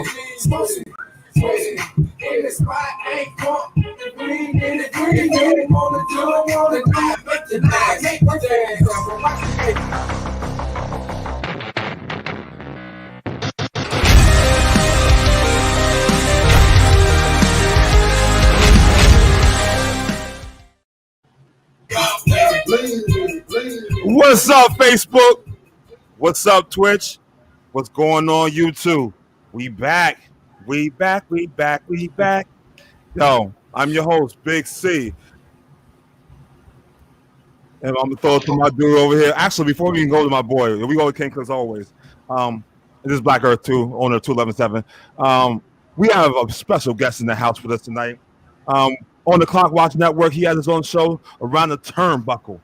What's up, Facebook? What's up, Twitch? What's going on, YouTube? We back. We back. Yo, I'm your host, Big C. And I'm going to throw it to my dude over here. Actually, before we even go to my boy, we go with King Cooks always. This is Black Earth 2, owner of 2117. We have a special guest in the house with us tonight. On the Clockwatch Network, he has his own show, Around the Turnbuckle.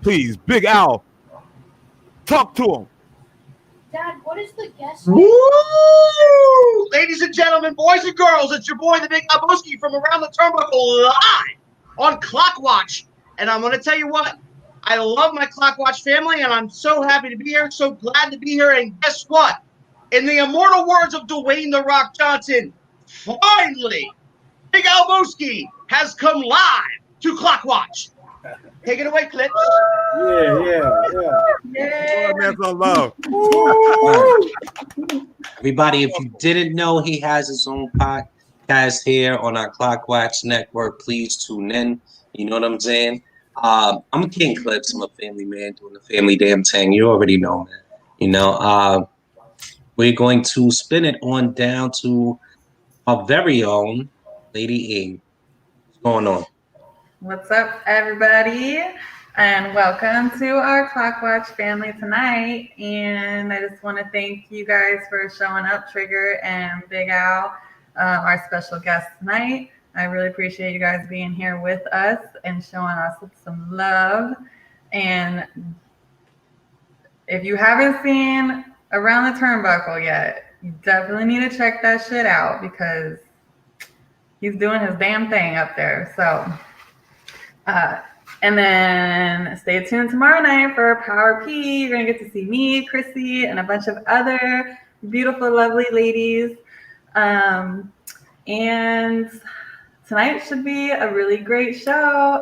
Please, Big Al, talk to him. Dad, what is the guest? Woo! Ladies and gentlemen, boys and girls, it's your boy, the Big Aboski from Around the Turnbuckle live on Clockwatch. And I'm going to tell you what, I love my Clockwatch family, and I'm so happy to be here, so glad to be here. And guess what? In the immortal words of Dwayne "The Rock" Johnson, finally, Big Aboski has come live to Clockwatch. Take it away, Clips. Yeah. Man, so love. Everybody, if you didn't know, he has his own podcast here on our Clockwatch Network. Please tune in. You know what I'm saying? I'm King Clips. I'm a family man doing the family damn thing. You already know, man. You know, we're going to spin it on down to our very own Lady E. What's going on? What's up, everybody? And welcome to our Clockwatch family tonight. And I just want to thank you guys for showing up, Trigger and Big Al, our special guest tonight. I really appreciate you guys being here with us and showing us some love. And if you haven't seen Around the Turnbuckle yet, you definitely need to check that shit out because he's doing his damn thing up there. So, and then stay tuned tomorrow night for Power P. You're going to get to see me, Chrissy, and a bunch of other beautiful, lovely ladies. And tonight should be a really great show.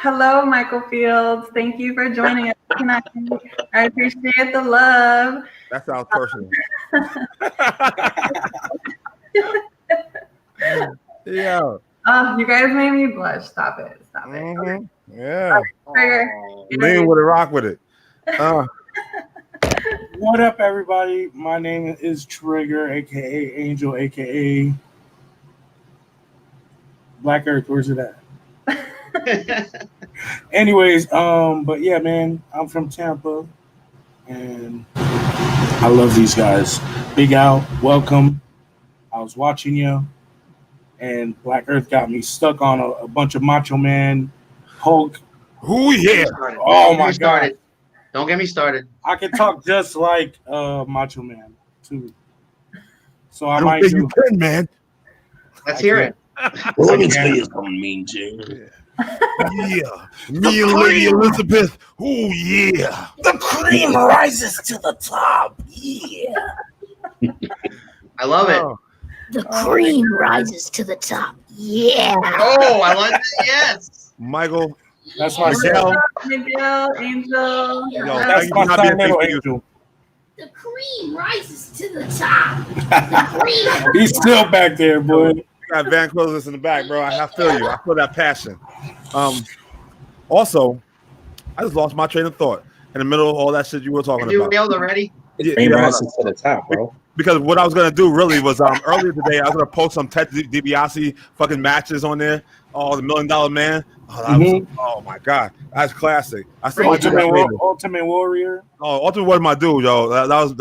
Hello, Michael Fields. Thank you for joining us tonight. I appreciate the love. That sounds personal. Yeah. Oh, you guys made me blush. Stop it. Mm-hmm. Okay. Yeah. Lean with it, rock with it. What up, everybody? My name is Trigger, aka Angel, aka Black Earth. Where's it at? Anyways, but yeah, man, I'm from Tampa, and I love these guys. Big Al, welcome. I was watching you, and Black Earth got me stuck on a bunch of Macho Man, Hulk. Ooh, yeah. Oh, my God. Don't get me started. I can talk just like Macho Man, too. So I don't might think do. you can, man. Let's hear it. Let me tell you something, Mean Joe. Yeah. Me and Lady Elizabeth. Ooh, yeah. The cream rises to the top. Yeah. I love it. The cream rises to the top. Yeah. Oh, I like it. Yes. Michael. That's my Miguel. Miguel, Angel. Yo, That's thank you my for not being son, little fake. Angel. The cream rises to the top. The cream. He's still back there, boy. You got Van Closers in the back, bro. I feel you. I feel that passion. Also, I just lost my train of thought in the middle of all that shit you were talking You about. nailed already. Cream rises to the top, bro. Because what I was gonna do really was earlier today I was gonna post some Ted DiBiase fucking matches on there. Oh, the $1 Million Man. Oh, that was, oh my God, that's classic. I still Ultimate Warrior. Oh, Ultimate was my dude, yo. That was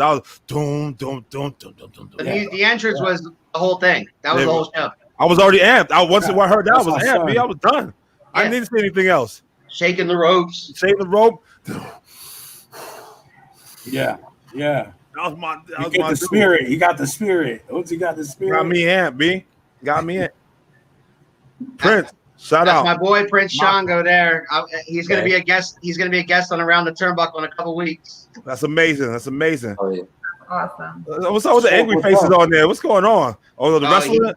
doom. The entrance was the whole thing. That was the whole show. I was already amped. Once I heard that, I was That's amped. awesome. I was done. I didn't need to see anything else. Shaking the ropes. Shaking the rope. Yeah. That was my. That was You my get the dude. spirit. He got the spirit. Once he got the spirit. Got me amped, B. Got me amped. Prince. Shout That's out. my boy Prince Shango there. He's gonna be a guest. He's gonna be a guest on Around the Turnbuckle in a couple weeks. That's amazing. That's amazing. Oh, yeah. awesome. What's up with the angry faces on there? What's going on? Oh, the wrestling.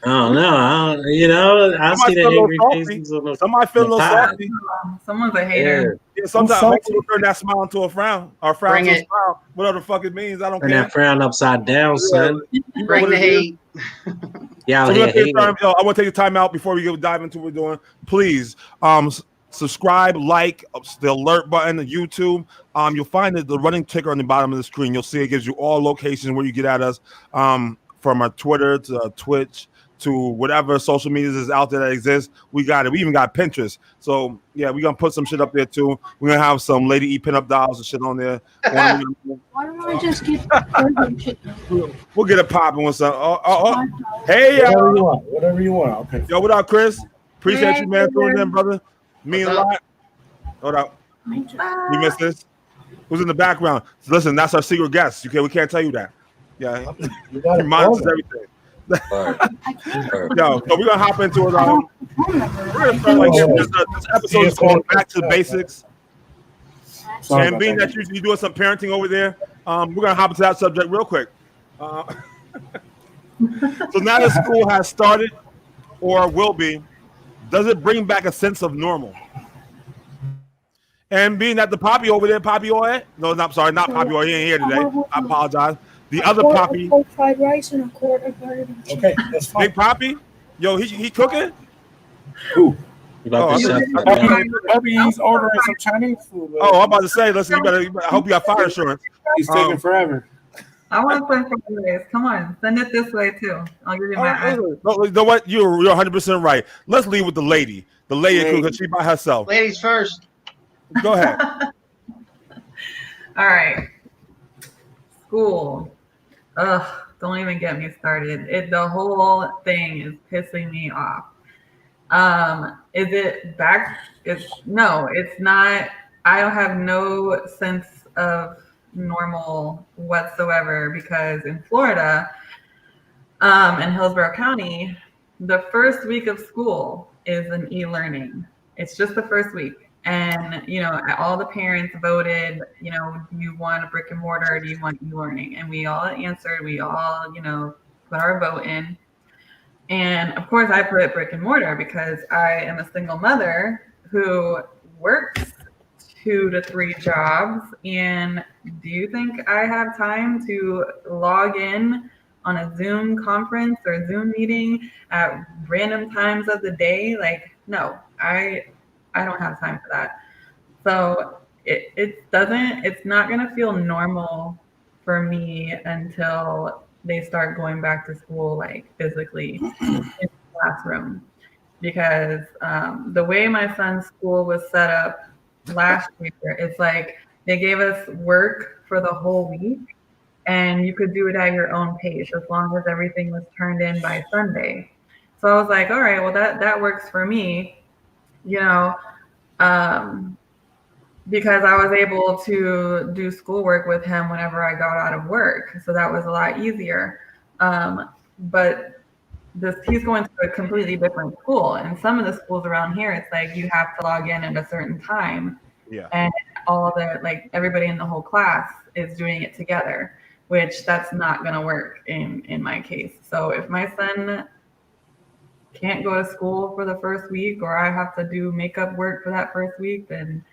I don't know. I see the angry faces on the Somebody feel a little pod. salty. Someone's a hater. Yeah, sometimes salty. hopefully we'll turn that smile into a frown or frown Bring to a it. smile. Whatever the fuck it means, I don't Turn care. that frown upside down, son. You know Bring what the it is. hate. Yeah, So out we're here gonna take hating. time, I want to take the time out before we dive into what we're doing. Please, subscribe, like, the alert button, the YouTube. You'll find the running ticker on the bottom of the screen. You'll see it gives you all locations where you get at us. From our Twitter to Twitch to whatever social medias is out there that exists. We got it. We even got Pinterest. So yeah, we're gonna put some shit up there too. We're gonna have some Lady E pinup dolls and shit on there. Why don't I just get We'll get it popping with some. Hey, Whatever you want. Okay. yo, what up, Chris? Appreciate Hey, you, man, throwing brother. in, brother. Me and a What's lot. Hold up. Bye. You missed this? Who's in the background? So listen, that's our secret guest. Okay, we can't tell you that. Yeah, You got he it. monitors everything. Yo, so we're gonna hop into it. We're gonna start like this episode is called Back to the Basics. Sorry And about being that. that you're doing some parenting over there, we're gonna hop into that subject real quick. So now that school has started or will be, does it bring back a sense of normal? And being that the Poppy over there, Poppy Oil, no, I'm sorry, not Poppy Oil, he ain't here today. I apologize. The other Poppy, cold fried rice and a quart of butter. Okay, that's fine. Big Poppy, yo, he cooking? Who? You about Oh, to I shut thought- the down. Maybe he's ordering some Chinese food. but Oh, I'm about to say, listen, you better. I hope you got fire insurance. he's taking forever. I want to send some ways. Come on, send it this way too. I'll give you my address. No, you know what? You're 100% right. Let's leave with the lady. The lady, because she by herself. Ladies first. Go ahead. All right. School. Ugh, don't even get me started. The whole thing is pissing me off. Is it back? No, it's not. I don't have no sense of normal whatsoever because in Florida, in Hillsborough County, the first week of school is an e-learning. It's just the first week. And, all the parents voted, do you want a brick and mortar or do you want e-learning? And we all answered, we all, put our vote in. And of course I put brick and mortar because I am a single mother who works 2 to 3 jobs. And do you think I have time to log in on a Zoom conference or Zoom meeting at random times of the day? Like, no, I don't have time for that. So it's not going to feel normal for me until they start going back to school, like physically in the classroom. Because the way my son's school was set up last year, it's like they gave us work for the whole week and you could do it at your own pace as long as everything was turned in by Sunday. So I was like, all right, well, that works for me. Because I was able to do schoolwork with him whenever I got out of work. So that was a lot easier. But he's going to a completely different school. And some of the schools around here, it's like you have to log in at a certain time. Yeah. And everybody in the whole class is doing it together, which that's not going to work in my case. So if my son can't go to school for the first week or I have to do makeup work for that first week, then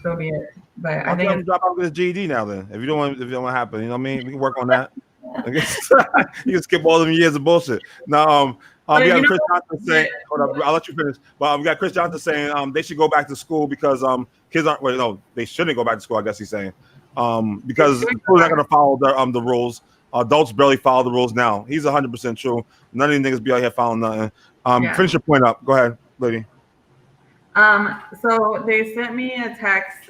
so be it. But I think I'm drop out this GED now. Then, if you don't want to happen, you know what I mean. We can work on that. You can skip all them years of bullshit. Now, we got Chris Johnson saying. Hold up, I'll let you finish. But we got Chris Johnson saying they should go back to school because kids aren't. Well, no, they shouldn't go back to school. I guess he's saying because schools not going to follow the rules. Adults barely follow the rules now. He's 100% true. None of these niggas be out here following nothing. Finish your point up. Go ahead, lady. So they sent me a text,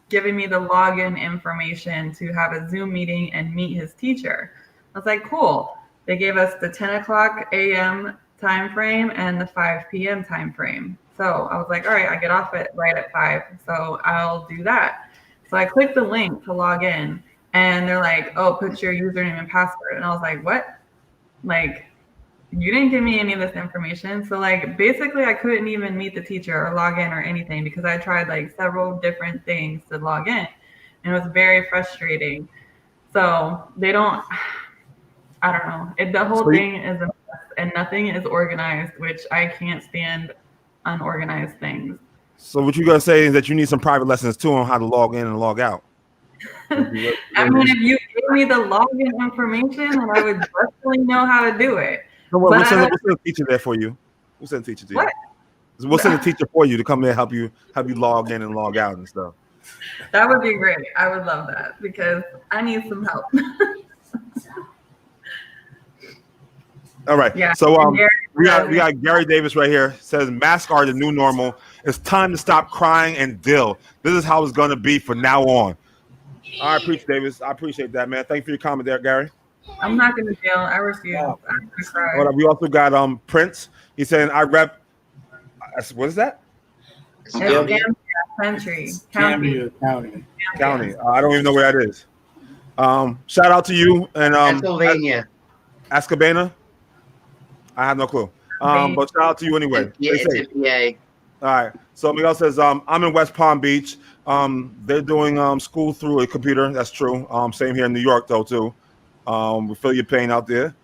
giving me the login information to have a Zoom meeting and meet his teacher. I was like, cool. They gave us the 10 o'clock a.m. time frame and the 5 p.m. time frame. So I was like, all right, I get off right at 5. So I'll do that. So I clicked the link to log in and they're like, oh, put your username and password. And I was like, what? Like, you didn't give me any of this information. So like basically I couldn't even meet the teacher or log in or anything because I tried like several different things to log in and it was very frustrating. So they don't. I don't know. The whole thing is a mess, and nothing is organized, which I can't stand unorganized things. So what you gonna say is that you need some private lessons too on how to log in and log out. I mean, if you gave me the login information, then I would definitely know how to do it. We'll send a teacher there for you. We'll send a teacher to you. What? We'll send a teacher for you to come there help you log in and log out and stuff. That would be great. I would love that because I need some help. All right. Yeah. So we got Gary Davis right here. Says masks are the new normal. It's time to stop crying and deal. This is how it's gonna be from now on. All right, preach, Davis. I appreciate that, man. Thank you for your comment there, Gary. I'm not gonna deal. I refuse. I'm gonna cry. We also got Prince. He's saying I rep. What is that? Gambia County. County. I don't even know where that is. Shout out to you and Pennsylvania. Escabana. I have no clue. But shout out to you anyway. It's PA. All right. So Miguel says I'm in West Palm Beach. They're doing school through a computer. That's true. Same here in New York though too. We feel your pain out there.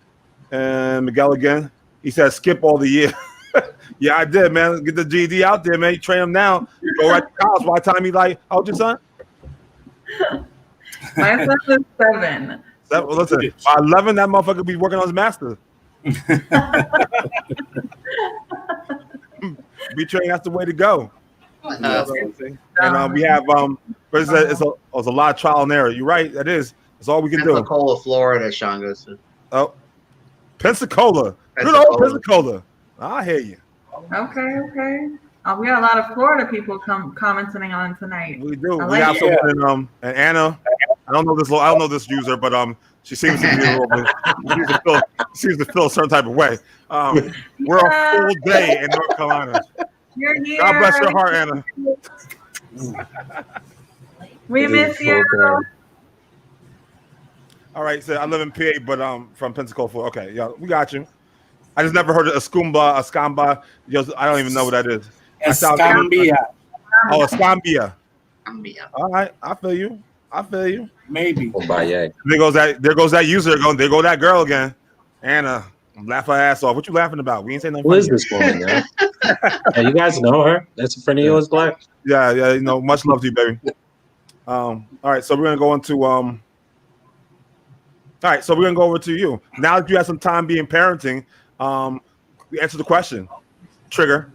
And Miguel again. He says skip all the year. Yeah, I did, man. Get the GED out there, man. You train him now. You go right to college. By the time he how old your son? My son is 7. Well, listen, by 11, that motherfucker be working on his master's. Be trained. That's the way to go. And we have it's a lot of trial and error. You're right. That is. That's all we can do. Pensacola, Florida. Sean goes to. Oh, Pensacola. Good old Pensacola. I hear you. Okay. We got a lot of Florida people commenting on tonight. We do. We have someone and Anna. I don't know this user, but she seems to be a little bit. She seems to feel a certain type of way. We're a full day in North Carolina. You're here. God bless your heart, Anna. We miss you. All right, so I live in PA, but from Pensacola. Okay, yeah, we got you. I just never heard of a scamba. I don't even know what that is. Escambia. Oh, Escambia. All right, I feel you. Maybe. There goes that user. There go that girl again. Anna, laugh her ass off. What you laughing about? We ain't saying nothing. Who is this woman, man? You guys know her? That's a friend of yours, Black? Yeah. You know, much love to you, baby. All right, so we're gonna go into All right, so we're gonna go over to you. Now that you have some time being parenting, answer the question. Trigger.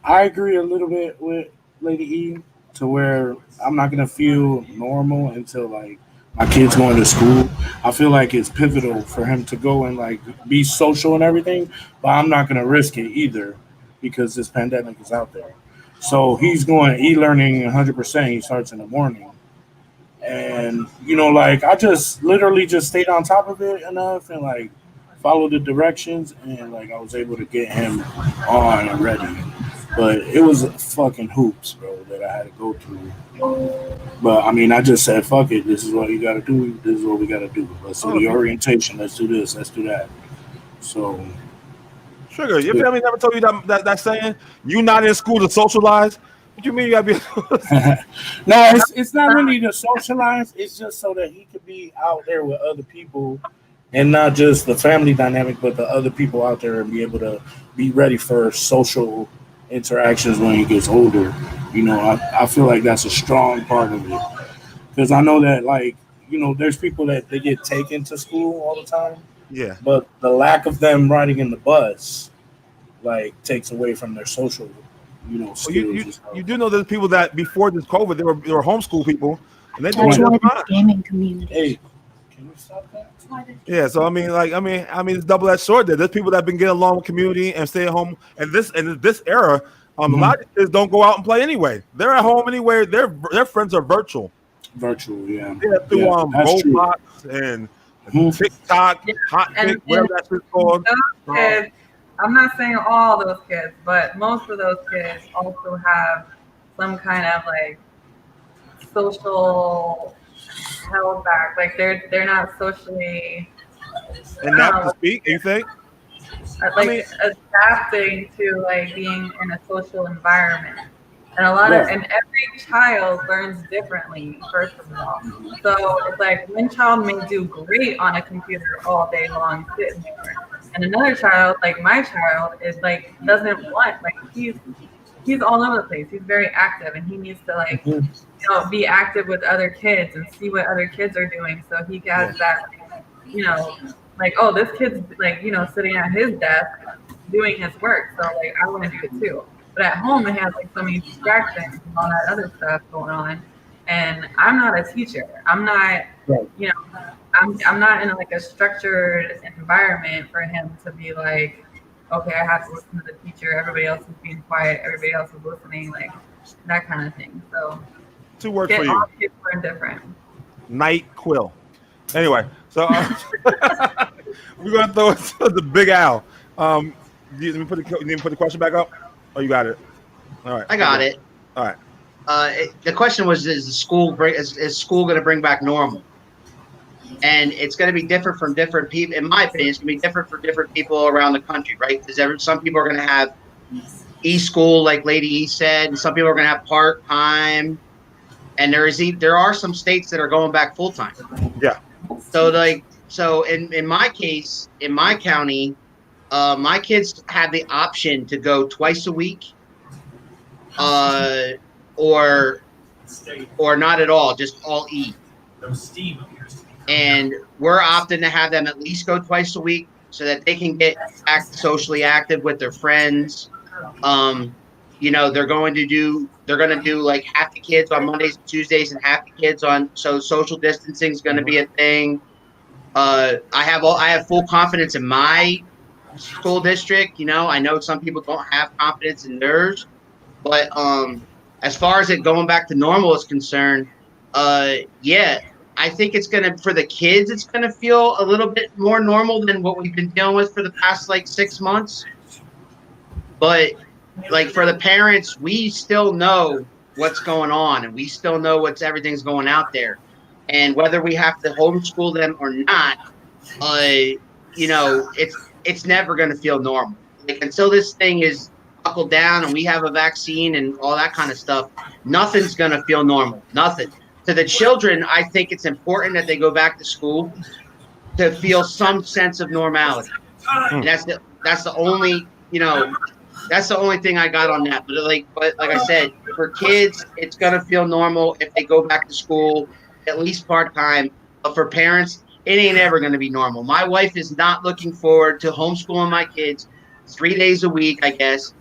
I agree a little bit with Lady E to where I'm not gonna feel normal until like my kid's going to school. I feel like it's pivotal for him to go and like be social and everything, but I'm not gonna risk it either because this pandemic is out there. So he's going e-learning 100%. He starts in the morning. And, like I just literally just stayed on top of it enough and like followed the directions and like I was able to get him on and ready. But it was fucking hoops, bro, that I had to go through. But I mean, I just said, fuck it. This is what you got to do. This is what we got to do. Let's do the orientation. Let's do this. Let's do that. So. Trigger, your family never told you that saying? You not in school to socialize? What you mean you gotta be? No, it's not really to socialize. It's just so that he could be out there with other people, and not just the family dynamic, but the other people out there, and be able to be ready for social interactions when he gets older. I feel like that's a strong part of it because I know that there's people that they get taken to school all the time. Yeah, but the lack of them riding in the bus takes away from their social. You do know there's people that before this COVID they were homeschool people and they do the gaming community. Hey, can you stop that? Yeah, so I mean it's double-edged sword there. There's people that have been getting along with community and stay at home, and this era, a lot of kids don't go out and play anyway. They're at home anyway. Their friends are virtual. Virtual, yeah. Yeah, through Roblox and TikTok, Hot Pick, whatever that shit's called. I'm not saying all those kids, but most of those kids also have some kind of social held back. They're not socially enough to speak. You think? Adapting to being in a social environment. And a lot Yeah. of, and every child learns differently, first of all. So it's like one child may do great on a computer all day long, sitting there. And another child, like my child, is like, doesn't want, like, he's all over the place. He's very active and he needs to like, Mhm. you know, be active with other kids and see what other kids are doing. So he has that, you know, like, oh, this kid's like, you know, sitting at his desk doing his work. So like, I want to do it too. But at home, it has like so many distractions and all that other stuff going on. And I'm not a teacher. I'm not, Right. you know, I'm not in like a structured environment for him to be like, okay, I have to listen to the teacher. Everybody else is being quiet. Everybody else is listening, like that kind of thing. So 2 words for you. all kids learn different. Night Quill. Anyway, so we're gonna throw it to the Big Al. You need me to put the question back up? Oh, you got it. All right. I got it. All right. The question was: is school going to bring back normal? And it's going to be different from different people. In my opinion, it's going to be different for different people around the country, right? Because some people are going to have e-school, like Lady E said, and some people are going to have part-time. And there are some states that are going back full-time. Yeah. So in my case, in my county, my kids have the option to go twice a week, or not at all, just all E. And we're opting to have them at least go twice a week so that they can get socially active with their friends. You know, they're going to do like half the kids on Mondays and Tuesdays and half the kids on. So social distancing is going to be a thing. I have full confidence in my school district. You know, I know some people don't have confidence in theirs, but as far as it going back to normal is concerned, yeah, I think it's gonna, for the kids, it's gonna feel a little bit more normal than what we've been dealing with for the past like 6 months. But like for the parents, we still know what's going on, and we still know everything's going out there, and whether we have to homeschool them or not, you know, it's never gonna feel normal. Like until this thing is buckled down and we have a vaccine and all that kind of stuff, nothing's gonna feel normal. Nothing. To the children, I think it's important that they go back to school to feel some sense of normality. And that's the only, you know, that's the only thing I got on that. But like I said, for kids, it's gonna feel normal if they go back to school, at least part-time. But for parents, it ain't ever gonna be normal. My wife is not looking forward to homeschooling my kids 3 days a week, I guess,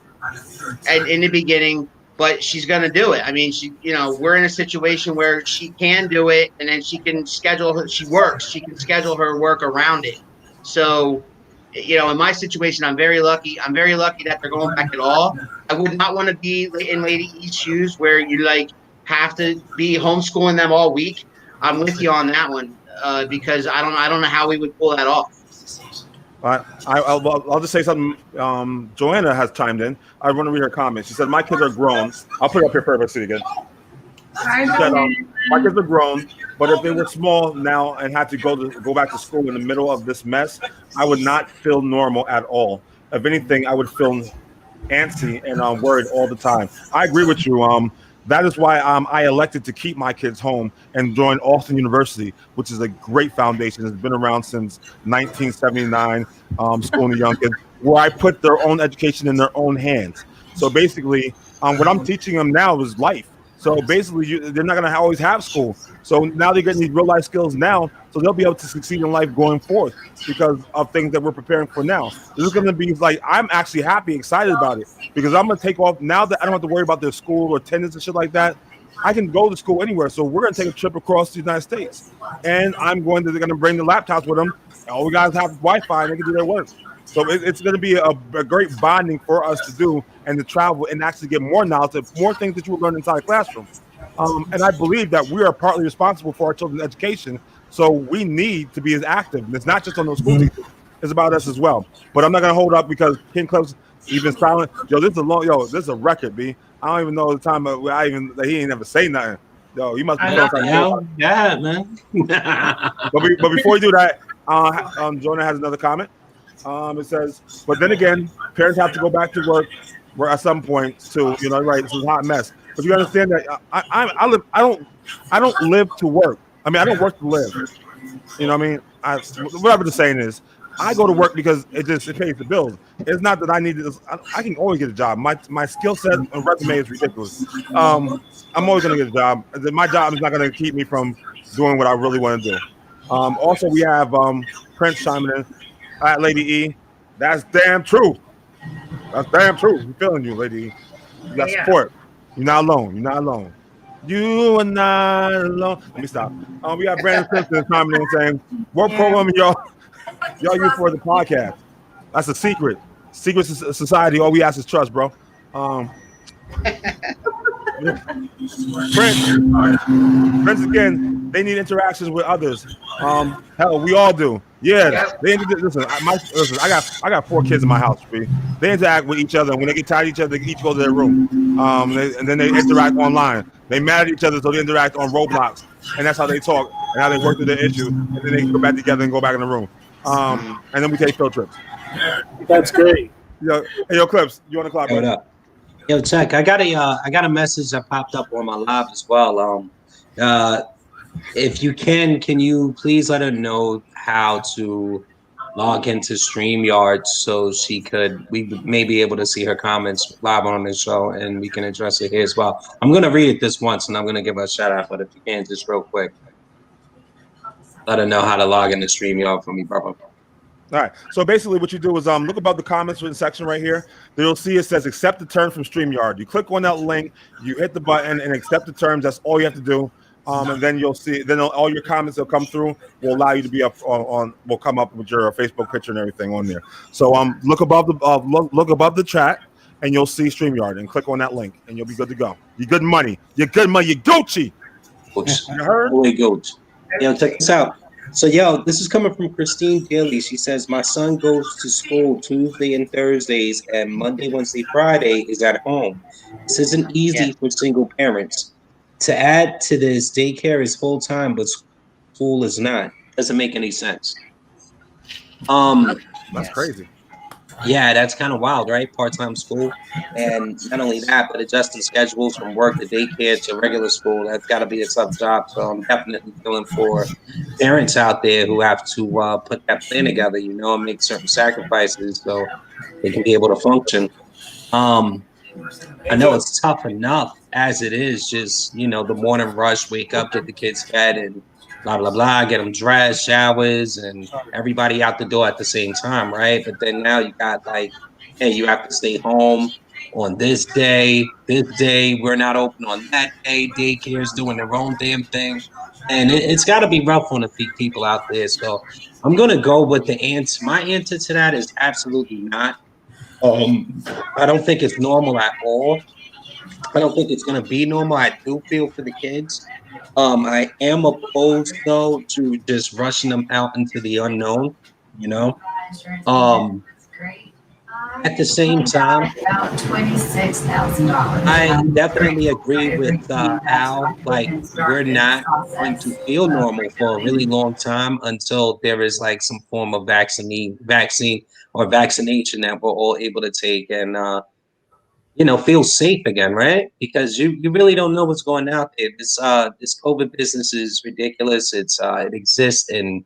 and in the beginning. But she's going to do it. I mean, we're in a situation where she can do it, and then she can schedule her. She works. She can schedule her work around it. So, you know, in my situation, I'm very lucky. I'm very lucky that they're going back at all. I would not want to be in Lady E's shoes where you like have to be homeschooling them all week. I'm with you on that one because I don't know how we would pull that off. I'll just say something. Joanna has chimed in. I want to read her comment. She said, "My kids are grown." I'll put it up here for everybody to see again. Hi, She said, "My kids are grown, but if they were small now and had to go back to school in the middle of this mess, I would not feel normal at all. If anything, I would feel antsy and worried all the time." I agree with you. That is why I elected to keep my kids home and join Austin University, which is a great foundation. It's been around since 1979, schooling the young kids, where I put their own education in their own hands. So basically, what I'm teaching them now is life. So basically, they're not going to always have school. So now they're getting these real life skills now, so they'll be able to succeed in life going forth because of things that we're preparing for now. This is going to be like, I'm actually happy, excited about it because I'm going to take off now that I don't have to worry about their school or attendance and shit like that. I can go to school anywhere. So we're going to take a trip across the United States, and they're going to bring the laptops with them. All we guys have Wi-Fi, and they can do their work. So it's going to be a great bonding for us to do and to travel and actually get more knowledge of more things that you will learn inside the classroom. And I believe that we are partly responsible for our children's education. So we need to be as active. And it's not just on those school teachers. It's about us as well. But I'm not going to hold up because King Club's even silent. This is a record, B. I don't even know the time he ain't never say nothing. Yo, you must be yeah, man. but before you do that, Jonah has another comment. It says, but then again, parents have to go back to work at some point too. You know, right? This is a hot mess. But you understand that I live. I don't live to work. I mean, I don't work to live. You know what I mean? Whatever the saying is, I go to work because it pays the bills. It's not that I need to. I can always get a job. My skill set and resume is ridiculous. I'm always going to get a job. My job is not going to keep me from doing what I really want to do. Also, we have Prince chiming in. All right, Lady E. That's damn true. That's damn true. We feeling you, Lady E. You got support. You're not alone. You're not alone. You are not alone. Let me stop. We got Brandon Simpson chiming in saying, "What program y'all use for the podcast?" That's a secret. Secret society. All we ask is trust, bro. Friends again. They need interactions with others. Hell, we all do. Yeah, they listen. I got 4 kids in my house. They interact with each other, and when they get tired of each other, they each go to their room. And then they interact online. They mad at each other, so they interact on Roblox, and that's how they talk and how they work through their issues. And then they go back together and go back in the room. And then we take field trips. That's great. Yo, Clips, you on the clock? What up? Yo, Tech, I got a message that popped up on my live as well. If you can you please let her know how to log into StreamYard so we may be able to see her comments live on the show and we can address it here as well. I'm gonna read it this once and I'm gonna give her a shout out, but if you can, just real quick, let her know how to log into StreamYard for me, bro. All right. So basically what you do is look above the comments written section right here. Then you'll see it says accept the terms from StreamYard. You click on that link, you hit the button and accept the terms. That's all you have to do. And then you'll see, then all your comments that come through will allow you to be up will come up with your Facebook picture and everything on there. So look above the chat and you'll see StreamYard and click on that link and you'll be good to go. You're good money. You're good money. You're Gucci. You heard? Holy goat. Yo, check this out. So, this is coming from Christine Daly. She says, my son goes to school Tuesday and Thursdays, and Monday, Wednesday, Friday is at home. This isn't easy for single parents. To add to this, daycare is full-time, but school is not. Doesn't make any sense. That's crazy. Yeah, that's kind of wild, right? Part-time school. And not only that, but adjusting schedules from work to daycare to regular school. That's got to be a tough job. So I'm definitely feeling for parents out there who have to put that plan together, and make certain sacrifices so they can be able to function. I know it's tough enough as it is, just, the morning rush, wake up, get the kids fed and blah, blah, blah, get them dressed, showers, and everybody out the door at the same time, right? But then now you got hey, you have to stay home on this day, we're not open on that day, daycare's doing their own damn thing. And it's got to be rough on the people out there. So I'm going to go with the answer. My answer to that is absolutely not. I don't think it's normal at all. I don't think it's going to be normal. I do feel for the kids. I am opposed, though, to just rushing them out into the unknown, At the same time, about $26,000. I definitely agree with Al. We're not going to feel normal for a really long time until there is some form of vaccine or vaccination that we're all able to take and feel safe again, right? Because you really don't know what's going out there. This COVID business is ridiculous. It exists in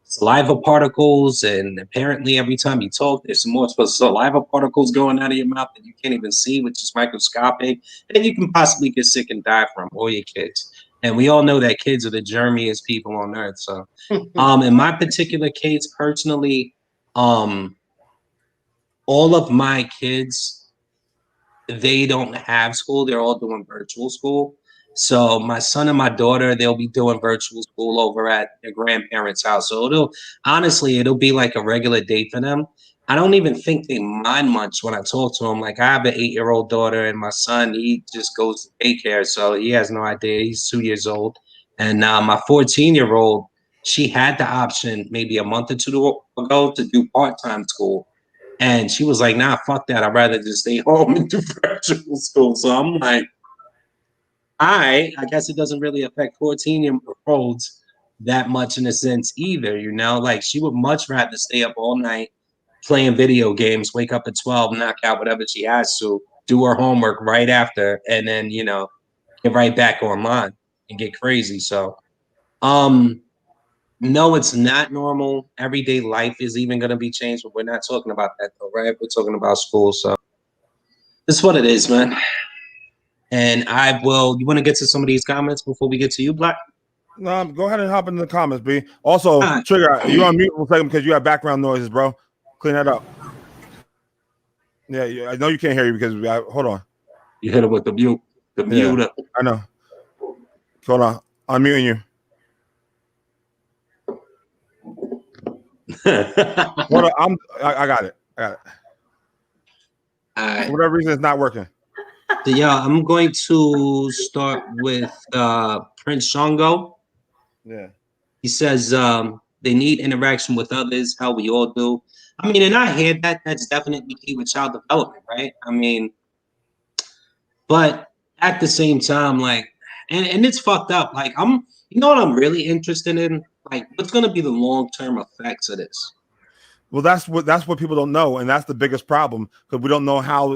saliva particles, and apparently every time you talk, there's some more saliva particles going out of your mouth that you can't even see, which is microscopic, and you can possibly get sick and die from, or your kids. And we all know that kids are the germiest people on earth. So, in my particular case, personally, all of my kids, they don't have school. They're all doing virtual school. So my son and my daughter, they'll be doing virtual school over at their grandparents' house. So it'll be like a regular day for them. I don't even think they mind much when I talk to them. I have an 8-year-old daughter, and my son, he just goes to daycare. So he has no idea. He's 2 years old. And my 14-year-old, she had the option maybe a month or two ago to do part-time school. And she was like, nah, fuck that. I'd rather just stay home and do virtual school. So I'm like, I guess it doesn't really affect 14-year-olds that much in a sense either, she would much rather stay up all night playing video games, wake up at 12, knock out whatever she has to, do her homework right after, and then get right back online and get crazy. So, no, it's not normal. Everyday life is even going to be changed, but we're not talking about that though, right? We're talking about school. So, this is what it is, man. And I will. You want to get to some of these comments before we get to you, Black? No, go ahead and hop in the comments, B. Also, right. Trigger, you on mute for a second because you have background noises, bro. Clean that up. Yeah, I know you can't hear you because hold on. You hit it with the mute. The mute. I know. Hold on. I'm muting you. Hold on. I got it. All right. For whatever reason, it's not working. So, yeah, I'm going to start with Prince Shango. Yeah. He says they need interaction with others, how we all do. I mean, and I hear that. That's definitely key with child development, right? I mean, but at the same time, like, and it's fucked up. Like, you know what I'm really interested in? Like, what's going to be the long-term effects of this? Well, that's what people don't know, and that's the biggest problem because we don't know how.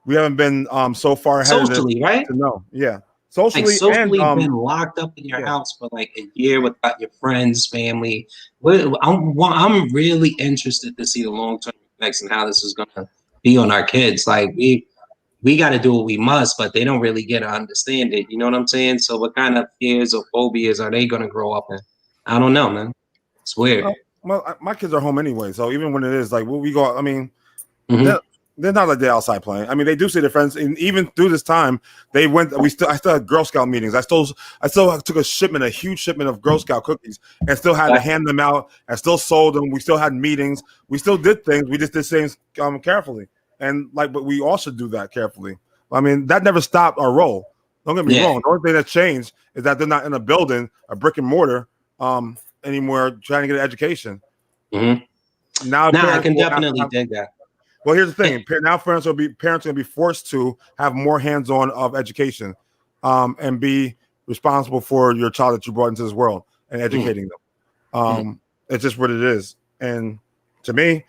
We haven't been so far ahead socially, of right? To know, yeah, socially, and been locked up in your house for like a year without your friends, family. I'm really interested to see the long-term effects and how this is going to be on our kids. Like we got to do what we must, but they don't really get to understand it. You know what I'm saying? So what kind of fears or phobias are they going to grow up in? I don't know, man. It's weird. Well, my kids are home anyway, so even when it is like we go, I mean, they're not like they're outside playing. I mean, they do see their friends, and even through this time, they went. I still had Girl Scout meetings. I still took a huge shipment of Girl Scout cookies, and still had to hand them out. I still sold them. We still had meetings. We still did things. We just did things carefully, and but we all should do that carefully. I mean, that never stopped our role. Don't get me wrong. The only thing that changed is that they're not in a building, a brick and mortar, anymore, trying to get an education. Mm-hmm. Now I can definitely dig that. Well, here's the thing. Now parents are going to be forced to have more hands-on of education and be responsible for your child that you brought into this world and educating them. It's just what it is. And to me,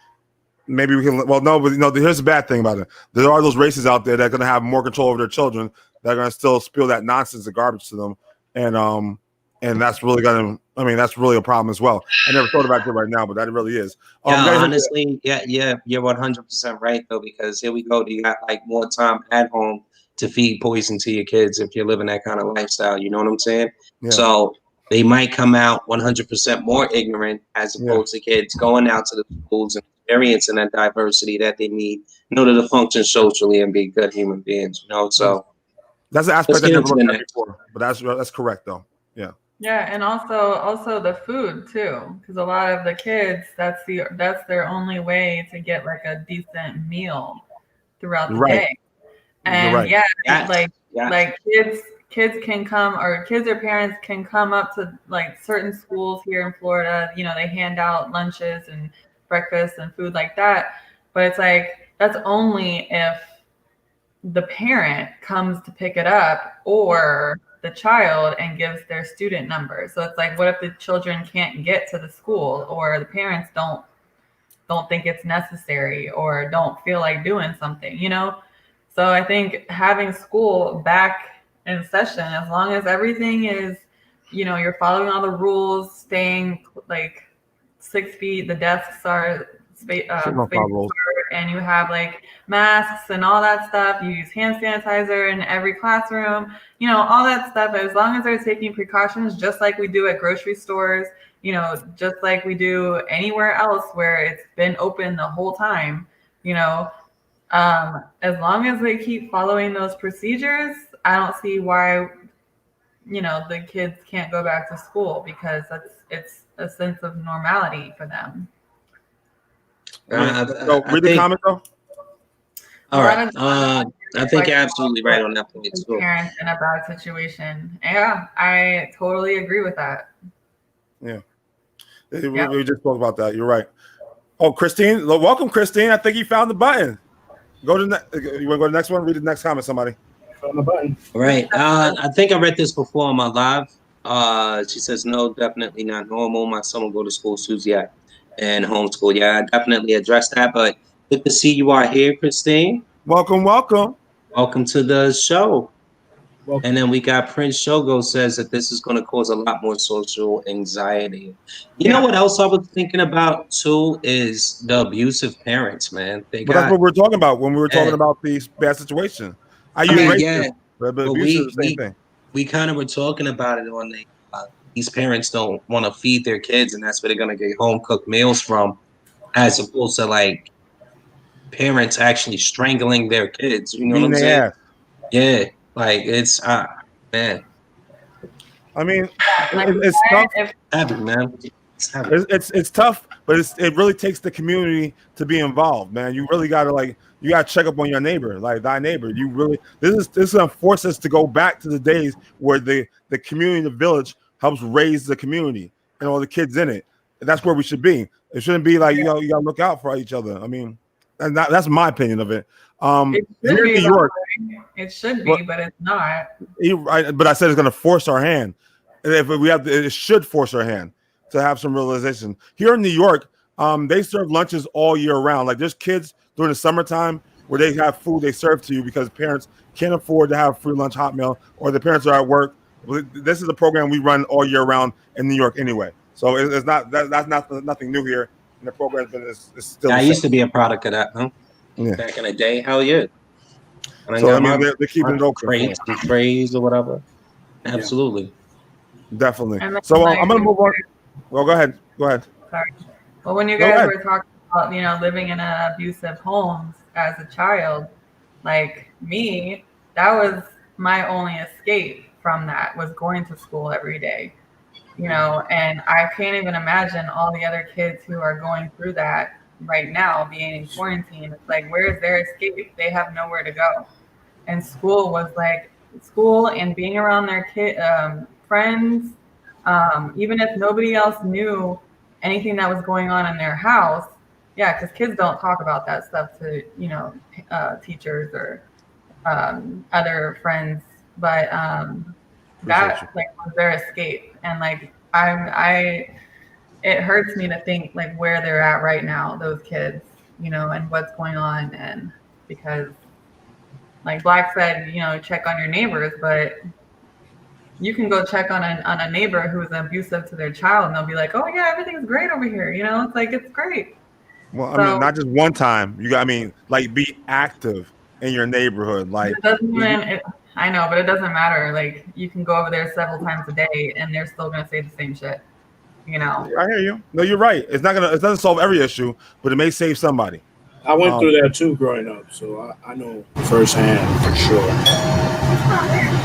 maybe we can – well, no, but here's the bad thing about it. There are those races out there that are going to have more control over their children that are going to still spill that nonsense and garbage to them. And that's really going to – I mean, that's really a problem as well. I never thought about it right now, but that really is. Honestly, you're 100% right, though, because here we go. You got like more time at home to feed poison to your kids if you're living that kind of lifestyle. You know what I'm saying? Yeah. So they might come out 100% more ignorant as opposed to kids going out to the schools and experiencing that diversity that they need in order to function socially and be good human beings. So that's an aspect I never looked at before, but that's correct, though. Yeah. Yeah, and also the food too, because a lot of the kids that's their only way to get like a decent meal throughout the day. And like kids can come, or kids or parents can come up to like certain schools here in Florida. They hand out lunches and breakfast and food like that, but it's like that's only if the parent comes to pick it up or the child and gives their student number. So it's like, what if the children can't get to the school, or the parents don't think it's necessary, or don't feel like doing something, So I think having school back in session, as long as everything is, you're following all the rules, staying like 6 feet, the desks are and you have like masks and all that stuff. You use hand sanitizer in every classroom, all that stuff. As long as they're taking precautions, just like we do at grocery stores, just like we do anywhere else where it's been open the whole time, as long as they keep following those procedures, I don't see why, the kids can't go back to school, because it's a sense of normality for them. Read the comment though. All right. I think you're absolutely right on that point too. Parents in a bad situation. Yeah, I totally agree with that. Yeah. We just spoke about that. You're right. Oh, Christine. Welcome, Christine. I think you found the button. You want to go to the next one? Read the next comment, somebody. Found the button. All right. I think I read this before on my live. She says, no, definitely not normal. My son will go to school Tuesday and homeschool. Yeah, I definitely addressed that, but good to see you are here, Christine. Welcome. Welcome to the show. Welcome. And then we got Prince Shogo says that this is going to cause a lot more social anxiety. You know what else I was thinking about too is the abusive parents, man. But that's what we were talking about when we were talking Yeah. about the bad situation. I use mean, racism, yeah, but but abuse is the same thing. we kind of were talking about it on these parents don't want to feed their kids, and that's where they're gonna get home cooked meals from, as opposed to like parents actually strangling their kids. You know what Beating I'm their saying? ass. Yeah, like it's man, I mean, Like, it's tough. if heavy, man. It's heavy. It's tough, but it really takes the community to be involved, man. You really gotta check up on your neighbor, like thy neighbor. You really this is gonna force us to go back to the days where the community, the village helps raise the community and all the kids in it. And that's where we should be. It shouldn't be like you gotta look out for each other. I mean, and that's my opinion of it. it should Here in be New York, it should be, but it's not. but I said it's gonna force our hand. And if we have it should force our hand to have some realization. Here in New York, they serve lunches all year round. Like there's kids during the summertime where they have food they serve to you because parents can't afford to have free lunch hot meal or the parents are at work. This is a program we run all year round in New York anyway. So it's not that's nothing new here. And the program's been is still. I used to be a product of that, huh? Yeah. Back in the day, hell yeah. And So I mean, they're keeping it open. Crates and trays or whatever. Absolutely. Definitely. And then, So like, I'm gonna move on. Well, go ahead. Sorry. Well, when you Go guys ahead. were talking about, living in abusive homes as a child, like me, that was my only escape from that was going to school every day, and I can't even imagine all the other kids who are going through that right now being in quarantine. It's like, where's their escape? They have nowhere to go. And school was like school and being around their friends, even if nobody else knew anything that was going on in their house. Yeah, because kids don't talk about that stuff to teachers or other friends, but that was their escape. And like it hurts me to think like where they're at right now, those kids, and what's going on. And because like Black said, check on your neighbors, but you can go check on a neighbor who's abusive to their child, and they'll be like, "Oh yeah, everything's great over here." It's like it's great. Well, I mean, not just one time. Like be active in your neighborhood. Like it doesn't I know, but it doesn't matter. Like you can go over there several times a day, and they're still gonna say the same shit. I hear you. No, you're right. It doesn't solve every issue, but it may save somebody. I went through that too growing up, so I know firsthand for sure.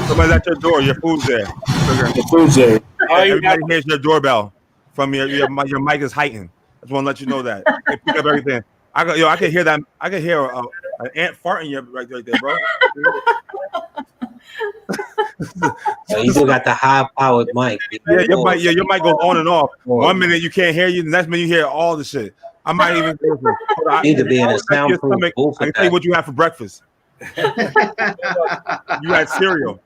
Somebody's at your door. Your food's there. The food's there. Everybody hears your doorbell from your mic is heightened. I just want to let you know that. They pick up everything. I can hear that. I can hear an ant farting you right there, bro. You still got the high-powered mic. Yeah, your mic goes on and off. 1 minute you can't hear you, the next minute you hear all the shit. I might even need to be in a soundproof booth. I can tell you what you have for breakfast. You had cereal.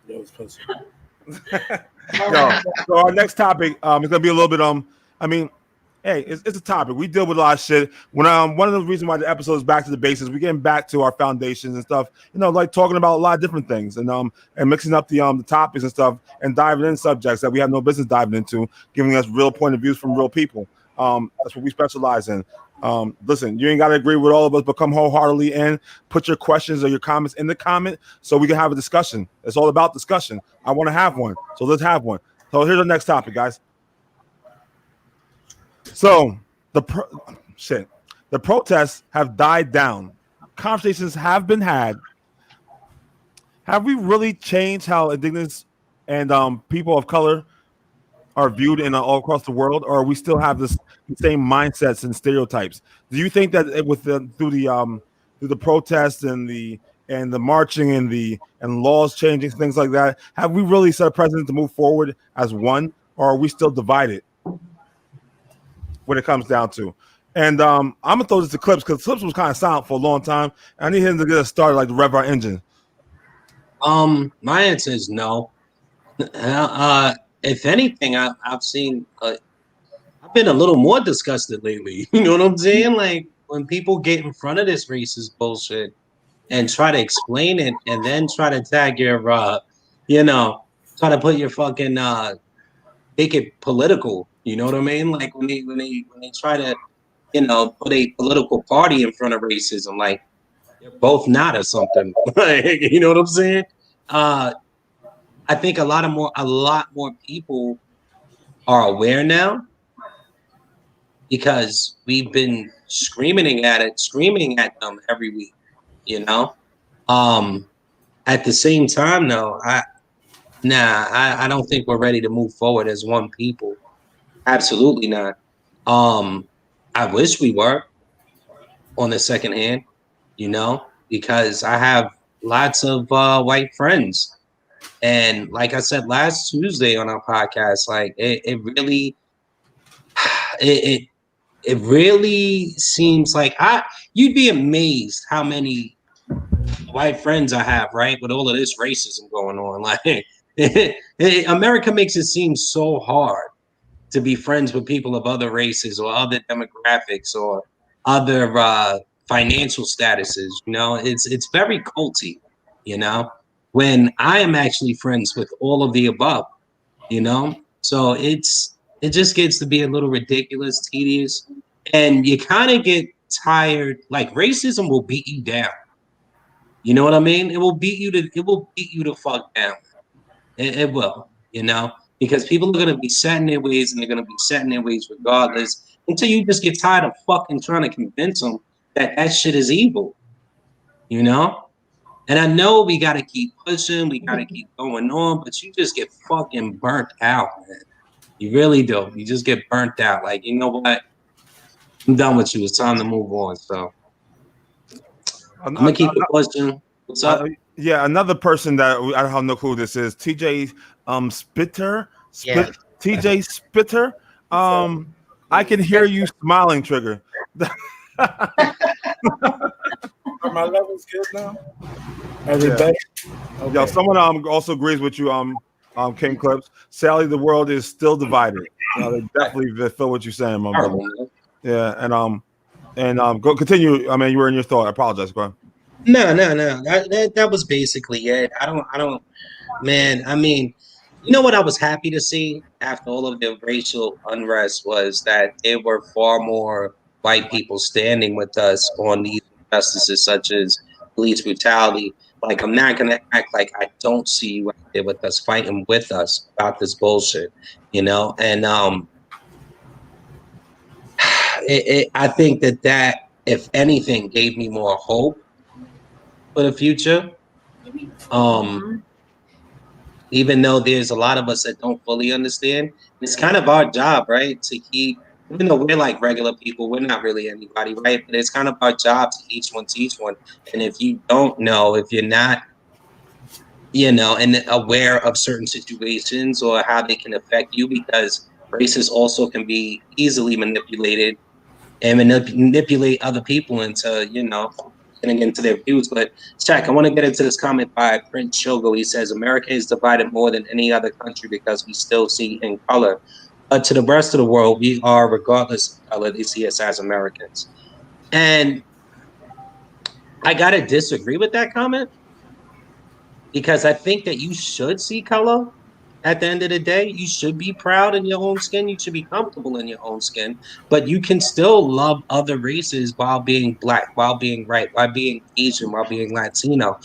So our next topic is gonna be a little bit hey, it's a topic. We deal with a lot of shit. When one of the reasons why the episode is back to the basics, we're getting back to our foundations and stuff. Like talking about a lot of different things and mixing up the topics and stuff and diving in subjects that we have no business diving into, giving us real point of views from real people. That's what we specialize in. Listen, you ain't got to agree with all of us, but come wholeheartedly in. Put your questions or your comments in the comment so we can have a discussion. It's all about discussion. I want to have one, so let's have one. So here's our next topic, guys. So the protests have died down. Conversations have been had. Have we really changed how indigenous and people of color are viewed in all across the world, or we still have the same mindsets and stereotypes? Do you think that through the protests and the marching and laws changing, things like that, have we really set a precedent to move forward as one, or are we still divided when it comes down to? And I'm gonna throw this to Clips because Clips was kind of silent for a long time. I need him to get us started, like to rev our engine. My answer is no. If anything, I've seen. I've been a little more disgusted lately. You know what I'm saying? Like when people get in front of this racist bullshit, and try to explain it, and then try to tag your, you know, try to put your fucking, make it political. You know what I mean? Like when they try to, you know, put a political party in front of racism, like they're both not or something. Like, you know what I'm saying? I think a lot more people are aware now because we've been screaming at them every week, you know. At the same time, though, I don't think we're ready to move forward as one people. Absolutely not. I wish we were on the second hand, you know, because I have lots of white friends. And like I said last Tuesday on our podcast, like it really it really seems like you'd be amazed how many white friends I have, right? With all of this racism going on. Like America makes it seem so hard to be friends with people of other races or other demographics or other financial statuses. You know, it's very culty, you know, when I am actually friends with all of the above, you know. So it just gets to be a little ridiculous, tedious, and you kind of get tired. Like racism will beat you down. You know what I mean? It will beat you to fuck down. It will, you know, because people are gonna be set in their ways and they're gonna be set in their ways regardless until you just get tired of fucking trying to convince them that shit is evil, you know? And I know we gotta keep pushing, we gotta keep going on, but you just get fucking burnt out, man. You really do. You just get burnt out. Like, you know what? I'm done with you. It's time to move on. So I'm gonna keep the question. What's up? Yeah, another person that I don't know who this is. TJ Spitter. Yeah. TJ Spitter. I can hear you smiling, Trigger. Are my levels good now? Are they better? Okay. Yo, someone also agrees with you. King Clips. Sally, the world is still divided. They definitely feel what you're saying, my brother. Yeah, and go continue. I mean, you were in your thought. I apologize, bro. No. That was basically it. I don't, man. I mean, you know what I was happy to see after all of the racial unrest was that there were far more white people standing with us on these injustices such as police brutality. Like, I'm not going to act like I don't see you out there with us, fighting with us about this bullshit, you know? And I think that, if anything, gave me more hope for the future. Even though there's a lot of us that don't fully understand, it's kind of our job, right? To keep, even though we're like regular people, we're not really anybody, right? But it's kind of our job to each one teach one. And if you don't know, if you're not, you know, and aware of certain situations or how they can affect you, because racists also can be easily manipulated and manipulate other people into, you know, getting into their views. But Shaq, I want to get into this comment by Prince Shogo. He says, America is divided more than any other country because we still see in color. But to the rest of the world, we are, regardless of color, they see us as Americans. And I got to disagree with that comment because I think that you should see color. At the end of the day, you should be proud in your own skin. You should be comfortable in your own skin, but you can still love other races while being black, while being white, while being Asian, while being Latino.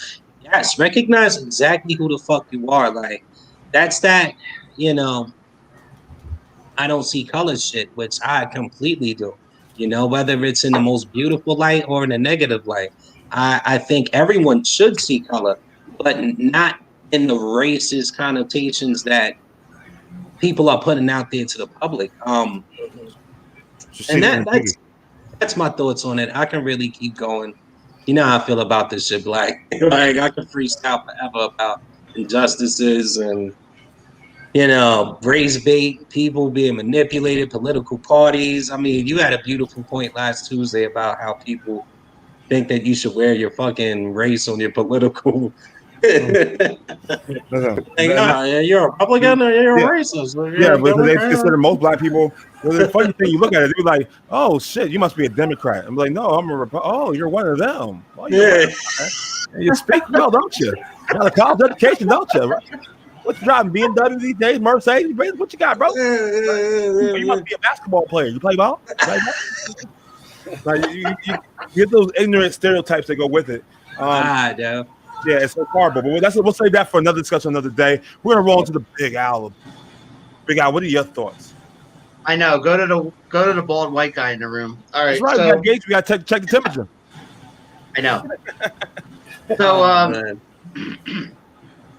Yes, recognize exactly who the fuck you are. Like, that's that, you know, I don't see color shit, which I completely do. You know, whether it's in the most beautiful light or in a negative light. I think everyone should see color, but not in the racist connotations that people are putting out there to the public. And that's my thoughts on it. I can really keep going. You know how I feel about this shit, Black. Like, I can freestyle forever about injustices and, you know, race bait, people being manipulated, political parties. I mean, you had a beautiful point last Tuesday about how people think that you should wear your fucking race on your political You're a Republican or you're Yeah. a racist. Or Yeah, you're a because they Democrat. consider most black people. Well, the funny thing, you look at it, you're like, "Oh shit, you must be a Democrat." I'm like, "No, I'm a Oh, you're one of them. Oh, you're one of them. You speak well, don't you? You got a college education, don't you? What you driving? BMW these days, Mercedes? What you got, bro? You must be a basketball player. You play ball? Like, you get those ignorant stereotypes that go with it. Yeah. Yeah, it's so horrible. But we'll save that for another discussion another day. We're gonna roll into the Big Al. Big Al, what are your thoughts? I know. Go to the bald white guy in the room. All right. That's right. So We got gauge. We got to check the temperature. I know. So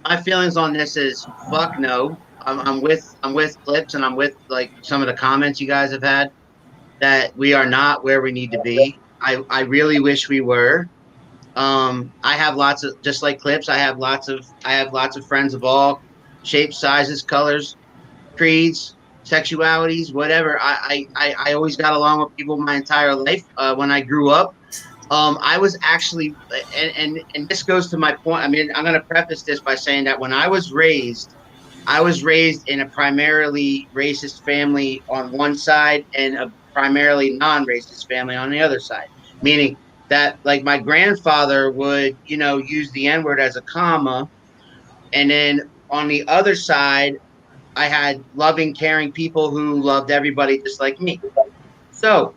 my feelings on this is fuck no. I'm with Clips, and I'm with like some of the comments you guys have had that we are not where we need to be. I really wish we were. I have lots of, just like Clips, I have lots of friends of all shapes, sizes, colors, creeds, sexualities, whatever. I always got along with people my entire life. When I grew up, I was actually, and this goes to my point. I mean, I'm going to preface this by saying that when I was raised in a primarily racist family on one side and a primarily non-racist family on the other side, meaning that like my grandfather would, use the N-word as a comma. And then on the other side, I had loving, caring people who loved everybody just like me. So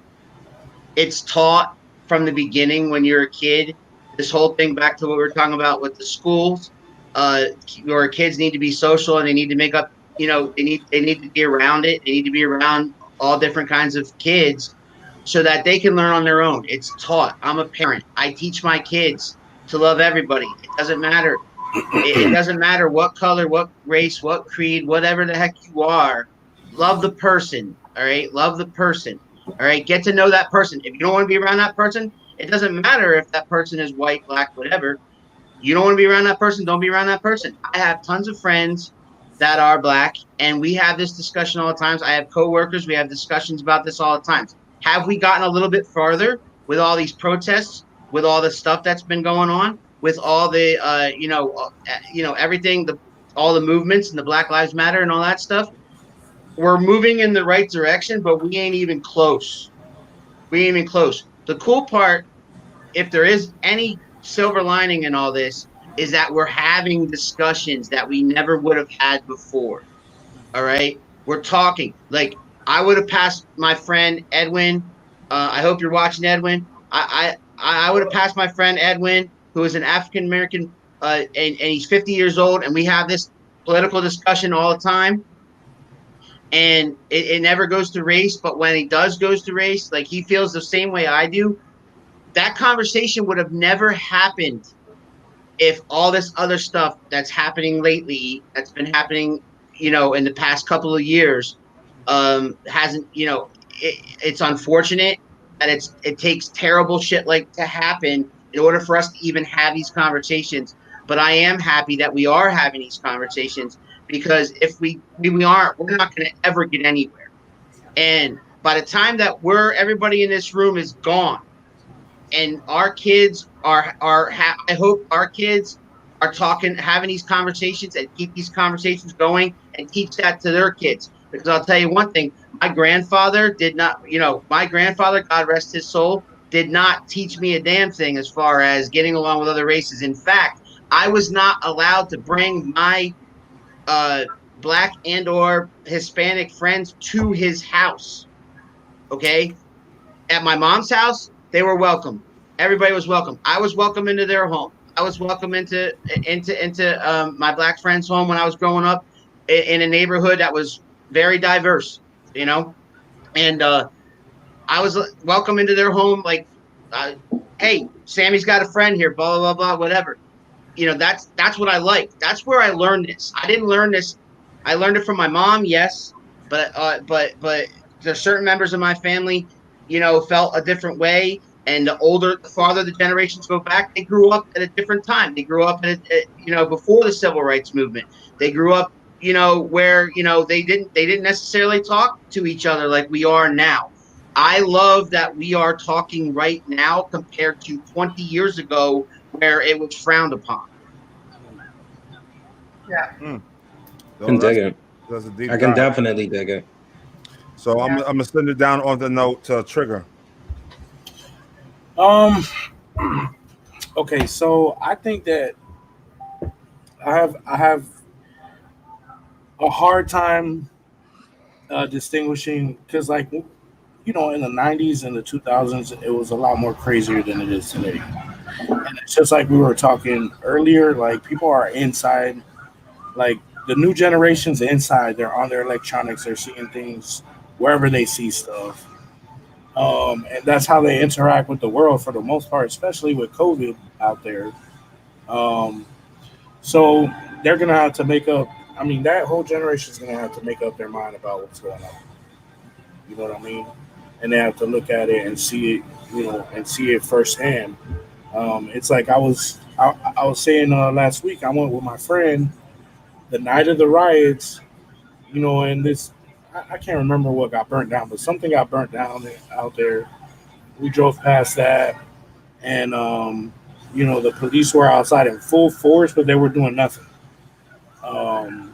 it's taught from the beginning when you're a kid, this whole thing back to what we were talking about with the schools, where kids need to be social and they need to make up, they need to be around it. They need to be around all different kinds of kids so that they can learn on their own. It's taught. I'm a parent. I teach my kids to love everybody. It doesn't matter. It doesn't matter what color, what race, what creed, whatever the heck you are. Love the person. All right. Love the person. All right. Get to know that person. If you don't want to be around that person, it doesn't matter if that person is white, black, whatever. You don't want to be around that person. Don't be around that person. I have tons of friends that are black, and we have this discussion all the time. I have coworkers. We have discussions about this all the time. Have we gotten a little bit farther with all these protests, with all the stuff that's been going on, with all the, everything, all the movements and the Black Lives Matter and all that stuff? We're moving in the right direction, but we ain't even close. We ain't even close. The cool part, if there is any silver lining in all this, is that we're having discussions that we never would have had before. All right. We're talking. Like, I would have passed my friend Edwin. I hope you're watching, Edwin. I would have passed my friend Edwin, who is an African American, and he's 50 years old, and we have this political discussion all the time. And it never goes to race, but when he goes to race, like he feels the same way I do. That conversation would have never happened if all this other stuff that's happening lately, that's been happening, in the past couple of years, hasn't, it's unfortunate that it takes terrible shit like to happen in order for us to even have these conversations. But I am happy that we are having these conversations, because if we aren't, we're not going to ever get anywhere. And by the time that everybody in this room is gone, and our kids I hope our kids are having these conversations and keep these conversations going and teach that to their kids. Because I'll tell you one thing, my grandfather, God rest his soul, did not teach me a damn thing as far as getting along with other races. In fact, I was not allowed to bring my black and or Hispanic friends to his house. Okay. At my mom's house, they were welcome. Everybody was welcome. I was welcome into their home. I was welcome into my black friend's home when I was growing up in a neighborhood that was very diverse, and I was welcome into their home. Like, hey, Sammy's got a friend here, blah, blah, blah, whatever. That's what I like. That's where I learned this. I didn't learn this. I learned it from my mom. Yes. But there's certain members of my family, felt a different way. And the farther the generations go back, they grew up at a different time. They grew up before the civil rights movement. They grew up, where, they didn't necessarily talk to each other like we are now. I love that we are talking right now compared to 20 years ago where it was frowned upon. Yeah. So Can dig it. that's a deep I can dive. definitely dig it. So Yeah. I'm gonna send it down on the note to Trigger. Um. Okay, so I think that I have a hard time distinguishing because, like, in the '90s and the 2000s, it was a lot more crazier than it is today. And it's just like we were talking earlier. Like, people are inside. Like, the new generation's inside. They're on their electronics. They're seeing things wherever they see stuff. And that's how they interact with the world for the most part, especially with COVID out there. Um, so they're gonna have to make up. I mean, that whole generation is gonna have to make up their mind about what's going on. You know what I mean? And they have to look at it and see it, and see it firsthand. It's like I was saying last week. I went with my friend the night of the riots. And this I can't remember what got burnt down, but something got burnt down out there. We drove past that, and the police were outside in full force, but they were doing nothing. Um,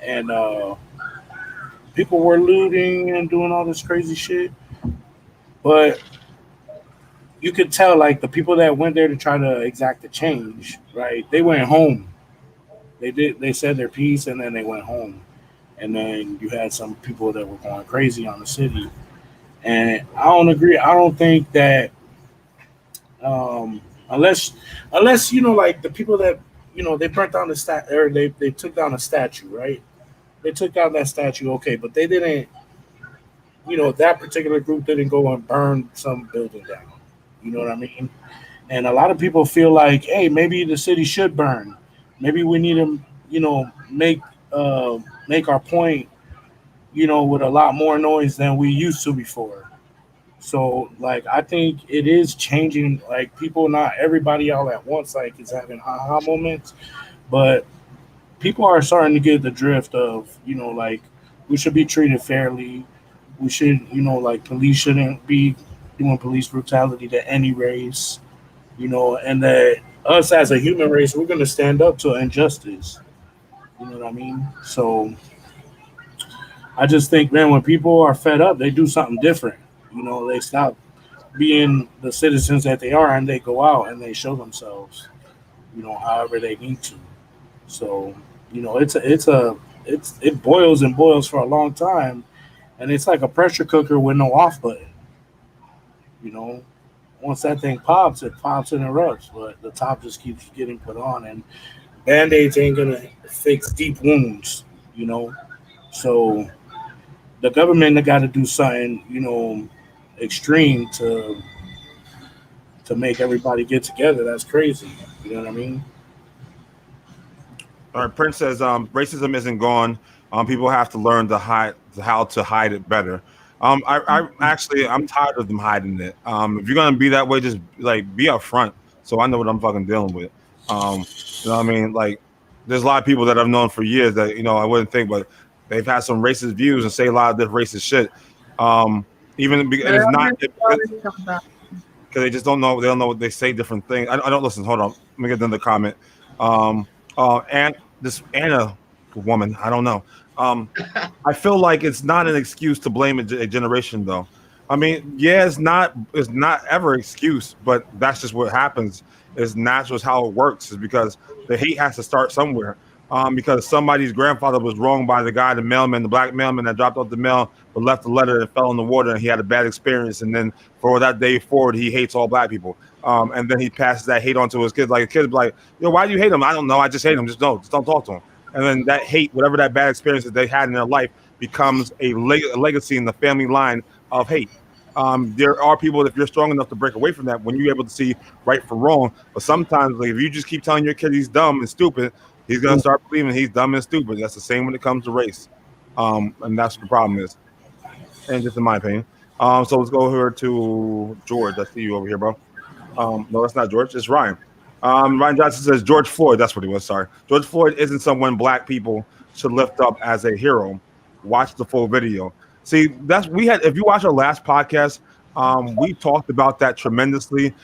and people were looting and doing all this crazy shit. But you could tell, like, the people that went there to try to exact the change, right? They went home. They said their piece, and then they went home. And then you had some people that were going crazy on the city. And I don't agree. I don't think that unless like the people that they burnt down the or they took down a statue, right? They took down that statue, okay, but they didn't. That particular group didn't go and burn some building down. You know what I mean? And a lot of people feel like, hey, maybe the city should burn. Maybe we need to, make our point, with a lot more noise than we used to before. So, like, I think it is changing. Like, people, not everybody all at once, like, is having aha moments, but people are starting to get the drift of, like, we should be treated fairly. We should, like, police shouldn't be doing police brutality to any race, and that us as a human race, we're going to stand up to injustice. You know what I mean? So I just think, man, when people are fed up, they do something different. They stop being the citizens that they are, and they go out and they show themselves, however they need to. So, it boils and boils for a long time, and it's like a pressure cooker with no off button. You know, Once that thing pops, it pops and erupts, but the top just keeps getting put on, and band-aids ain't gonna fix deep wounds. You know, so the government got to do something, extreme to make everybody get together. That's crazy. You know what I mean? All right, Prince says racism isn't gone. People have to learn to hide how to hide it better. I actually I'm tired of them hiding it. If you're gonna be that way, just like be upfront, so I know what I'm fucking dealing with. You know what I mean? Like, there's a lot of people that I've known for years that I wouldn't think, but they've had some racist views and say a lot of different racist shit. Even and it's not because they just don't know. They don't know what they say. Different things. I don't listen. Hold on. Let me get another comment. And this Anna woman, I don't know. I feel like it's not an excuse to blame a generation, though. I mean, yeah, it's not ever an excuse, but that's just what happens. It's natural. It's how it works. Is because the hate has to start somewhere. Because somebody's grandfather was wronged by the mailman, the black mailman that dropped off the mail, but left the letter and fell in the water, and he had a bad experience. And then for that day forward, he hates all black people. And then he passes that hate on to his kids. Like, a kid be like, why do you hate him? I don't know. I just hate him. Just don't talk to him. And then that hate, whatever that bad experience that they had in their life, becomes a legacy in the family line of hate. There are people, if you're strong enough to break away from that, when you're able to see right from wrong. But sometimes, like, if you just keep telling your kid he's dumb and stupid, he's gonna start believing he's dumb and stupid. That's the same when it comes to race, and that's what the problem is. And just in my opinion. So let's go over to George. I see you over here, bro. No, that's not George. It's Ryan. Ryan Johnson says George Floyd. That's what he was. Sorry, George Floyd isn't someone black people should lift up as a hero. Watch the full video. See, we had. If you watch our last podcast, we talked about that tremendously.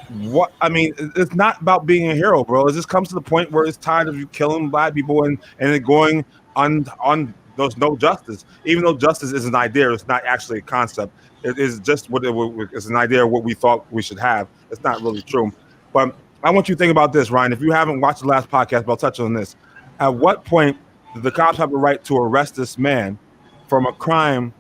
what I mean, it's not about being a hero, bro. It just comes to the point where it's tired of you killing black people and it going on. There's no justice, even though justice is an idea. It's not actually a concept. It is just it's an idea of what we thought we should have. It's not really true. But I want you to think about this, Ryan. If you haven't watched the last podcast, but I'll touch on this. At what point did the cops have the right to arrest this man from a crime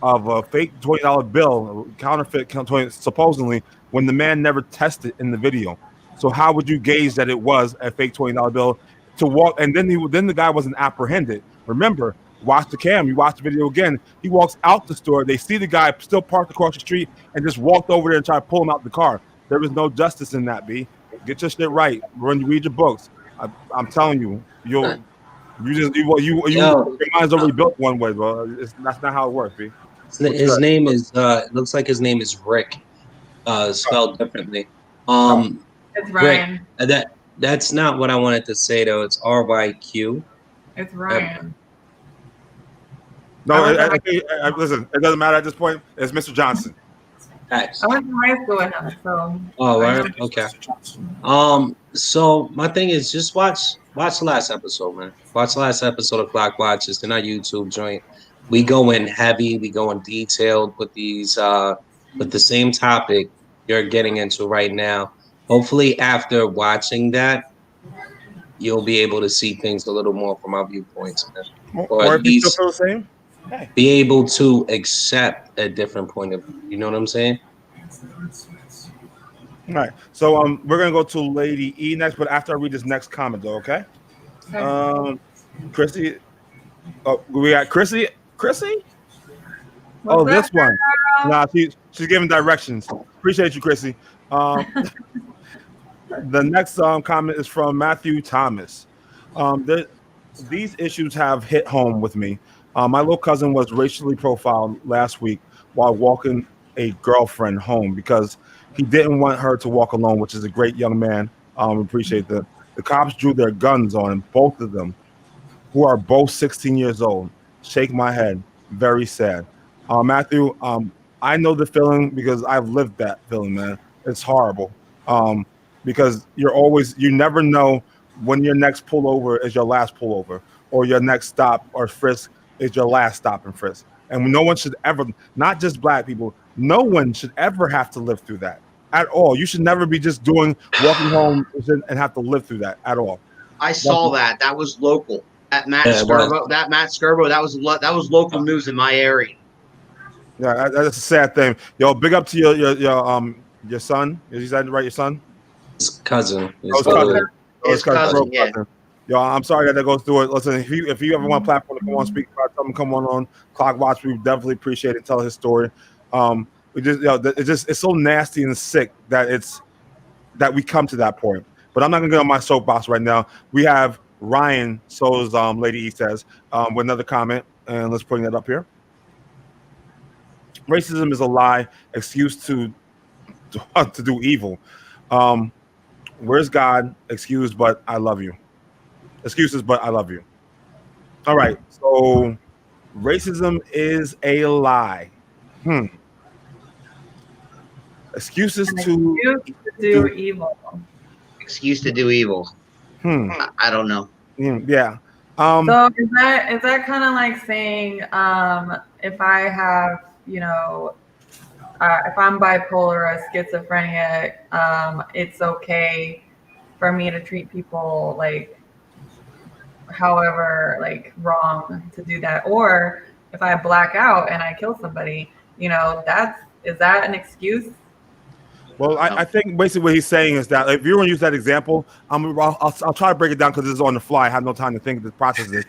of a fake $20 bill, counterfeit supposedly, when the man never tested in the video? So how would you gauge that it was a fake $20 bill to walk? And then the guy wasn't apprehended. Remember, watch the cam. You watch the video again. He walks out the store. They see the guy still parked across the street and just walked over there and tried to pull him out the car. There was no justice in that. B. Get your shit right. When you read your books, I'm telling you, your mind's already built one way, bro. That's not how it works, B. His name is it looks like his name is Rick, spelled differently. It's Ryan. Rick, that's not what I wanted to say though. It's RYQ. It's Ryan. No, listen, it doesn't matter at this point. It's Mr. Johnson. Nice. I went to high school with him, so. Oh, right. Okay. So my thing is just watch the last episode, man. Watch the last episode of Clock Watch. It's in our YouTube joint. We go in heavy. We go in detailed with these with the same topic you're getting into right now. Hopefully, after watching that, you'll be able to see things a little more from our viewpoints, man. Or at least still feel the same. Be able to accept a different point of view. You know what I'm saying? All right. So we're gonna go to Lady E next, but after I read this next comment, though, okay? Chrissy. Oh, we got Chrissy. Chrissy? What's this up, one. girl? Nah, she's giving directions. Appreciate you, Chrissy. The next comment is from Matthew Thomas. These issues have hit home with me. My little cousin was racially profiled last week while walking a girlfriend home because he didn't want her to walk alone, which is a great young man. Appreciate that. The cops drew their guns on him, both of them, who are both 16 years old. Shake my head. Very sad. Matthew, I know the feeling because I've lived that feeling, man. It's horrible. Because you never know when your next pullover is your last pullover, or your next stop or frisk is your last stop and frisk. And no one should ever, not just black people, no one should ever have to live through that at all. You should never be just walking home and have to live through that at all. I saw that. That was local. At Matt Skirbo. That Matt Skirbo. That was local news in my area. Yeah, that's a sad thing. Yo, big up to your son. Is that right? Your son? His cousin. His cousin. Yeah. Yo, I'm sorry that goes through it. Listen, if you ever want a platform to come on, speak about something, come on Clock Watch. We definitely appreciate it. Tell his story. It's so nasty and sick that we come to that point. But I'm not gonna get on my soapbox right now. We have Ryan, so's Lady E says, with another comment, and let's bring that up here. Racism is a lie, excuse to do evil. Where's God? Excuse, but I love you. Excuses, but I love you. All right, so racism is a lie. Excuses to do evil. Excuse to do evil. I don't know. Yeah. So is that kind of like saying if I have, if I'm bipolar or schizophrenic, it's okay for me to treat people like however wrong to do that, or if I black out and I kill somebody, is that an excuse? Well, I think basically what he's saying is that if you want to use that example, I'll try to break it down because this is on the fly. I have no time to think of the process this.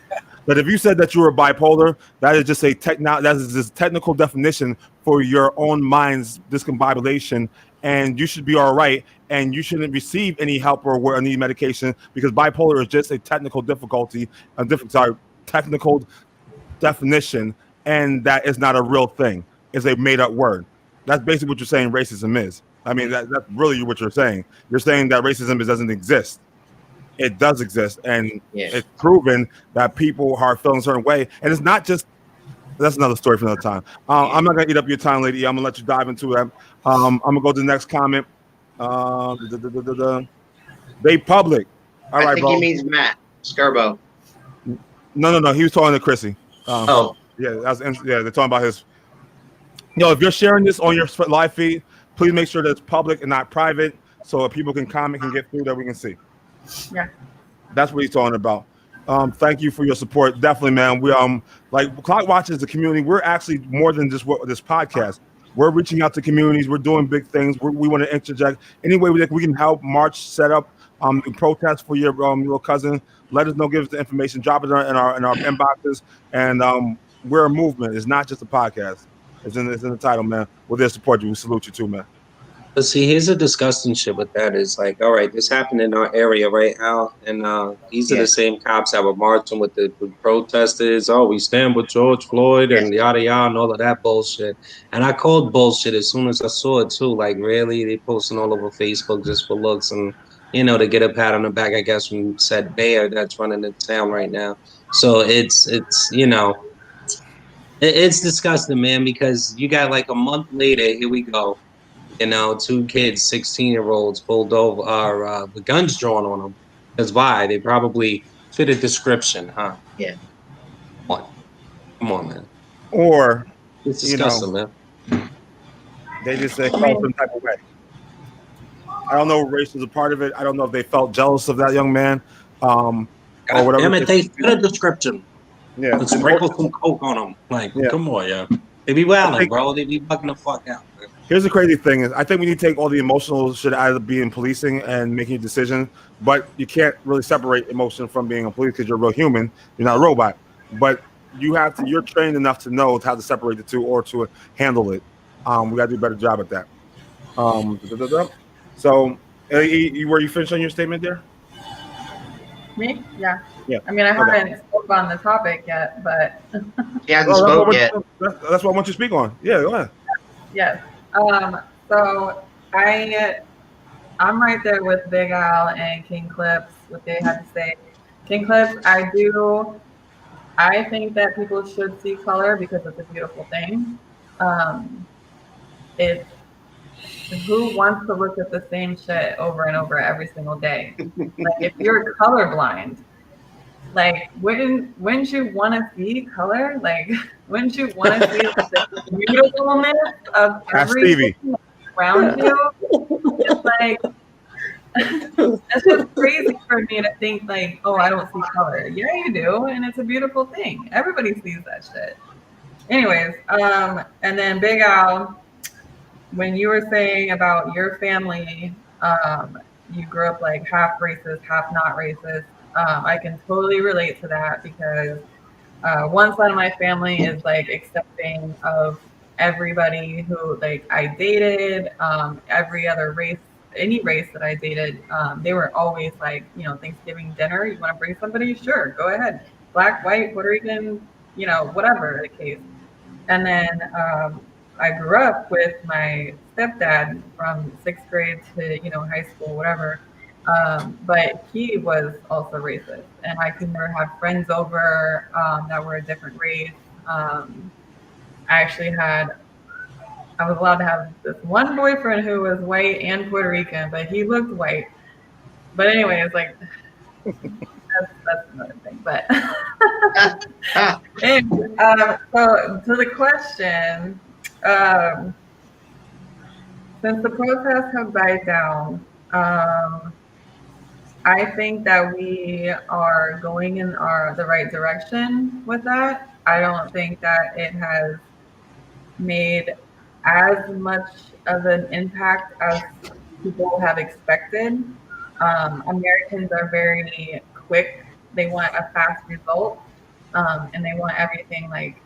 But if you said that you were bipolar, that is just this technical definition for your own mind's discombobulation, and you should be all right, and you shouldn't receive any help or any medication because bipolar is just a technical difficulty, technical definition, and that is not a real thing. It's a made-up word. That's basically what you're saying racism is. I mean, that's really what you're saying. You're saying that racism doesn't exist. It does exist, and it's proven that people are feeling a certain way. And it's not just, that's another story for another time. I'm not going to eat up your time, Lady. I'm going to let you dive into that. I'm going to go to the next comment. They public. All I right, think bro. he means Matt Skirbo. No. He was talking to Chrissy. Oh, Yeah, they're talking about his. If you're sharing this on your live feed, please make sure that it's public and not private, so that people can comment, can get through that we can see. Yeah. That's what he's talking about. Thank you for your support. Definitely, man. We like Clock Watch is the community. We're actually more than just this podcast. We're reaching out to communities. We're doing big things. We want to interject any way we can help. March, set up, protest for your little cousin. Let us know. Give us the information. Drop it in our inboxes. And we're a movement. It's not just a podcast. It's in the title, man. We're there to support you. We salute you too, man. But see, here's the disgusting shit with that is like, all right, this happened in our area, right, Al? And these are the same cops that were marching with the protesters. Oh, we stand with George Floyd and yada yada and all of that bullshit. And I called bullshit as soon as I saw it too. Like, really, they posting all over Facebook just for looks and to get a pat on the back, I guess, from said bear that's running the town right now. So it's it's disgusting, man, because you got like a month later, here we go. Two kids, 16-year-olds, pulled over, with guns drawn on them. Because why? They probably fit a description, huh? yeah. Come on, man. Or It's disgusting, man. they just felt some type of way. I don't know if race was a part of it. I don't know if they felt jealous of that young man, or whatever. Damn it, they fit a description. Yeah. Let's sprinkle some coke on them. Like, come on, yeah. They be wilding, bro. They be bugging the fuck out, man. Here's the crazy thing is I think we need to take all the emotional shit out of being policing and making a decision, but you can't really separate emotion from being a police because you're a real human. You're not a robot. But you're trained enough to know how to separate the two or to handle it. We got to do a better job at that. So, were you finished on your statement there? Me? Yeah. Yeah. I mean, I haven't spoke on the topic yet, but He hasn't spoke yet. That's what I want you to speak on. Yeah, go ahead. yes. So I'm right there with Big Al and King Clips, what they had to say. King Clips, I think that people should see color because it's a beautiful thing. Who wants to look at the same shit over and over every single day? Like, if you're colorblind, like, wouldn't you want to see color? Like, wouldn't you want to see the beautifulness of everything around you? It's like, it's just crazy for me to think like, oh, I don't see color. Yeah, you do, and it's a beautiful thing. Everybody sees that shit. Anyways, and then Big Al, when you were saying about your family, you grew up like half racist, half not racist. I can totally relate to that because one side of my family is like accepting of everybody who like I dated, every other race, any race that I dated. They were always like, Thanksgiving dinner, you want to bring somebody? Sure, go ahead. Black, white, Puerto Rican, whatever the case. And then I grew up with my stepdad from 6th grade to, high school, whatever. But he was also racist, and I could never have friends over that were a different race. I was allowed to have this one boyfriend who was white and Puerto Rican, but he looked white. But anyway, it's like that's another thing. But anyway, so to the question, since the protests have died down, I think that we are going in the right direction with that. I don't think that it has made as much of an impact as people have expected. Americans are very quick. They want a fast result, and they want everything like,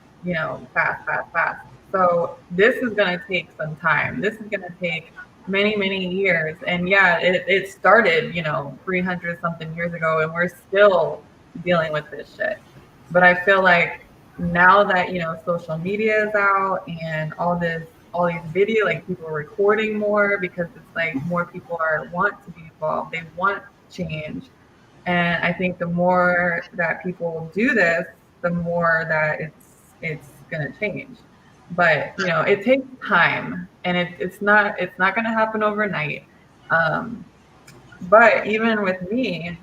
fast. So this is going to take some time. This is going to take many, many years. And yeah, it started, 300 something years ago, and we're still dealing with this shit. But I feel like now that, social media is out and all these video, like people are recording more because it's like more people want to be involved. They want change. And I think the more that people do this, the more that it's going to change. But it takes time, and it's not going to happen overnight. But even with me,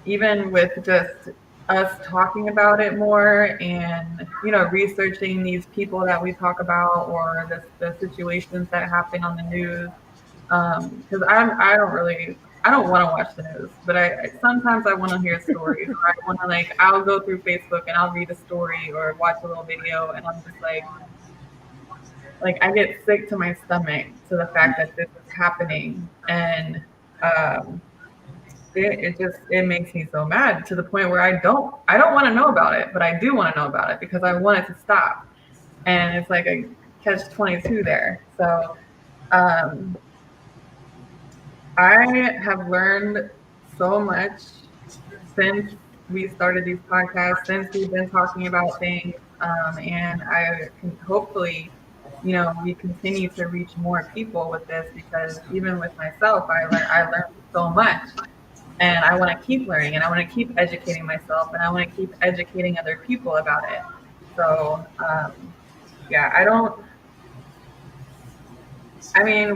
even with just us talking about it more and researching these people that we talk about or the situations that happen on the news, because I don't want to watch the news, but sometimes I want to hear stories. Or I want to I'll go through Facebook and I'll read a story or watch a little video, and I'm just I get sick to my stomach to the fact that this is happening, and it makes me so mad to the point where I don't want to know about it, but I do want to know about it because I want it to stop, and it's like a catch-22 there. So I have learned so much since we started these podcasts, since we've been talking about things, and I can hopefully, we continue to reach more people with this, because even with myself, I learned so much, and I want to keep learning, and I want to keep educating myself, and I want to keep educating other people about it. So,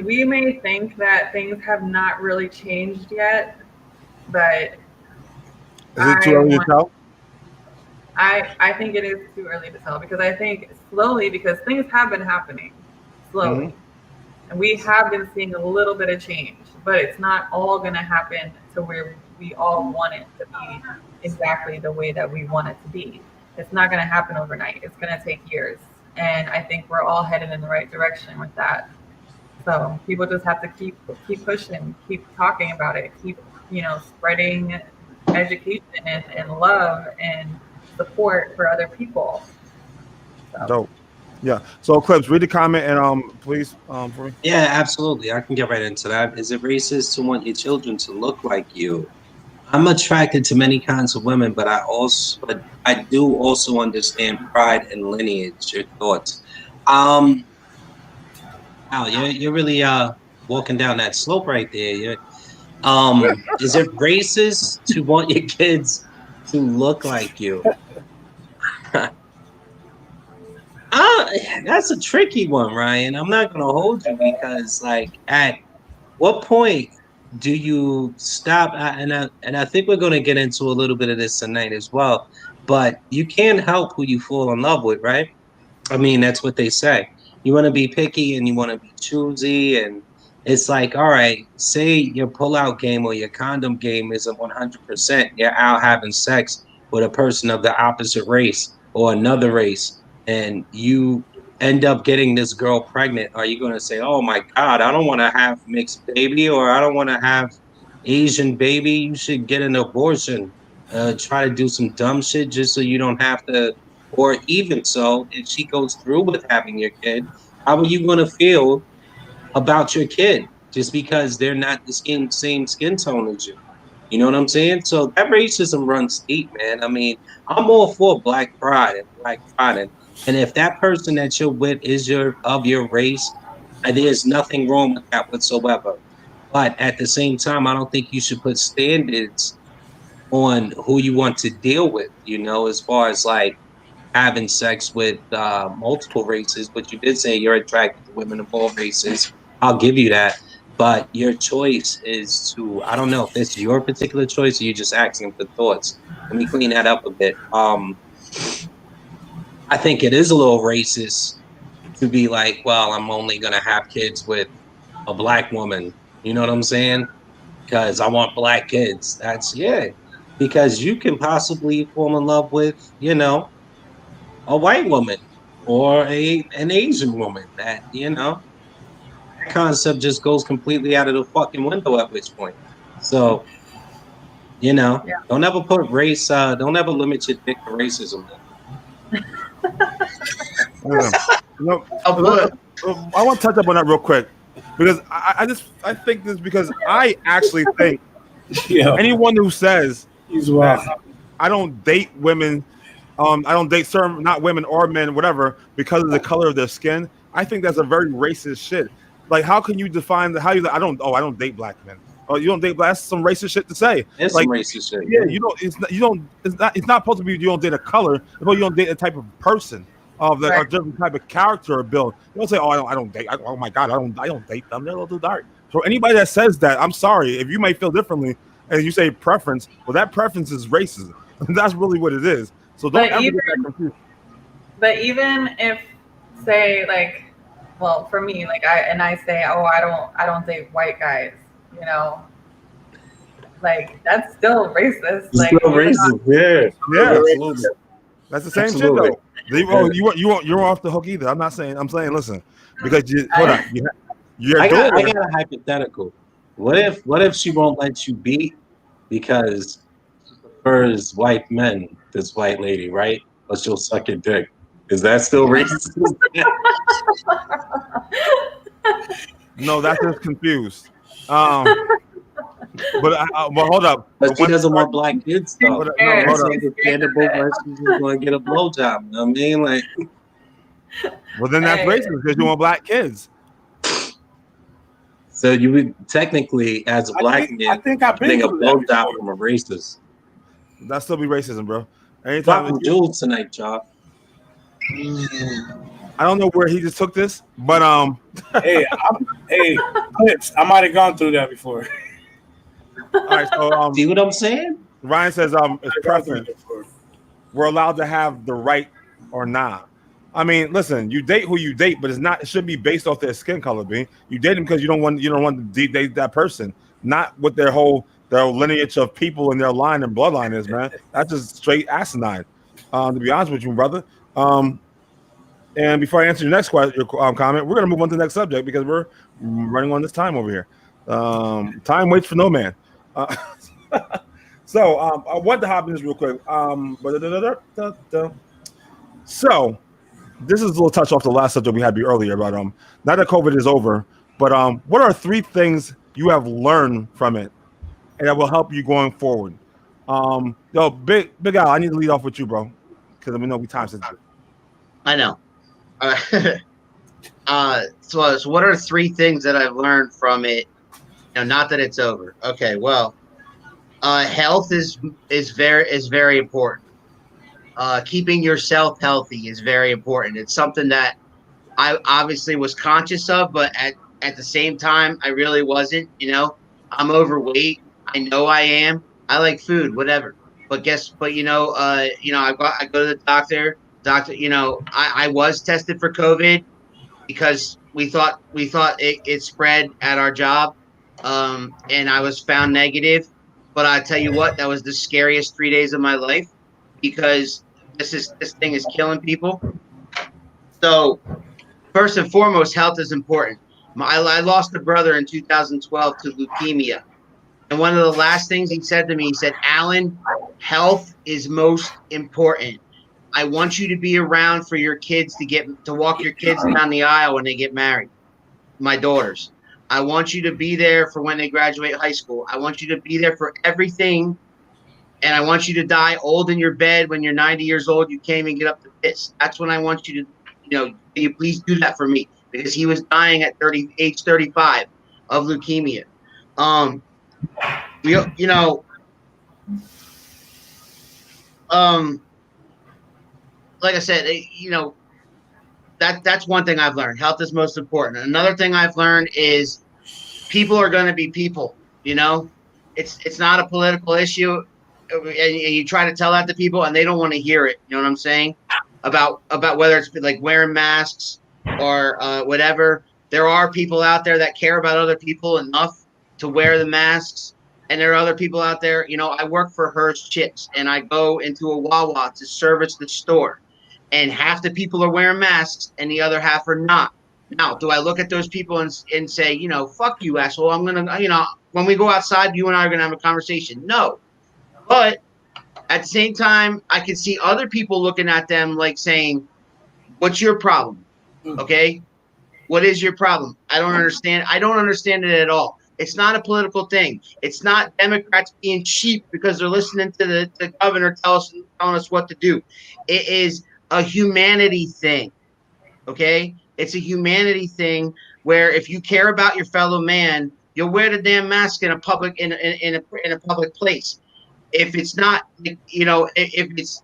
we may think that things have not really changed yet, but is it too early to tell? I think it is too early to tell, because I think slowly, because things have been happening slowly, and we have been seeing a little bit of change, but it's not all going to happen to where we all want it to be exactly the way that we want it to be. It's not going to happen overnight. It's going to take years, and I think we're all headed in the right direction with that. So people just have to keep pushing, keep talking about it, keep spreading education and love and support for other people. So. Dope. Yeah. So Clips, read the comment and please for me. Yeah, absolutely. I can get right into that. Is it racist to want your children to look like you? I'm attracted to many kinds of women, but I do also understand pride and lineage. Your thoughts? Wow, you're really walking down that slope right there. Is it racist to want your kids to look like you? That's a tricky one, Ryan. I'm not gonna hold you, because at what point do you stop? And I think we're gonna get into a little bit of this tonight as well. But you can't help who you fall in love with, right? I mean, that's what they say. You want to be picky and you want to be choosy, and it's like, all right, say your pull-out game or your condom game isn't 100%. You're out having sex with a person of the opposite race or another race, and you end up getting this girl pregnant. Are you going to say, oh my God, I don't want to have mixed baby, or I don't want to have Asian baby? You should get an abortion. Try to do some dumb shit just so you don't have to. Or even so, if she goes through with having your kid, how are you going to feel about your kid just because they're not the same skin tone as you? You know what I'm saying? So that racism runs deep, man. I mean, I'm all for black pride and black pride. And if that person that you're with is of your race, there's nothing wrong with that whatsoever. But at the same time, I don't think you should put standards on who you want to deal with, as far as having sex with multiple races. But you did say you're attracted to women of all races. I'll give you that. But your choice is to, I don't know if it's your particular choice or you're just asking for thoughts. Let me clean that up a bit. I think it is a little racist to be like, well, I'm only going to have kids with a black woman. You know what I'm saying? Because I want black kids. Because you can possibly fall in love with, a white woman or an Asian woman. That concept just goes completely out of the fucking window at which point. So, don't ever put race. Don't ever limit your dick to racism. I want to touch up on that real quick, because I think this, because I actually think anyone who says that I don't date women, I don't date certain, not women or men, whatever, because of the color of their skin, I think that's a very racist shit. Like, how can you define I don't date black men. Oh, you don't date black? That's some racist shit to say. It's some racist shit. Yeah, it's not supposed to be you don't date a color, but you don't date a type of person. of a Right. different type of character build. You don't say, "Oh, I don't date." Oh my God, I don't date them. They're a little too dark. So anybody that says that, I'm sorry if you may feel differently, and you say preference. Well, that preference is racism. That's really what it is. So don't But ever even get that confused. but even if say like, well, for me, like I say, oh, I don't date white guys, you know, like that's still racist. It's Like still even racist. Yeah, Yeah, absolutely, that's the same shit absolutely. though. You're off the hook either. I'm saying listen, because hold I, on, your I daughter. got a hypothetical. What if she won't let you beat because she prefers white men, this white lady, right? But she'll suck your dick. Is that still racist? No, that's just confused. Um, but hold up. But But she when doesn't want black kids she's though. no, scared. That's hold up. She's scared of understandable, it. but she's just going to get a blowjob. You know what I mean? Like, Well, then that's Hey, racist because you want black kids. so you would technically, as a black I man, think I've been getting a through that blowjob before. from a racist. That still be racism, bro. Anytime Dropping jewels tonight, y'all. I don't know where he just took this, but Hey, Clips, I might have gone through that before. all right. So See what I'm saying? Ryan says it's preference. We're allowed to have the right or not. I mean, listen, you date who you date, but it should be based off their skin color. B. You date them because you don't want to date that person, not what their lineage of people and their line and bloodline is, man. That's just straight asinine. To be honest with you, brother. And before I answer your next question, your comment, we're gonna move on to the next subject because we're running on this time over here. Time waits for no man. So I want to hop in this real quick. So this is a little touch off the last subject we had earlier about now that COVID is over, but what are 3 things you have learned from it and that will help you going forward? Big Al, I need to lead off with you, bro, because we know we time sensitive. I know. So what are 3 things that I've learned from it? Not that it's over. Okay, well, health is very important. Keeping yourself healthy is very important. It's something that I obviously was conscious of, but at the same time, I really wasn't. I'm overweight. I know I am. I like food, whatever. But I go to the doctor. Doctor, I was tested for COVID because we thought it spread at our job, and I was found negative. But I tell you what, that was the scariest 3 days of my life because this thing is killing people. So first and foremost, health is important. I lost a brother in 2012 to leukemia. And one of the last things he said to me, he said, "Alan, health is most important. I want you to be around for your kids to walk your kids down the aisle when they get married, my daughters. I want you to be there for when they graduate high school. I want you to be there for everything. And I want you to die old in your bed when you're 90 years old. You can't even get up to piss. That's when I want you to, can you please do that for me?" Because he was dying at age 35 of leukemia. Um, like I said, that's one thing I've learned. Health is most important. Another thing I've learned is people are going to be people. It's not a political issue, and you try to tell that to people, and they don't want to hear it. You know what I'm saying? About whether it's like wearing masks or whatever. There are people out there that care about other people enough to wear the masks, and there are other people out there. I work for Her's Chips, and I go into a Wawa to service the store, and half the people are wearing masks, and the other half are not. Now, do I look at those people and say, fuck you, asshole? I'm gonna, when we go outside, you and I are gonna have a conversation. No, but at the same time, I can see other people looking at them like saying, "What's your problem? Okay, what is your problem? I don't understand. I don't understand it at all." It's not a political thing. It's not Democrats being cheap because they're listening to the governor telling us what to do. It is a humanity thing. Okay, it's a humanity thing where if you care about your fellow man, you'll wear the damn mask in a public in a public place. If it's not, if it's,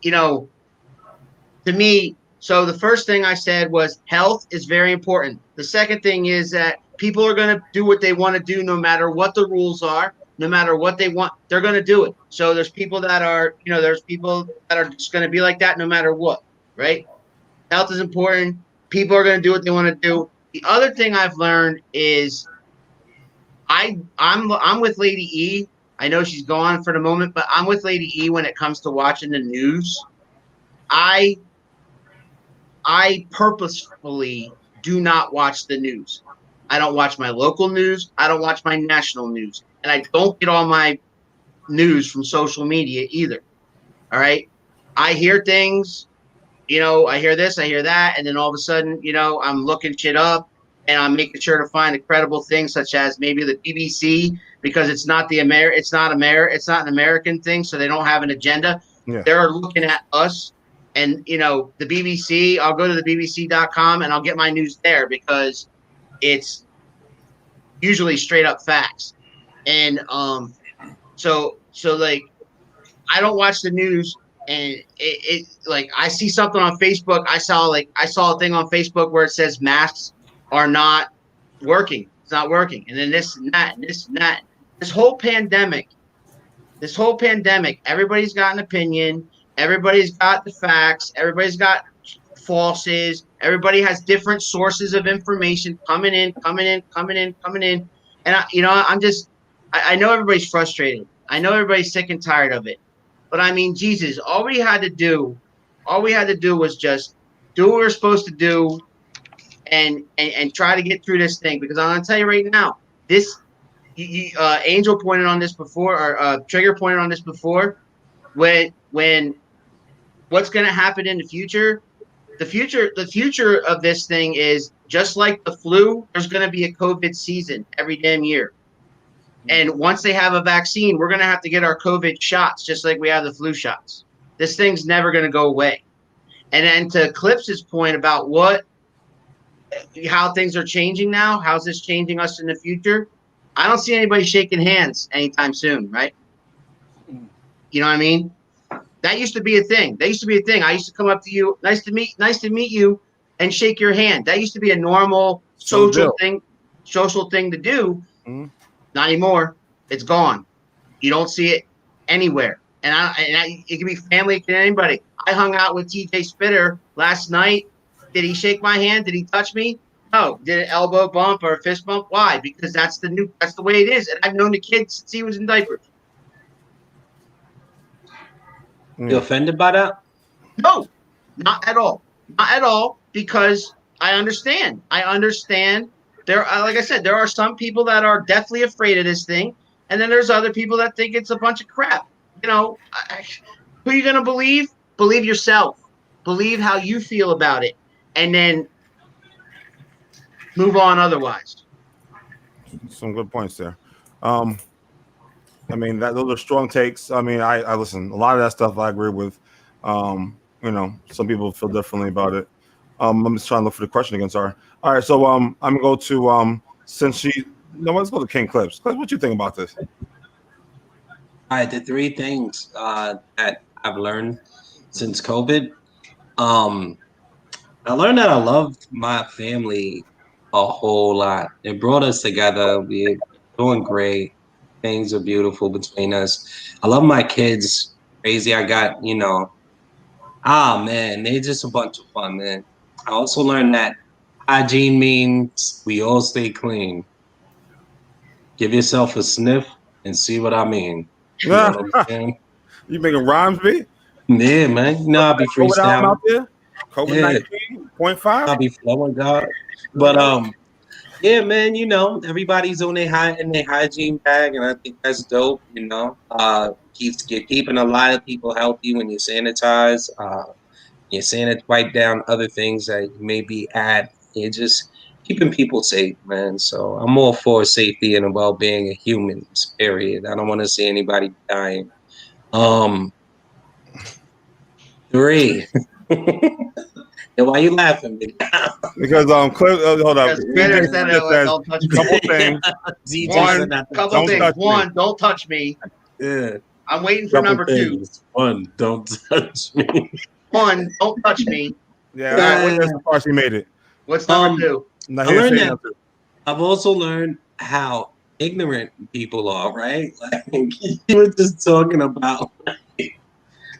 to me, So the first thing I said was health is very important. The second thing is that people are going to do what they want to do no matter what the rules are, no matter what they want, they're going to do it. So there's people that are, there's people that are just going to be like that no matter what, right? Health is important. People are going to do what they want to do. The other thing I've learned is I'm with Lady E. I know she's gone for the moment, but I'm with Lady E when it comes to watching the news. I purposefully do not watch the news. I don't watch my local news. I don't watch my national news. And I don't get all my news from social media either. All right. I hear things, I hear this, I hear that. And then all of a sudden, I'm looking shit up and I'm making sure to find a credible thing such as maybe the BBC, because it's not it's not an American thing. So they don't have an agenda. Yeah. They're looking at us. And, the BBC, I'll go to the BBC.com and I'll get my news there because it's usually straight up facts. And so like, I don't watch the news, and it like I see something on Facebook. I saw a thing on Facebook where it says masks are not working. It's not working. And then this and that and this and that. This whole pandemic, everybody's got an opinion. Everybody's got the facts. Everybody's got falses. Everybody has different sources of information coming in. And I know everybody's frustrated. I know everybody's sick and tired of it. But I mean, Jesus, all we had to do was just do what we were supposed to do and try to get through this thing. Because I'm going to tell you right now, Angel pointed on this before, or Trigger pointed on this before, when what's going to happen in the future of this thing is just like the flu. There's going to be a COVID season every damn year. And once they have a vaccine, we're going to have to get our COVID shots, just like we have the flu shots. This thing's never going to go away. And then to Clips's point about how things are changing now, how's this changing us in the future? I don't see anybody shaking hands anytime soon, right? You know what I mean? That used to be a thing. I used to come up to you, nice to meet you, and shake your hand. That used to be a normal social thing to do. Mm-hmm. Not anymore. It's gone. You don't see it anywhere. And it can be family, it can be anybody. I hung out with TJ Spitter last night. Did he shake my hand? Did he touch me? No. Did an elbow bump or a fist bump? Why? Because that's the way it is. And I've known the kid since he was in diapers. You offended by that? No, not at all. Not at all, because I understand. There, like I said, there are some people that are deathly afraid of this thing, and then there's other people that think it's a bunch of crap. Who are you going to believe? Believe yourself. Believe how you feel about it, and then move on otherwise. Some good points there. I mean, those are strong takes. I mean, I listen. A lot of that stuff I agree with. Some people feel differently about it. I'm just trying to look for the question again. Sorry. All right, so I'm gonna go to let's go to King Clips. Clips, what you think about this? All right, the three things that I've learned since COVID. I learned that I loved my family a whole lot. It brought us together. We're doing great. Things are beautiful between us. I love my kids. Crazy. I got, man, they're just a bunch of fun, man. I also learned that hygiene means we all stay clean. Give yourself a sniff and see what I mean. You know what I'm saying? You making rhymes, B? Yeah, man. I'll be freestyling out there. COVID-19, 0.5. I'll be flowing, God. But yeah, man. Everybody's on their hygiene bag, and I think that's dope. Keeping a lot of people healthy when you sanitize. You're wipe down other things that you may be at. You're just keeping people safe, man. So I'm all for safety and the well-being of humans, period. I don't want to see anybody dying. 3. And why you laughing? Because Clip, hold up. Don't touch me. Couple things. One, don't touch me. Yeah. I'm waiting for number 2. 1, don't touch me. 1, don't touch me. Yeah, that's the part he made it. What's number 2? No, I he didn't learned say that. nothing. I've also learned how ignorant people are, right? Like you were just talking about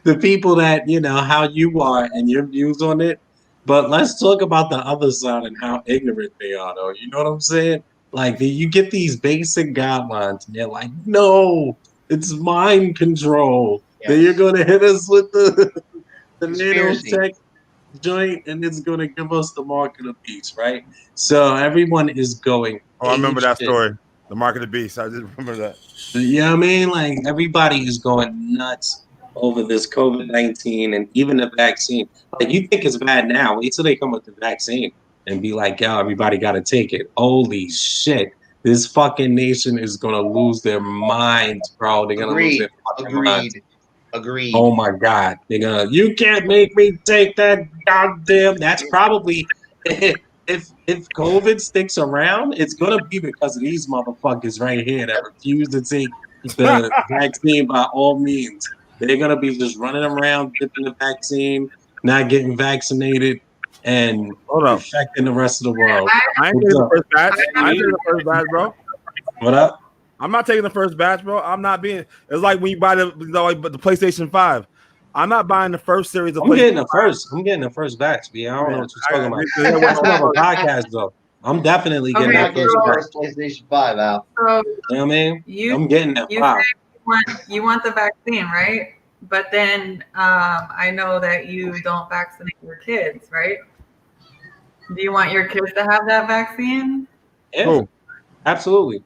the people that, how you are and your views on it. But let's talk about the other side and how ignorant they are, though. You know what I'm saying? Like you get these basic guidelines and you're like, no, it's mind control. Yes. Then you're going to hit us with the Conspiracy. nanotech joint and it's going to give us the mark of the beast, right? So everyone is going. Oh, I remember that apeshit. story. The Mark of the Beast. I just remember that. You know what I mean? Like everybody is going nuts over this COVID-19 and even the vaccine. Like you think it's bad now. Wait till they come with the vaccine and be like, yo, everybody got to take it. Holy shit. This fucking nation is going to lose their minds, bro. They're going to lose their fucking minds. Agreed. Oh my God. They're going to, you can't make me take that goddamn. That's probably, if COVID sticks around, it's going to be because of these motherfuckers right here that refuse to take the vaccine by all means. They're going to be just running around, dipping the vaccine, not getting vaccinated, and Hold up. infecting the rest of the world. I ain't What's taking the up? first batch. I ain't taking the first batch, bro. What up? I'm not taking the first batch, bro. I'm not being. It's like when you buy the PlayStation 5. I'm not buying the first series of. I'm getting the first batch, B. I don't know what you're talking about. That's another podcast, though. I'm definitely getting that first batch. PlayStation 5 out. So You know what I mean? I'm getting that you five. said you want the vaccine, right? But then I know that you don't vaccinate your kids, right? Do you want your kids to have that vaccine? Yeah, Cool. absolutely.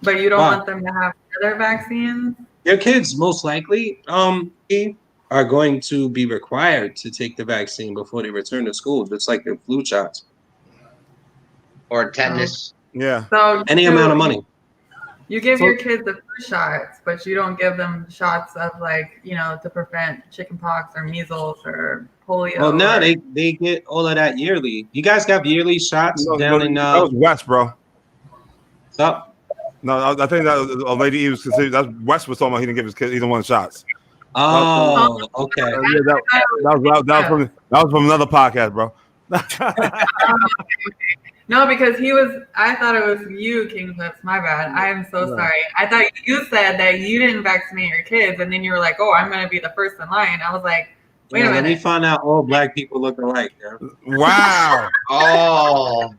But you don't Wow. want them to have other vaccines? Your kids most likely are going to be required to take the vaccine before they return to school, just like their flu shots. Or tetanus. Yeah. So Any amount of money. You give So- your kids the flu shots, but you don't give them shots of to prevent chickenpox or measles or polio. Well, no, they get all of that yearly. You guys got yearly shots down in that was West, bro. up. No, I think that was a lady he was considered. That West was talking about he didn't give his kids. He didn't want shots. Oh, okay. Yeah, that was from another podcast, bro. No, because I thought it was you, King Clips. My bad. I am so No. sorry. I thought you said that you didn't vaccinate your kids, and then you were like, "Oh, I'm going to be the first in line." I was like, "Wait a Let me minute." find out all black people look alike. Yeah. Wow, Oh.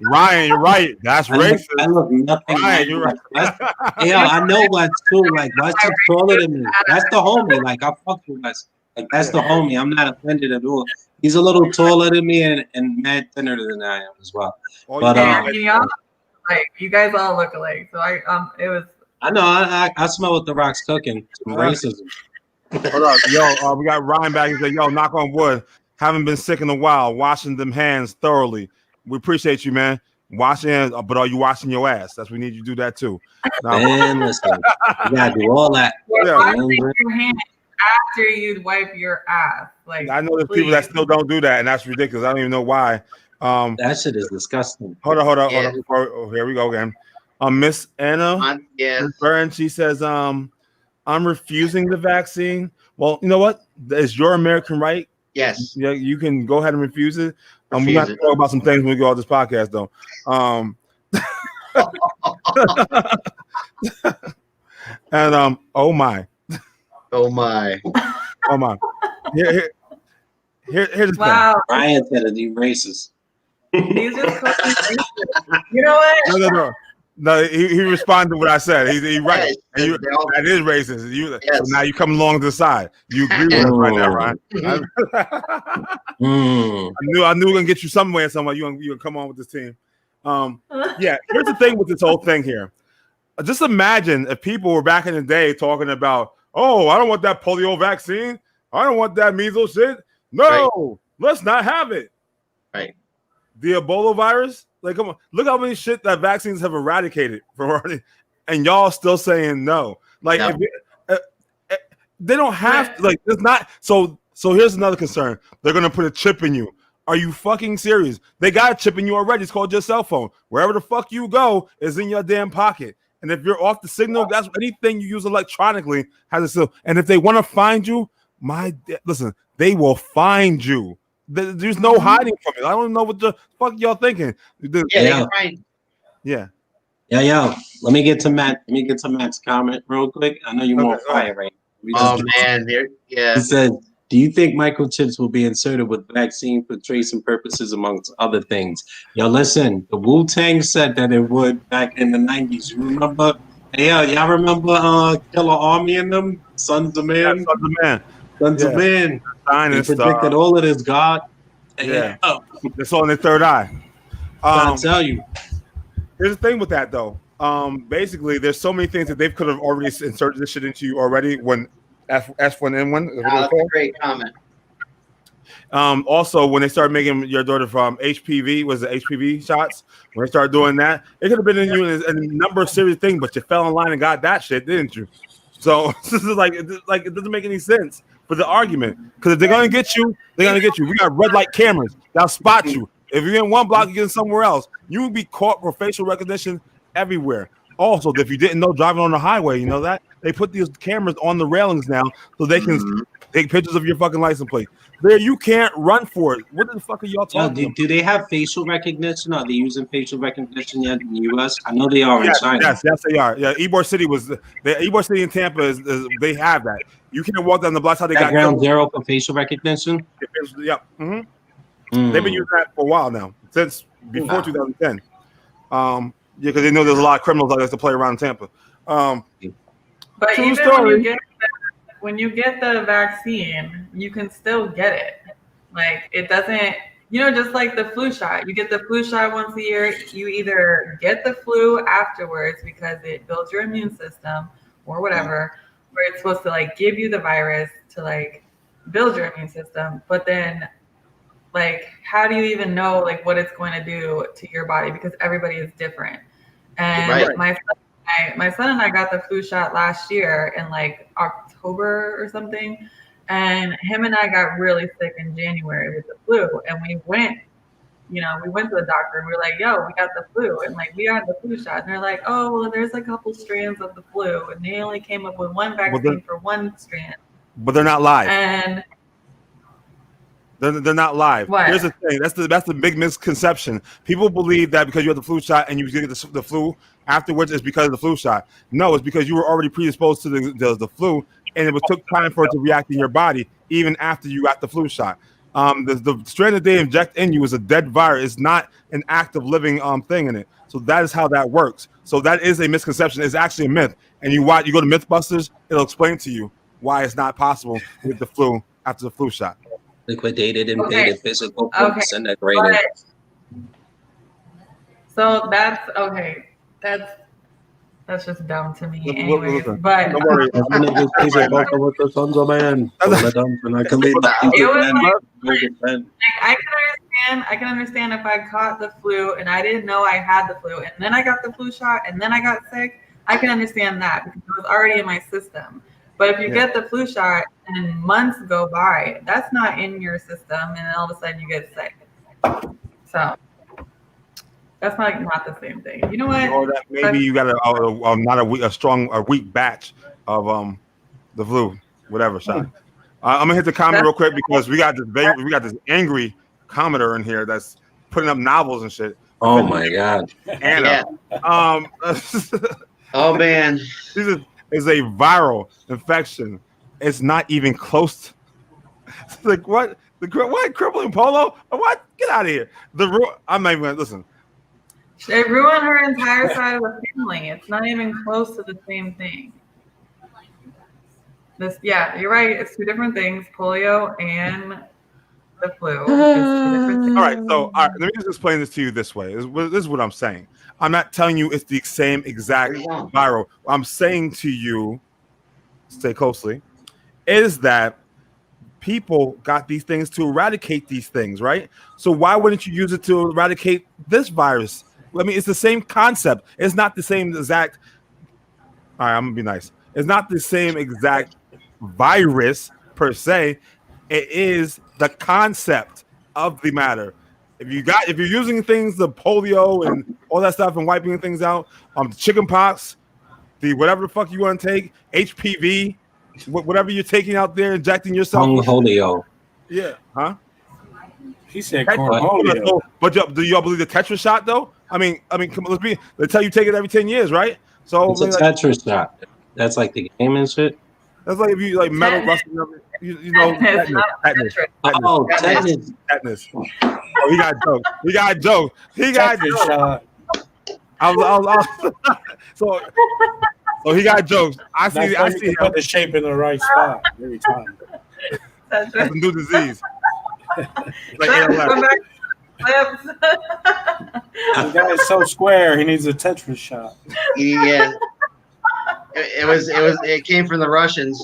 Ryan, you're right. That's I racist. look nothing Ryan, like you're right. Wes. Yeah, I know Wes too. Like Wes is taller than me. That's the homie. Like I fuck with Wes. Like that's the homie. I'm not offended at all. He's a little taller than me and mad thinner than I am as well. Oh, But, yeah. I mean, y'all, you guys all look alike. So it was. I know. I smell what the Rock's cooking. Some racism. Hold up, yo, we got Ryan back. He said, "Yo, knock on wood. Haven't been sick in a while. Washing them hands thoroughly. We appreciate you, man. Wash your hands, but are you washing your ass? That's we need you to do that too. Now, Man, listen, you gotta do all that. Yeah. Washing your hands after you wipe your ass. Like I know there's people that still don't do that, and that's ridiculous. I don't even know why. That shit is disgusting. Hold on. Yeah. Oh, here we go again. Miss Anna Yeah. Burns, she says, I'm refusing the vaccine. Well, you know what? It's your American right. Yes. Yeah, you can go ahead and refuse it. We Refuse have to it. talk about some things when we go on this podcast, though. And oh my, Oh my. Here's the wow. Ryan said that you racist. He's just fucking racist. You know what? thing. No, he responded to what I said. He's right. Yes, And you, they all- that is racist. You, Yes. so now you come along to the side. You agree with us right now, Ryan. I knew we were gonna get you somewhere. You gonna come on with this team. Yeah. Here's the thing with this whole thing here. Just imagine if people were back in the day talking about, oh, I don't want that polio vaccine. I don't want that measles shit. No, let's not have it. Right. The Ebola virus. Like, come on, look how many shit that vaccines have eradicated from already, and y'all still saying no. Like, No. they don't have to. Like, it's not. So here's another concern. They're gonna put a chip in you. Are you fucking serious? They got a chip in you already. It's called your cell phone. Wherever the fuck you go is in your damn pocket. And if you're off the signal, that's anything you use electronically has a signal. And if they want to find you, listen, they will find you. There's no hiding from it. I don't know what the fuck y'all thinking. Yeah, they can find. Yeah. Yo. Let me get to Matt's comment real quick. I know you're on fire right now. Oh man, He said, "Do you think microchips will be inserted with vaccine for tracing purposes, amongst other things?" Yo, listen, the Wu-Tang said that it would back in the 90s. You remember? Hey, y'all remember Killer Army and them? Sons of Man? Yeah, Sons of Man. Sons of Man. They predicted all of this, God. Yeah. They saw in their third eye. I'll tell you. Here's the thing with that, though. Basically, there's so many things that they could have already inserted this shit into you already when F1N1. That's a great comment. Also, when they started making your daughter from HPV, was it HPV shots? When they started doing that, it could have been in you in a number of serious things, but you fell in line and got that shit, didn't you? So this is like it doesn't make any sense for the argument, because if they're gonna get you, they're gonna get you. We got red light cameras that'll spot you. If you're in one block, you're in somewhere else. You will be caught for facial recognition everywhere. Also, if you didn't know, driving on the highway, you know that they put these cameras on the railings now so they can take pictures of your fucking license plate. There, you can't run for it. What the fuck are y'all talking about? Do they have facial recognition? Are they using facial recognition yet in the U.S.? I know they are in China. Yes, they are. Yeah, Ybor City Ybor City in Tampa is they have that. You can't walk down the blocks how they got ground zero for facial recognition. Yeah. They've been using that for a while now, since before 2010. Because they know there's a lot of criminals out there to play around in Tampa. But even when you get the vaccine, you can still get it. Like, it doesn't, just like the flu shot. You get the flu shot once a year. You either get the flu afterwards because it builds your immune system or whatever, or it's supposed to like give you the virus to like build your immune system. But then, like, how do you even know like what it's going to do to your body? Because everybody is different. And my son and I got the flu shot last year in like October or something, and him and I got really sick in January with the flu, and we went to the doctor and we were like, yo, we got the flu, and like we had the flu shot, and they're like, oh, well, there's a couple strands of the flu, and they only came up with one vaccine for one strand. But they're not live. And they're not live. What? Here's the thing. That's the big misconception. People believe that because you have the flu shot and you get the flu afterwards, it's because of the flu shot. No, it's because you were already predisposed to the flu, and it took time for it to react in your body even after you got the flu shot. The strand that they inject in you is a dead virus. It's not an active living thing in it. So that is how that works. So that is a misconception. It's actually a myth. And you go to Mythbusters, it'll explain to you why it's not possible with the flu after the flu shot. Liquidated, invaded, physical, disintegrated. So that's okay. That's just dumb to me, anyways. But don't worry, I'm gonna just with the Sons of Man. I can understand if I caught the flu and I didn't know I had the flu, and then I got the flu shot, and then I got sick. I can understand that because it was already in my system. But if you get the flu shot and months go by, that's not in your system, and all of a sudden you get sick. So that's not the same thing. You know what? Or that maybe you got a weak batch of the flu, whatever shot. I'm gonna hit the comment real quick because we got this angry commenter in here that's putting up novels and shit. Oh my god, Anna. Oh man. Is a viral infection. It's not even close. It's like what? What crippling polo? What? Get out of here. I'm not even gonna listen. They ruined her entire side of the family. It's not even close to the same thing. You're right. It's two different things: polio and the flu. All right. So let me just explain this to you this way. This is what I'm saying. I'm not telling you it's the same exact viral. I'm saying to you, stay closely, is that people got these things to eradicate these things, right? So why wouldn't you use it to eradicate this virus? I mean, it's the same concept. It's not the same exact. All right, I'm gonna be nice. It's not the same exact virus per se. It is the concept of the matter. If you're using things, the polio and all that stuff, and wiping things out, chicken pox, the whatever the fuck you want to take, HPV, whatever you're taking out there, injecting yourself. Polio. Yeah, huh? He said Tetris. cornholio. But do y'all believe the Tetris shot though? I mean, come on, they tell you take it every 10 years, right? So It's a Tetris shot. That's like the game and shit. That's like if you like metal rusting, you know, tetanus. Oh, tetanus. Oh, he got jokes. He got jokes. He got jokes. Shot. So he got jokes. I see him. Put the shape in the right spot every time. That's a new disease. Like The guy is so square. He needs a Tetris shot. Yeah. It came from the Russians.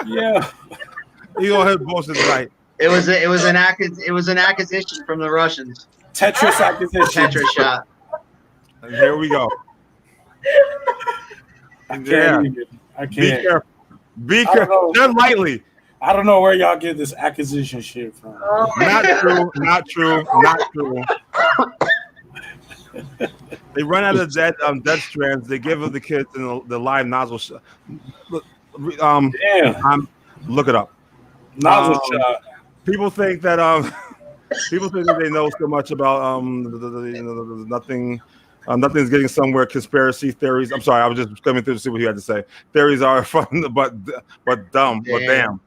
Yeah. He gonna hit bullshit tonight. It was an acquisition from the Russians. Tetris acquisition. Tetris shot. And here we go. I can't. Be careful. Be careful. Tread lightly. I don't know where y'all get this acquisition shit from. Oh Not true. Not true. Not true. They run out of dead strands. They give the kids the live nozzle shot. Damn. Look it up. Nozzle shot. People think that they know so much about nothing's getting somewhere. Conspiracy theories. I'm sorry, I was just coming through to see what you had to say. Theories are fun, but dumb. But damn.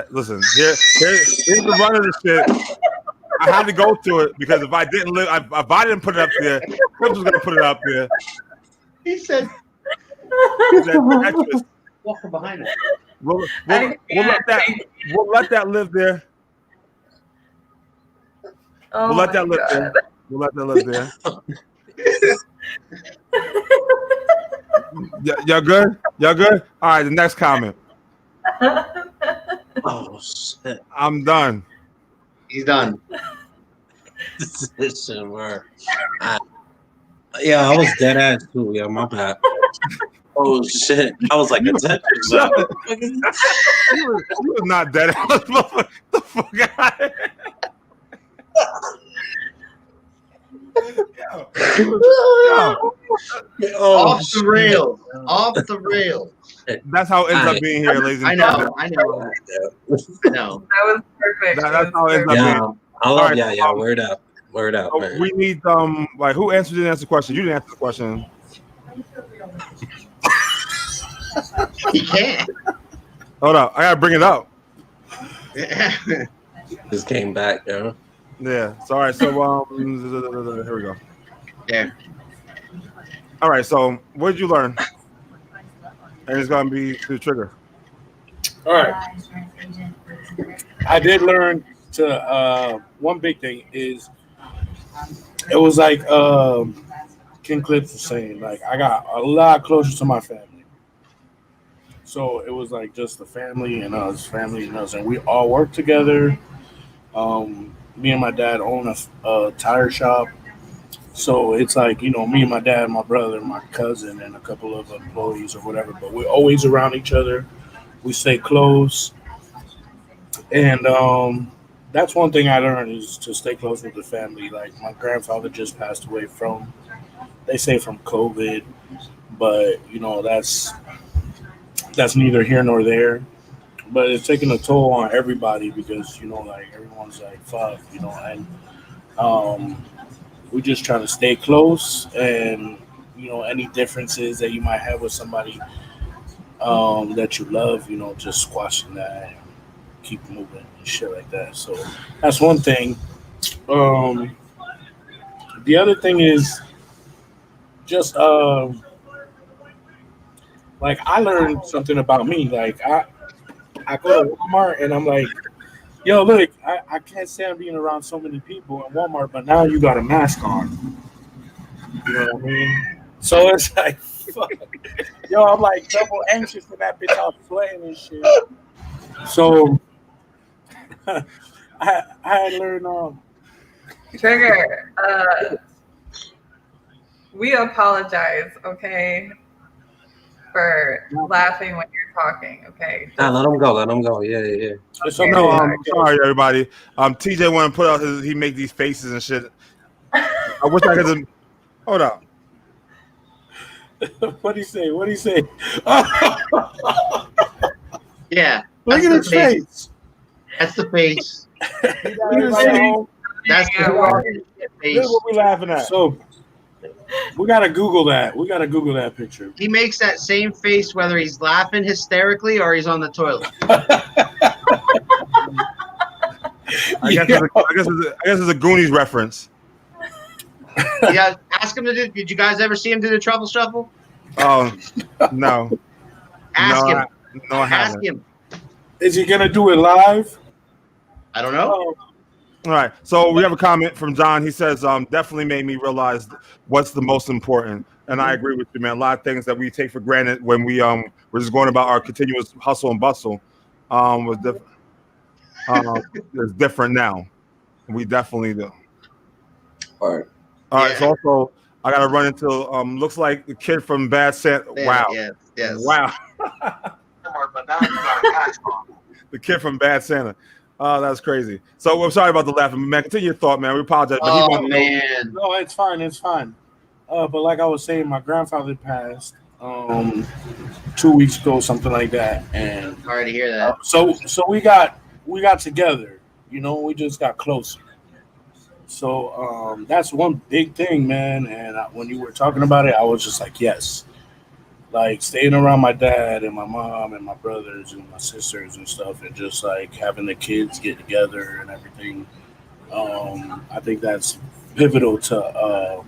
Listen, here's the run of the shit. I had to go to it because if I didn't put it up there, Clips was gonna put it up there. He said Tetris. Walk behind it. We'll let that live there. Oh We'll let that live God. there. We'll let that live there. Y'all good? Y'all good? All right, the next comment. Oh shit. I'm done. He's done. This shit work. Yeah, I was dead ass too. Yeah, my bad. Oh shit! I was like a Tetris shot. You was not dead. The fuck out of here. Off the rails. Off the rails. That's how it ends up being here, ladies and gentlemen. I know. That was perfect. That's how it ends up Yeah, being. I love All right, yeah. Word up. Man. We need like who didn't answer the question? You didn't answer the question. He can't. Hold up, I gotta bring it up. Just came back, yo. Yeah. So all right. So here we go. Yeah. All right. So what did you learn? And it's gonna be the trigger. All right. I did learn to one big thing is it was like King Clips was saying, like I got a lot closer to my family. So it was like just the family and us, and we all work together. Me and my dad own a tire shop. So it's like, me and my dad, my brother, my cousin, and a couple of employees or whatever, but we're always around each other. We stay close. And that's one thing I learned is to stay close with the family. Like my grandfather just passed away from COVID, but that's neither here nor there. But it's taking a toll on everybody because like everyone's like fuck, and we just try to stay close, and any differences that you might have with somebody that you love, just squashing that and keep moving and shit like that. So that's one thing. The other thing is just like I learned something about me. Like I go to Walmart and I'm like, yo, look, I can't stand being around so many people in Walmart, but now you got a mask on. You know what I mean? So it's like, fuck. Yo, I'm like double anxious for that bitch out sweating and shit. So I learned Trigger. We apologize, okay, for laughing when you're talking, okay? Nah, let him go. Yeah. So no, I'm sorry, everybody. TJ want to put out he make these faces and shit. I wish I could. Hold up. What'd he say? What'd he say? Yeah. Look at his face. That's the face. Look at his face. That's the This face. is what we laughing at. So we gotta Google that. We gotta Google that picture. He makes that same face whether he's laughing hysterically or he's on the toilet. I guess it's a Goonies reference. Yeah, ask him to do. Did you guys ever see him do the truffle shuffle? Oh no. Ask him. No, I Ask haven't. him. Is he gonna do it live? I don't know. Oh, All right. So we have a comment from John. He says, definitely made me realize what's the most important. And I agree with you, man. A lot of things that we take for granted when we're just going about our continuous hustle and bustle was different. It's different now. We definitely do. All right. All right. So also, I got to run into looks like the kid from Bad Santa. Yeah, Wow. Yes. Wow. The kid from Bad Santa. Oh, that's crazy. So I'm sorry about the laughing, man. Continue your thought, man. We apologize. But he Oh wanted to know- man. no, it's fine. It's fine. But like I was saying, my grandfather passed 2 weeks ago, something like that, and Sorry to hear that. so we got together. You know, we just got closer. So that's one big thing, man. And when you were talking about it, I was just like, yes. Like staying around my dad and my mom and my brothers and my sisters and stuff, and just like having the kids get together and everything. I think that's pivotal to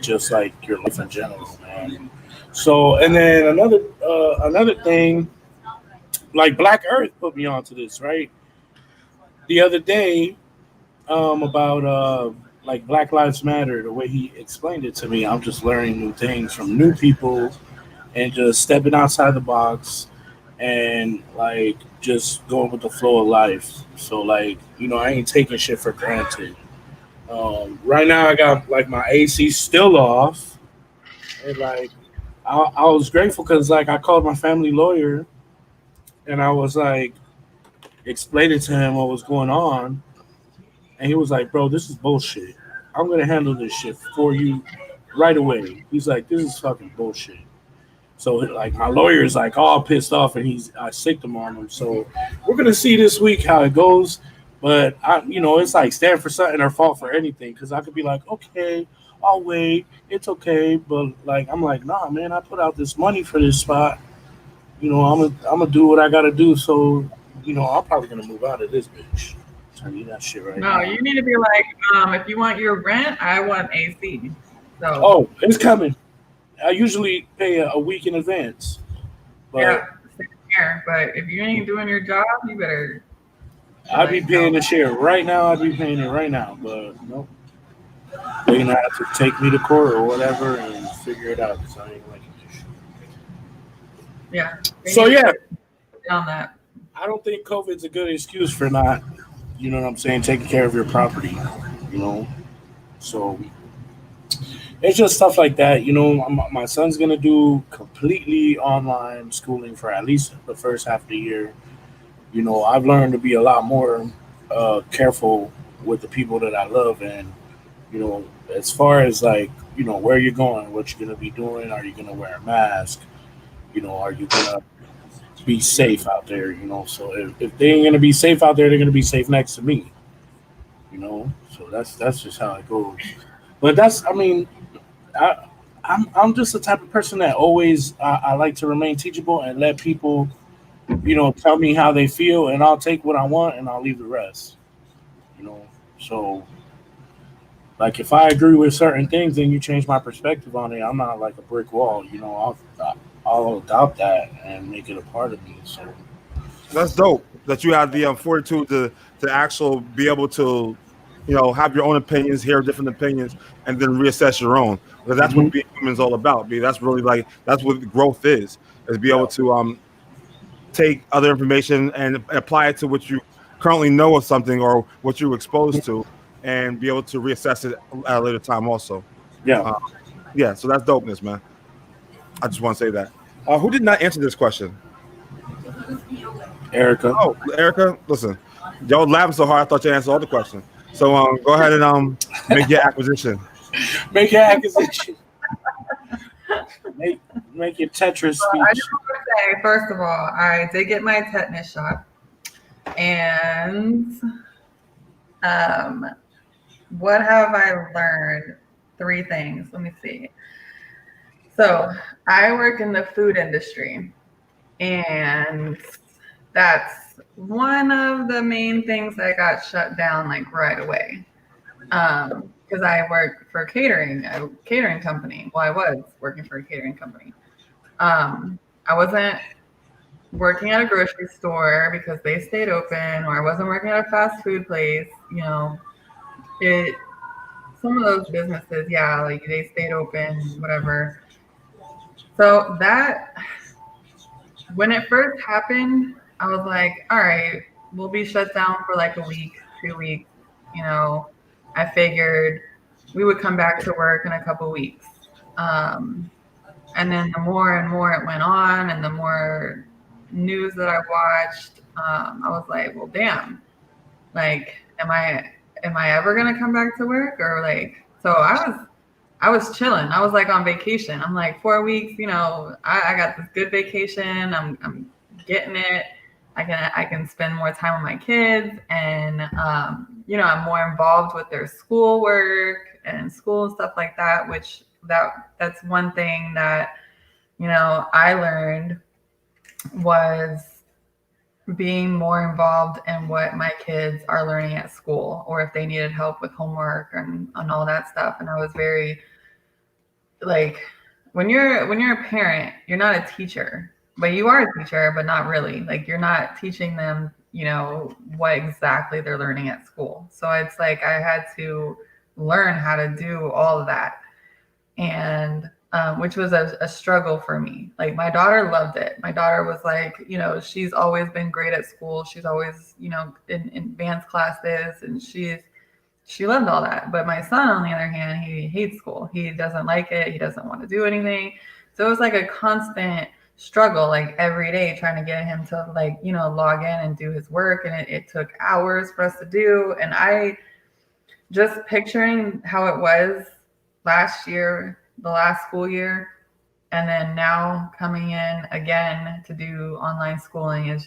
just like your life in general, man. So, and then another thing, like Black Earth put me onto this, right? The other day, about like Black Lives Matter, the way he explained it to me, I'm just learning new things from new people and just stepping outside the box and like just going with the flow of life. So like, you know, I ain't taking shit for granted. Right now I got like my AC still off, and like I was grateful because like I called my family lawyer and I was like explaining to him what was going on, and he was like, bro, this is bullshit. I'm gonna handle this shit for you right away. He's like, this is fucking bullshit. So like my lawyer is like all pissed off, and I sicked him on him. So we're gonna see this week how it goes. But it's like stand for something or fall for anything. Because I could be like, okay, I'll wait. It's okay. But like I'm like, nah, man, I put out this money for this spot. You know, I'm gonna do what I gotta do. So I'm probably gonna move out of this bitch. Tell you that shit right now. No, you need to be like, if you want your rent, I want AC. So Oh, it's coming. I usually pay a week in advance. But yeah, same here. But if you ain't doing your job, you better. I'd be paying the share right now. I'd be paying it right now. But nope. They're gonna have to take me to court or whatever and figure it out because I ain't liking this shit. Yeah. So yeah, On that. I don't think COVID's a good excuse for not, you know what I'm saying, taking care of your property. So it's just stuff like that. My son's gonna do completely online schooling for at least the first half of the year. I've learned to be a lot more careful with the people that I love, and as far as like where you're going, what you're gonna be doing, are you gonna wear a mask? Are you gonna be safe out there? So if they ain't gonna be safe out there, they're gonna be safe next to me. So that's just how it goes. But I'm just the type of person that always I like to remain teachable and let people tell me how they feel, and I'll take what I want and I'll leave the rest. So like if I agree with certain things, then you change my perspective on it. I'm not like a brick wall. I'll adopt that and make it a part of me. So That's dope that you have the fortitude to actually be able to, have your own opinions, hear different opinions, and then reassess your own. Because that's what being human is all about. That's really that's what growth is be able to take other information and apply it to what you currently know of something or what you're exposed to, and be able to reassess it at a later time also. yeah. So that's dopeness, man. I just want to say that. Who did not answer this question? Erica. Oh, Erica, listen. Y'all laughing so hard, I thought you answered all the questions. So go ahead and make your acquisition. Make your acquisition. Make your Tetris Well, I speech. just want to say, first of all, I did get my tetanus shot, and what have I learned? 3 things. Let me see. So I work in the food industry, and that's one of the main things that got shut down like right away. Because I work for a catering company. Well, I was working for a catering company. I wasn't working at a grocery store because they stayed open, or I wasn't working at a fast food place. You know, it some of those businesses, yeah, like they stayed open, whatever. So that when it first happened, I was like, all right, we'll be shut down for like a week, 2 weeks. You know, I figured we would come back to work in a couple weeks. And then the more and more it went on, and the more news that I watched, I was like, well, damn, like, am I ever gonna come back to work? Or like, so I was chilling. I was like on vacation. I'm like 4 weeks, you know, I got this good vacation. I'm getting it. I can spend more time with my kids, and you know, I'm more involved with their schoolwork and school and stuff like that, which that's one thing that, you know, I learned was being more involved in what my kids are learning at school, or if they needed help with homework and all that stuff. And I was very like, when you're a parent, you're not a teacher, but you are a teacher, but not really. Like, you're not teaching them, you know, what exactly they're learning at school. So it's like I had to learn how to do all of that, and which was a struggle for me. Like, my daughter loved it. My daughter was like, you know, she's always been great at school. She's always, you know, in advanced classes, and she loved all that. But my son, on the other hand, he hates school. He doesn't like it. He doesn't want to do anything. So it was like a constant struggle, like every day, trying to get him to, like, you know, log in and do his work. And it took hours for us to do. And I just picturing how it was last year, the last school year, and then now coming in again to do online schooling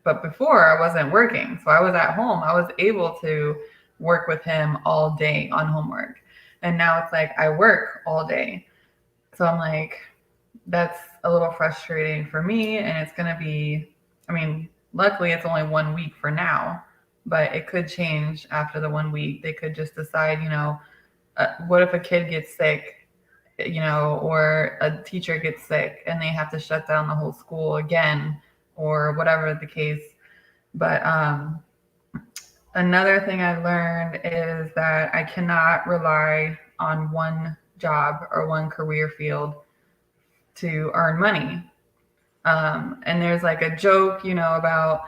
but before I wasn't working. So I was at home. I was able to work with him all day on homework. And now it's like I work all day. So I'm like, that's a little frustrating for me. And it's going to be, I mean, luckily it's only 1 week for now, but it could change after the 1 week. They could just decide, you know, what if a kid gets sick, you know, or a teacher gets sick and they have to shut down the whole school again, or whatever the case. But another thing I learned is that I cannot rely on one job or one career field to earn money. And there's like a joke, you know, about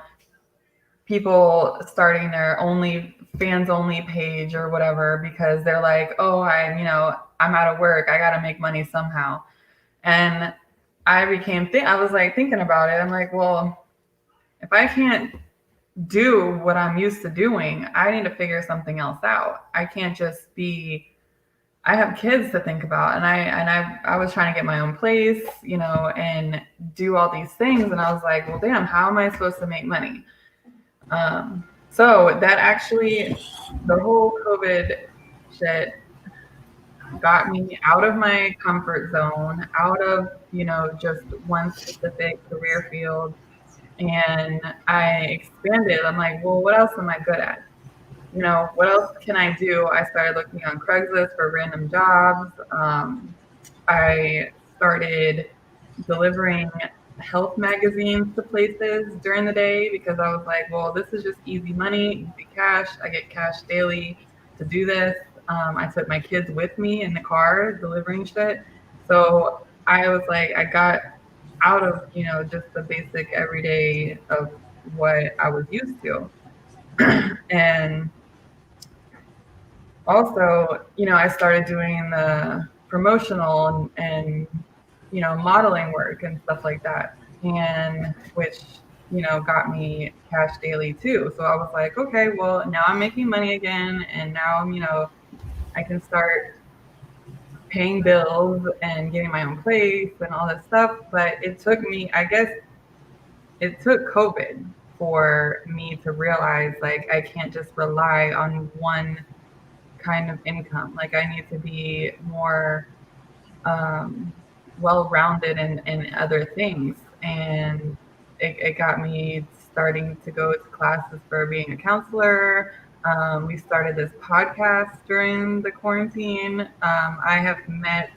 people starting their fans only page or whatever, because they're like, oh, I'm out of work. I got to make money somehow. And I was like thinking about it. I'm like, well, if I can't do what I'm used to doing, I need to figure something else out. I can't just I have kids to think about, and I was trying to get my own place, you know, and do all these things. And I was like, well, damn, how am I supposed to make money? So that actually, the whole COVID shit got me out of my comfort zone, out of, you know, just one specific career field. And I expanded. I'm like, well, what else am I good at? You know, what else can I do? I started looking on Craigslist for random jobs. I started delivering health magazines to places during the day, because I was like, well, this is just easy money, easy cash. I get cash daily to do this. I took my kids with me in the car delivering shit. So I was like, I got out of, you know, just the basic everyday of what I was used to. And also, you know, I started doing the promotional and you know, modeling work and stuff like that, and which, you know, got me cash daily too. So I was like, okay, well, now I'm making money again, and now, you know, I can start paying bills and getting my own place and all this stuff. But it took me, I guess, it took COVID for me to realize like I can't just rely on one kind of income. Like I need to be more well-rounded in other things. And it got me starting to go to classes for being a counselor. We started this podcast during the quarantine. I have met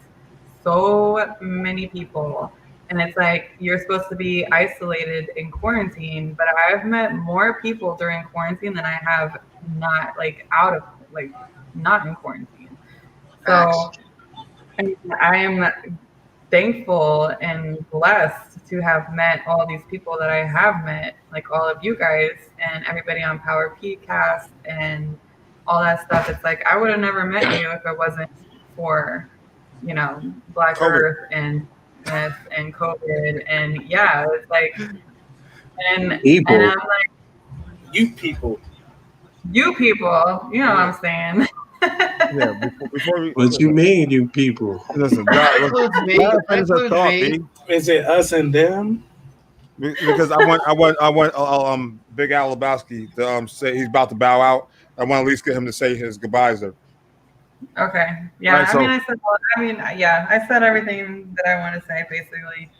so many people, and it's like you're supposed to be isolated in quarantine, but I've met more people during quarantine than I have not like out of like not in quarantine. So I am thankful and blessed to have met all these people that I have met, like all of you guys and everybody on Power Pcast and all that stuff. It's like I would have never met you if it wasn't for, you know, Black COVID. Earth and this and COVID. And yeah, it's like, and People. and I'm like, You people. you people, you know what I'm saying? Yeah, before we. What you mean, you people? Listen, That God, includes me. let us That finish our includes thought, me. B. Is it us and them? Because I want Big Al Lebowski to say he's about to bow out. I want to at least get him to say his goodbyes. There. Okay. Yeah. Right, so- I said everything that I want to say basically.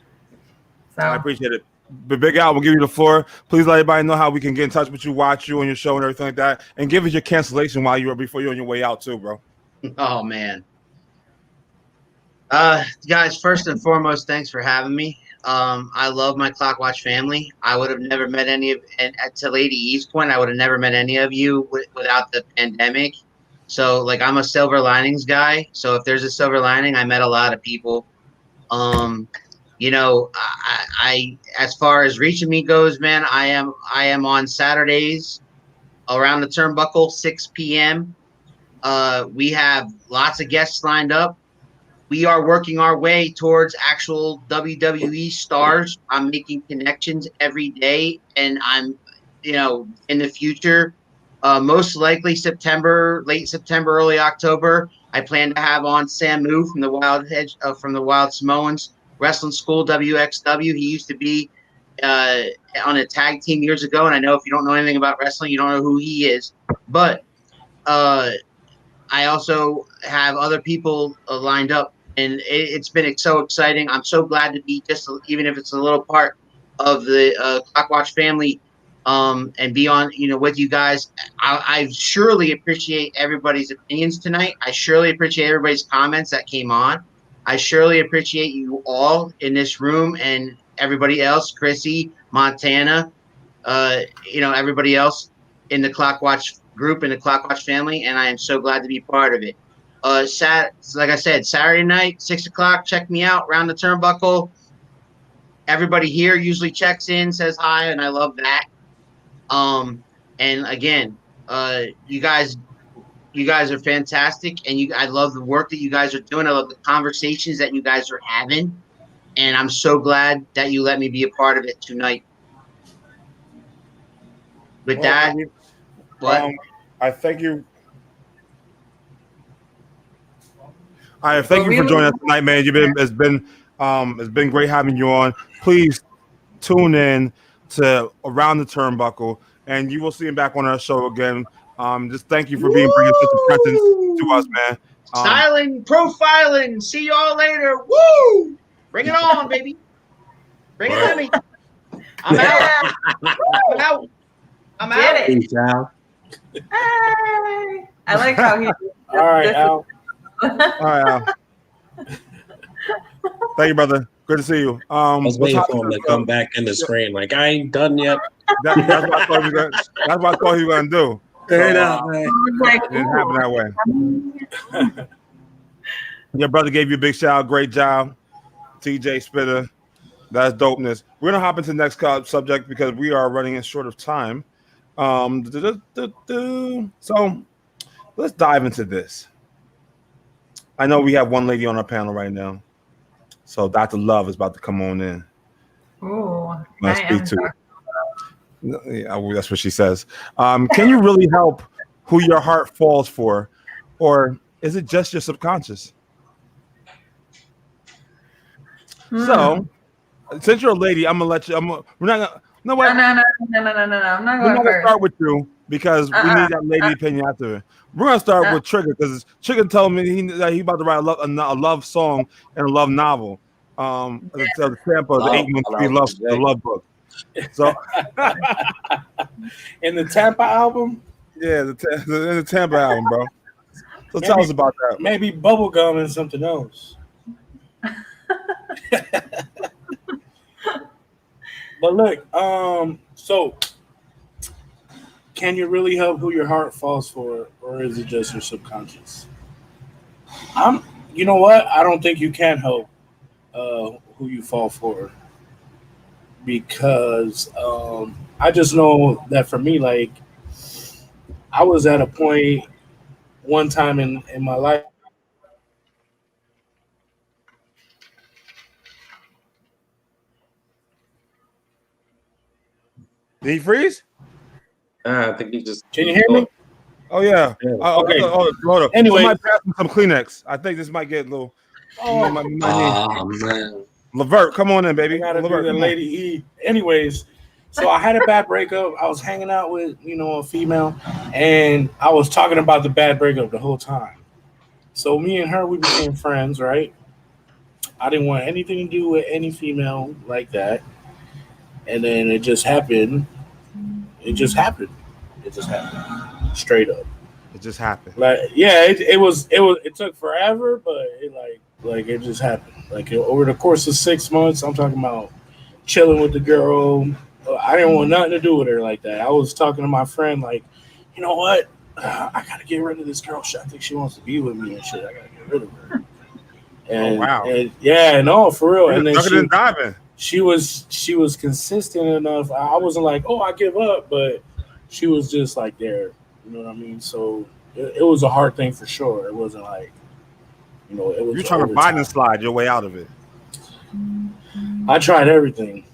So I appreciate it. But Big Al, we'll give you the floor. Please let everybody know how we can get in touch with you, watch you on your show and everything like that, and give us your cancellation before you're on your way out too, bro. Oh man. Guys, first and foremost, thanks for having me. I love my Clockwatch family. I would have never met any of, and to Lady E's point, I would have never met any of you without the pandemic. So, like, I'm a silver linings guy. So, if there's a silver lining, I met a lot of people. You know, I as far as reaching me goes, man, I am on Saturdays around the turnbuckle, 6 p.m. We have lots of guests lined up. We are working our way towards actual WWE stars. I'm making connections every day, and I'm, you know, in the future, most likely September, late September, early October, I plan to have on Samu from the Wild Samoans Wrestling School, WXW. He used to be on a tag team years ago, and I know if you don't know anything about wrestling, you don't know who he is. But I also have other people lined up, and it's been so exciting. I'm so glad to be even if it's a little part of the Clockwatch family, and be on, you know, with you guys. I surely appreciate everybody's opinions tonight. I surely appreciate everybody's comments that came on. I surely appreciate you all in this room and everybody else, Chrissy, Montana, you know, everybody else in the Clockwatch group, in the Clockwatch family, and I am so glad to be part of it. Like I said, Saturday night, 6 o'clock, check me out, Round the Turnbuckle. Everybody here usually checks in, says hi, and I love that. And again, you guys are fantastic, and I love the work that you guys are doing. I love the conversations that you guys are having, and I'm so glad that you let me be a part of it tonight. With that, I thank you. I thank you for joining us tonight, man. It's been great having you on. Please tune in to Around the Turnbuckle, and you will see him back on our show again. Just thank you for bringing such a presence to us, man. Styling, profiling. See y'all later. Woo! Bring it on, baby. Bring it to me. I'm out. I'm out. I'm Get out. it. Peace out. Hey. I like how he. All right, Al. All right, Al. Thank you, brother. Good to see you. I was waiting for him to come back in the screen. Like, I ain't done yet. That's what I thought he was gonna do. Straight up, man. Like, It didn't happen that way. Your brother gave you a big shout out. Great job, TJ Spitter. That's dopeness. We're gonna hop into the next subject because we are running in short of time. So let's dive into this. I know we have one lady on our panel right now, so Dr. Love is about to come on in. ooh, Let's I am speak to. Yeah, that's what she says. Can you really help who your heart falls for, or is it just your subconscious? So, since you're a lady, I'm gonna let you. We're not gonna. No, what? No. I'm not We're going not gonna first. start with you because we need that lady opinion after it. We're gonna start with Trigger because Trigger told me that he about to write a love song and a love novel. The Tampa, the 813 love book. So, in the Tampa album, yeah, the Tampa album, bro. So tell us about that. Maybe bubblegum and something else. But look, so can you really help who your heart falls for, or is it just your subconscious? You know what? I don't think you can help who you fall for, because I just know that for me, like, I was at a point one time in my life. Did he freeze? I think he just. Can you hear me? Oh yeah. Okay. Hold up. Anyway, somebody pass me some Kleenex. I think this might get a little. Man. Levert, come on in, baby. I gotta do the Lady E. Anyways, so I had a bad breakup. I was hanging out with a female, and I was talking about the bad breakup the whole time. So me and her, we became friends, right? I didn't want anything to do with any female like that. And then it just happened. It just happened. Straight up. It just happened. Like, yeah, it took forever, but it just happened. Like, over the course of 6 months, I'm talking about chilling with the girl. I didn't want nothing to do with her like that. I was talking to my friend, like, you know what? I gotta get rid of this girl. I think she wants to be with me and shit. I gotta get rid of her. And, wow. And, yeah, no, for real. And then diving. She was consistent enough. I wasn't like, oh, I give up, but she was just like there. You know what I mean? So it was a hard thing for sure. It wasn't like, it was. You're trying to Biden slide your way out of it. I tried everything.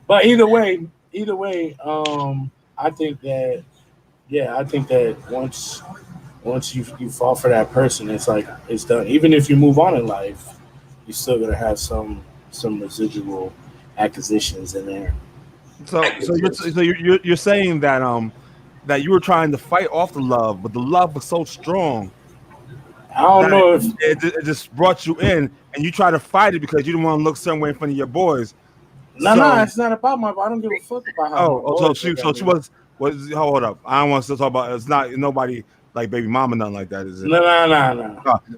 But either way, I think that once you fall for that person, it's like it's done. Even if you move on in life, you're still gonna have some residual acquisitions in there. So you're saying that that you were trying to fight off the love, but the love was so strong. I don't know if it just brought you in, and you try to fight it because you didn't want to look some way in front of your boys. No, it's not about my. I don't give a fuck about how. She was. Hold up, I don't want to talk about. It's not nobody like baby mama, nothing like that, is it? No.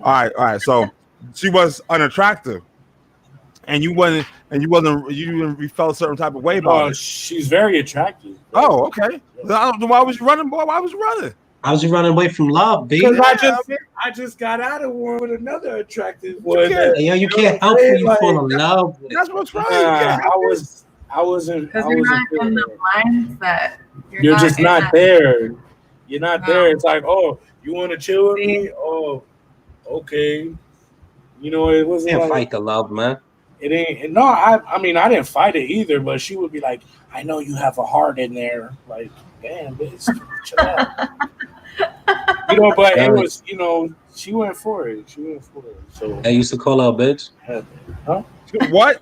All right. So she was unattractive, and you felt a certain type of way about it. She's very attractive. Oh, okay. Why was you running, boy? Why was you running? I was running away from love, baby. Because I just got out of one with another attractive one. You can't help when you fall in love with. That's what's right. I wasn't. Because you're not in the mindset. You're just not there. You're not there. It's like, oh, you want to chill with me? Oh, okay. It wasn't. You can't fight the love, man. It ain't. No, I mean, I didn't fight it either. But she would be like, I know you have a heart in there. Like, damn, bitch, chill out. But it was, she went for it. So I used to call her a bitch. Huh? What?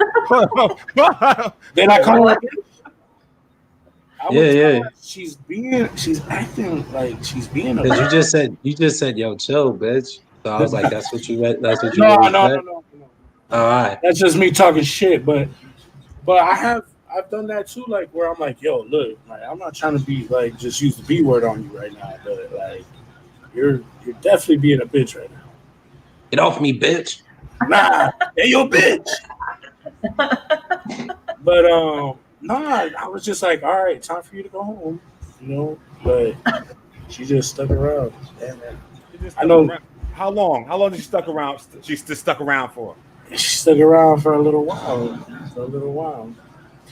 Then I call her a bitch. Yeah. She's acting like she's being a bitch. bitch. You just said, yo, chill, bitch. So I was like, that's what you read. That's what you. No. All right. That's just me talking shit, but I've done that too, like where I'm like, yo, look, like I'm not trying to be like just use the B word on you right now, but like you're definitely being a bitch right now. Get off me, bitch. Nah, hey, yo, bitch. But I was just like, all right, time for you to go home, But she just stuck around. Damn, I know. Around. How long? How long did she stuck around? She just stuck around for? She stuck around for a little while.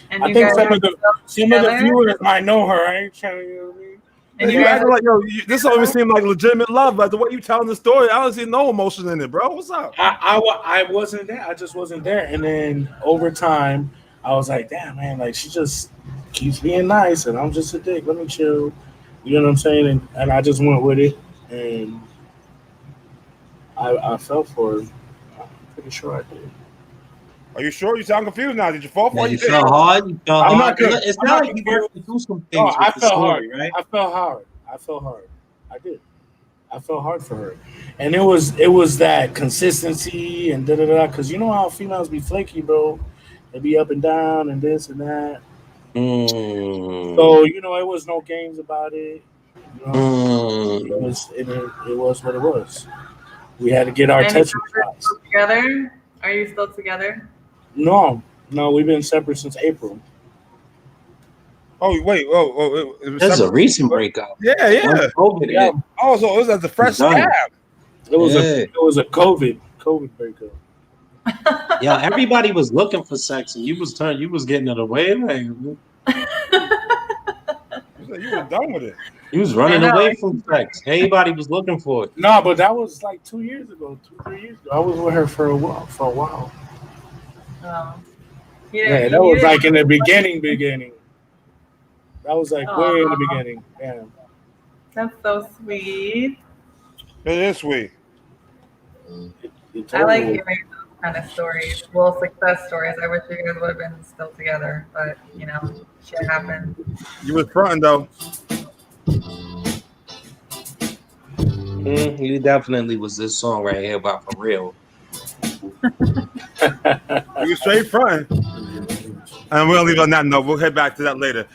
And I think some of the viewers might know her. I ain't trying to, you know what I mean? And you acting like, yo, this don't even seem like legitimate love. Like the way you telling the story, I don't see no emotion in it, bro. What's up? I wasn't there. I just wasn't there. And then over time, I was like, damn, man, like she just keeps being nice, and I'm just a dick. Let me chill. You know what I'm saying? And I just went with it, and I fell for it. pretty sure I did. Are you sure? You sound confused now. Did you fall for Yeah, it? you felt hard. You felt I'm hard. not good. It's I'm not not like you confused. worked through some No, things I with the felt story, hard. right? I felt hard. I felt hard. I did. I felt hard for her, and it was that consistency and da da da. Because you know how females be flaky, bro. They be up and down and this and that. So you know, it was no games about it. You know, it was what it was. We had to get our And you touching guys are shots. still together? Are you still together? No, we've been separate since April. Oh wait, it was This is a separate. recent breakup. Yeah. Once COVID Yeah, hit, Oh, so it was at the fresh It's done. scab. it was Yeah. a COVID breakup. yeah, everybody was looking for sex, and you was getting it away. Like, You said you were done with it. you was running I know. away from sex. Everybody was looking for it. No, but that was like 2 years ago, 3 years ago. I was with her for a while. Oh. Yeah, that was like in the beginning. That was like way in the beginning. Yeah. That's so sweet. It is sweet. I like hearing those kind of stories. Well, success stories. I wish you guys would have been still together, but you know, shit happens. You was fronting though. You definitely was this song right here about for real. You was straight fronting. And we'll leave on that note. We'll head back to that later.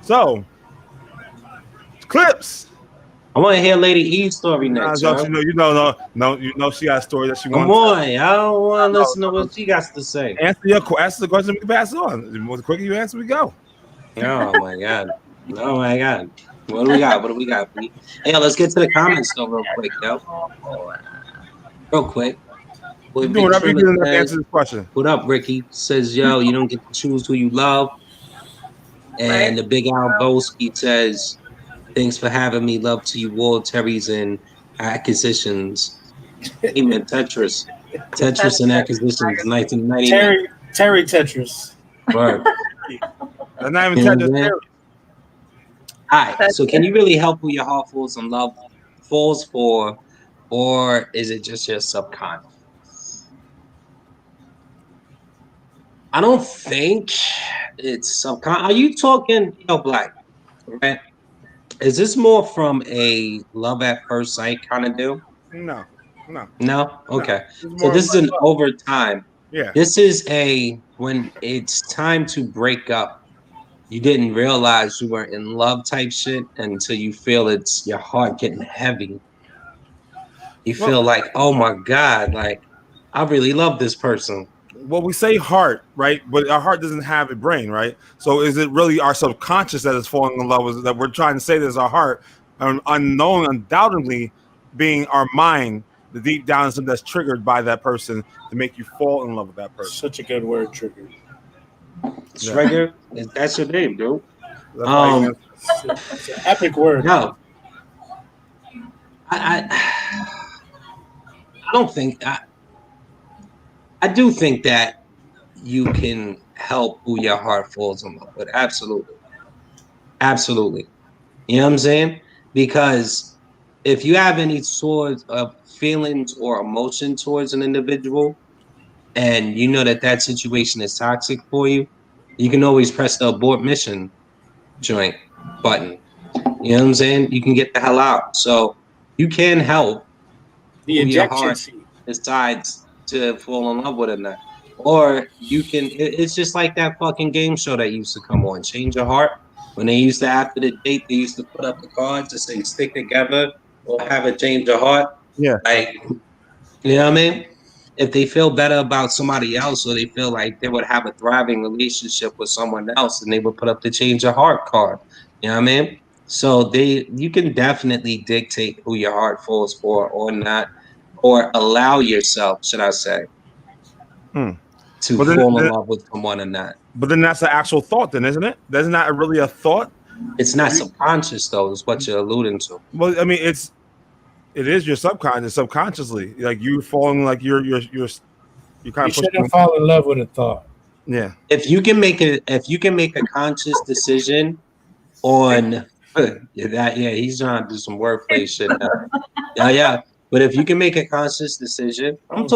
So clips. I want to hear Lady E's story next. You know, she got a story that she Come wants. on, I don't want to listen to what she got to say. Answer the question. We can pass on. The more quicker you answer, we go. Oh my god. Oh my god. What do we got? Hey, let's get to the comments though, real quick, yo. Real quick. You do whatever you do to answer this question. What up, Ricky? Says, yo, you don't get to choose who you love. And the Big Al Boski says, thanks for having me. Love to you all, Terry's and Acquisitions. Amen. Tetris and Acquisitions, 1999. Terry Tetris. Word. I'm not even Tetris. Terry. All right. So, can you really help who your heart falls in love falls for, or is it just your subconscious? I don't think it's subconscious. Are you talking, Black? Right? Is this more from a love at first sight kind of deal? No. No? Okay. No. So this is an over time. Yeah. This is when it's time to break up, you didn't realize you were in love type shit until you feel it's your heart getting heavy. You feel like, oh my God, like I really love this person. Well, we say heart, right? But our heart doesn't have a brain, right? So is it really our subconscious that is falling in love with, that we're trying to say that is our heart, and undoubtedly being our mind, the deep down is something that's triggered by that person to make you fall in love with that person. Such a good word, triggered. Trigger, that's your name, dude. It's an epic word. No, I don't think I do think that you can help who your heart falls in love with. Absolutely. You know what I'm saying? Because if you have any sort of feelings or emotion towards an individual, and you know that situation is toxic for you, you can always press the abort mission joint button. You know what I'm saying? You can get the hell out. So you can help The injection seat decides to fall in love with or not. Or you can, it's just like that fucking game show that used to come on, Change Your Heart. When they used to, after the date, they used to put up the cards to say stick together or have a change of heart. Yeah. Like, you know what I mean? If they feel better about somebody else, or they feel like they would have a thriving relationship with someone else, and they would put up the change of heart card. You know what I mean? So you can definitely dictate who your heart falls for or not, or allow yourself, should I say, to fall in love with someone or not. But then that's an actual thought, then, isn't it? Isn't that really a thought? It's not subconscious, though, is what you're alluding to. Well, I mean, it is your subconscious, subconsciously. Like you're falling, like you're kind of. You shouldn't fall in love with a thought. Yeah. If you can make a conscious decision on that, he's trying to do some wordplay shit now. Yeah. But if you can make a conscious decision, I'm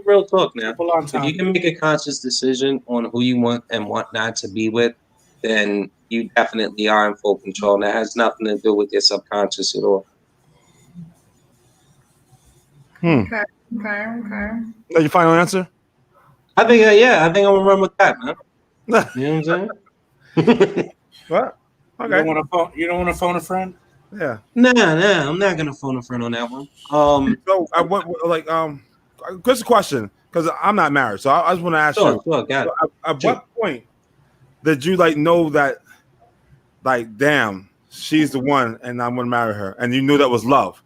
real talk now. Triple on If top. you can make a conscious decision on who you want and want not to be with, then you definitely are in full control. And that has nothing to do with your subconscious at all. Okay. Okay. Is your final answer? I think, I think I'm gonna run with that, man. You know what I'm saying? What? You Okay. don't want to phone a friend? Yeah. Nah, I'm not gonna phone a friend on that one. So I want just a question because I'm not married, so I just want to ask you. Sure, got it. So at what point did you like know that, like, damn, she's the one, and I'm gonna marry her, and you knew that was love?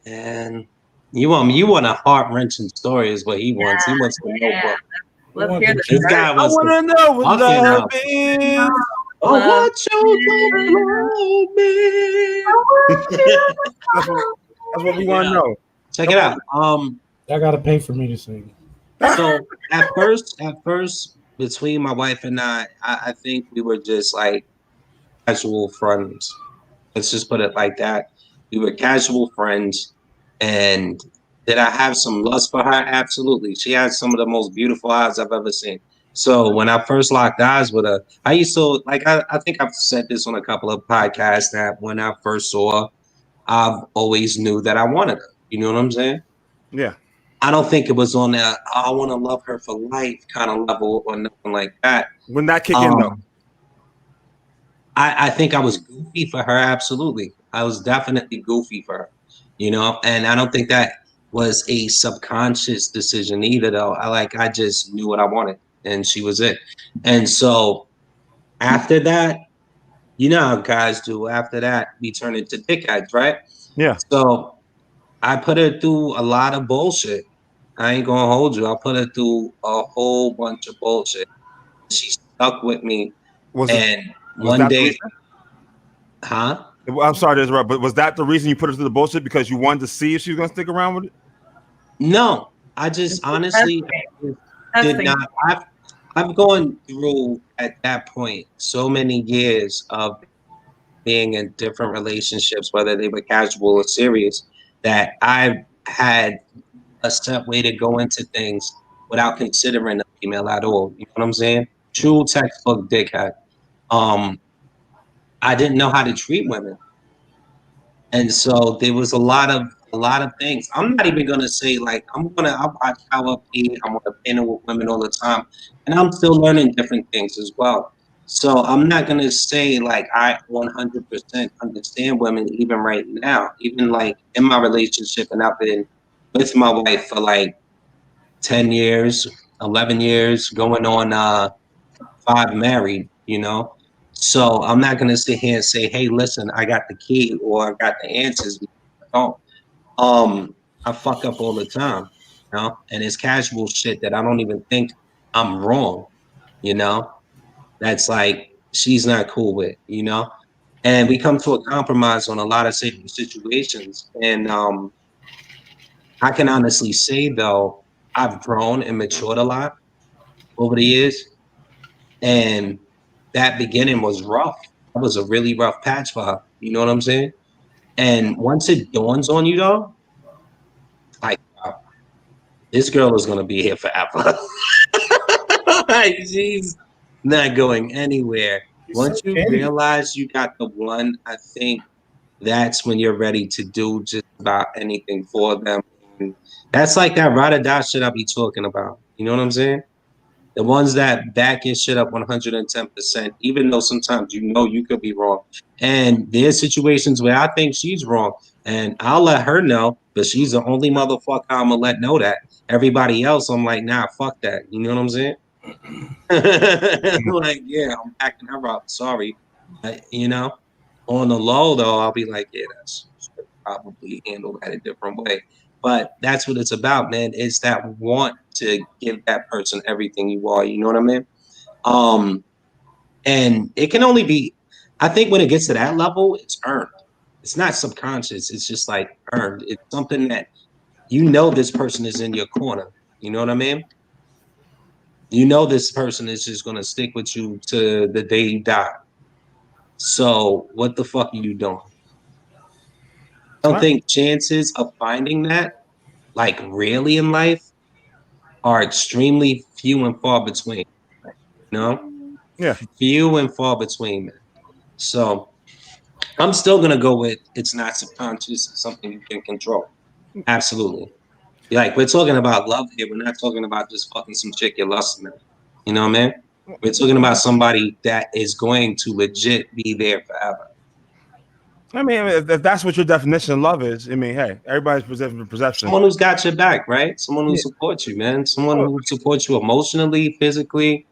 And you want a heart-wrenching story is what he wants. He wants to know what. Let's hear the This guy I wants want to know what fucking love up. is. I want you to love me. That's what we want to know. Check it out. I gotta pay for me to sing. So at first, between my wife and I think we were just like casual friends. Let's just put it like that. We were casual friends. And did I have some lust for her? Absolutely. She had some of the most beautiful eyes I've ever seen. So when I first locked eyes with her, I used to like I think I've said this on a couple of podcasts that when I first saw her, I've always knew that I wanted her. You know what I'm saying? Yeah. I don't think it was on that I want to love her for life kind of level or nothing like that. When that kick in though. I think I was goofy for her. Absolutely. I was definitely goofy for her, you know, and I don't think that was a subconscious decision either, though. I just knew what I wanted and she was it. And so after that, you know how guys do. After that, we turn into dickheads, right? Yeah. So I put her through a lot of bullshit. I ain't gonna hold you. I put her through a whole bunch of bullshit. She stuck with me. Was one that day, huh? I'm sorry to interrupt, but was that the reason you put her through the bullshit because you wanted to see if she was gonna stick around with it? No, I just honestly did not. I've gone through at that point so many years of being in different relationships, whether they were casual or serious, that I had a set way to go into things without considering the female at all. You know what I'm saying? True textbook dickhead. I didn't know how to treat women. And so there was a lot of things. I'm not even gonna say like I watch how I pay. I'm on a panel with women all the time, and I'm still learning different things as well. So I'm not gonna say like I 100% understand women even right now. Even like in my relationship, and I've been with my wife for like 10 years, 11 years, going on 5 married. You know. So I'm not gonna sit here and say, "Hey, listen, I got the key or I got the answers." I don't. I fuck up all the time, you know, and it's casual shit that I don't even think I'm wrong, you know. That's like she's not cool with, you know, and we come to a compromise on a lot of situations. And I can honestly say though, I've grown and matured a lot over the years, and that beginning was rough. That was a really rough patch for her. You know what I'm saying? And once it dawns on you, though, like, wow, this girl is gonna be here forever. Like, she's not going anywhere. Once you realize you got the one, I think that's when you're ready to do just about anything for them. And that's like that ride or die shit I be talking about. You know what I'm saying? The ones that back your shit up 110%, even though sometimes you know you could be wrong. And there's situations where I think she's wrong, and I'll let her know, but she's the only motherfucker I'm gonna let know that. Everybody else, I'm like, nah, fuck that. You know what I'm saying? Like, yeah, I'm backing her up. Sorry. You know, on the low, though, I'll be like, yeah, that's probably handled that a different way. But that's what it's about, man. It's that want to give that person everything you are. You know what I mean? And it can only be, I think when it gets to that level, it's earned. It's not subconscious. It's just like earned. It's something that you know this person is in your corner. You know what I mean? You know this person is just going to stick with you to the day you die. So what the fuck are you doing? don't think chances of finding that, like really in life, are extremely few and far between. You know? Yeah. Few and far between. So I'm still gonna go with it's not subconscious, it's something you can control. Absolutely. Like we're talking about love here. We're not talking about just fucking some chick you're lusting at. You know what I mean? We're talking about somebody that is going to legit be there forever. I mean, if that's what your definition of love is, I mean, hey, everybody's perception. Someone who's got your back, right? Someone who supports you, man. Someone who supports you emotionally, physically,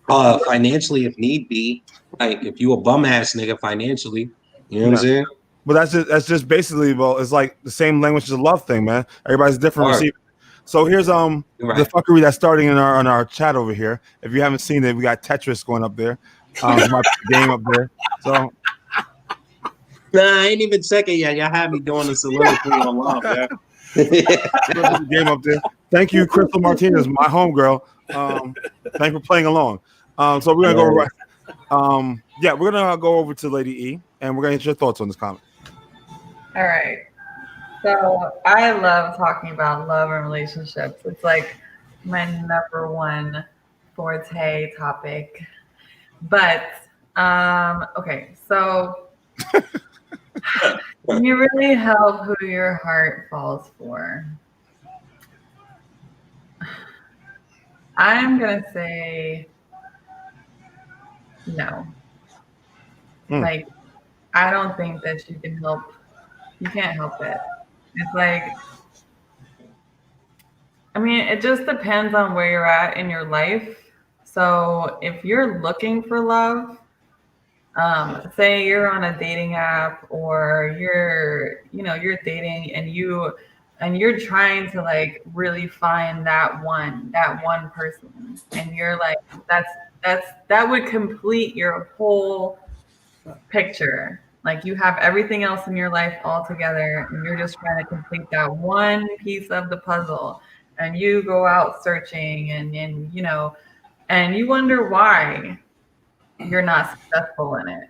financially, if need be. Like if you a bum ass nigga financially, you know what I'm saying? But that's just basically, well, it's like the same language as a love thing, man. Everybody's different receiving. So here's the fuckery that's starting in our chat over here. If you haven't seen it, we got Tetris going up there. My game up there. So nah, I ain't even check it yet. Y'all have me doing the soliloquy on love, yeah. Game up there. Thank you, Crystal Martinez, my homegirl. Thanks for playing along. So we're gonna go we're gonna go over to Lady E, and we're gonna get your thoughts on this comment. All right. So I love talking about love and relationships. It's like my number one forte topic. But okay, so can you really help who your heart falls for? I'm gonna say no. Like, I don't think that you can help. You can't help it. It's like, I mean, it just depends on where you're at in your life. So if you're looking for love, say you're on a dating app or you're dating and you're trying to like really find that one person, and you're like, that would complete your whole picture. Like you have everything else in your life all together and you're just trying to complete that one piece of the puzzle, and you go out searching and you wonder why you're not successful in it.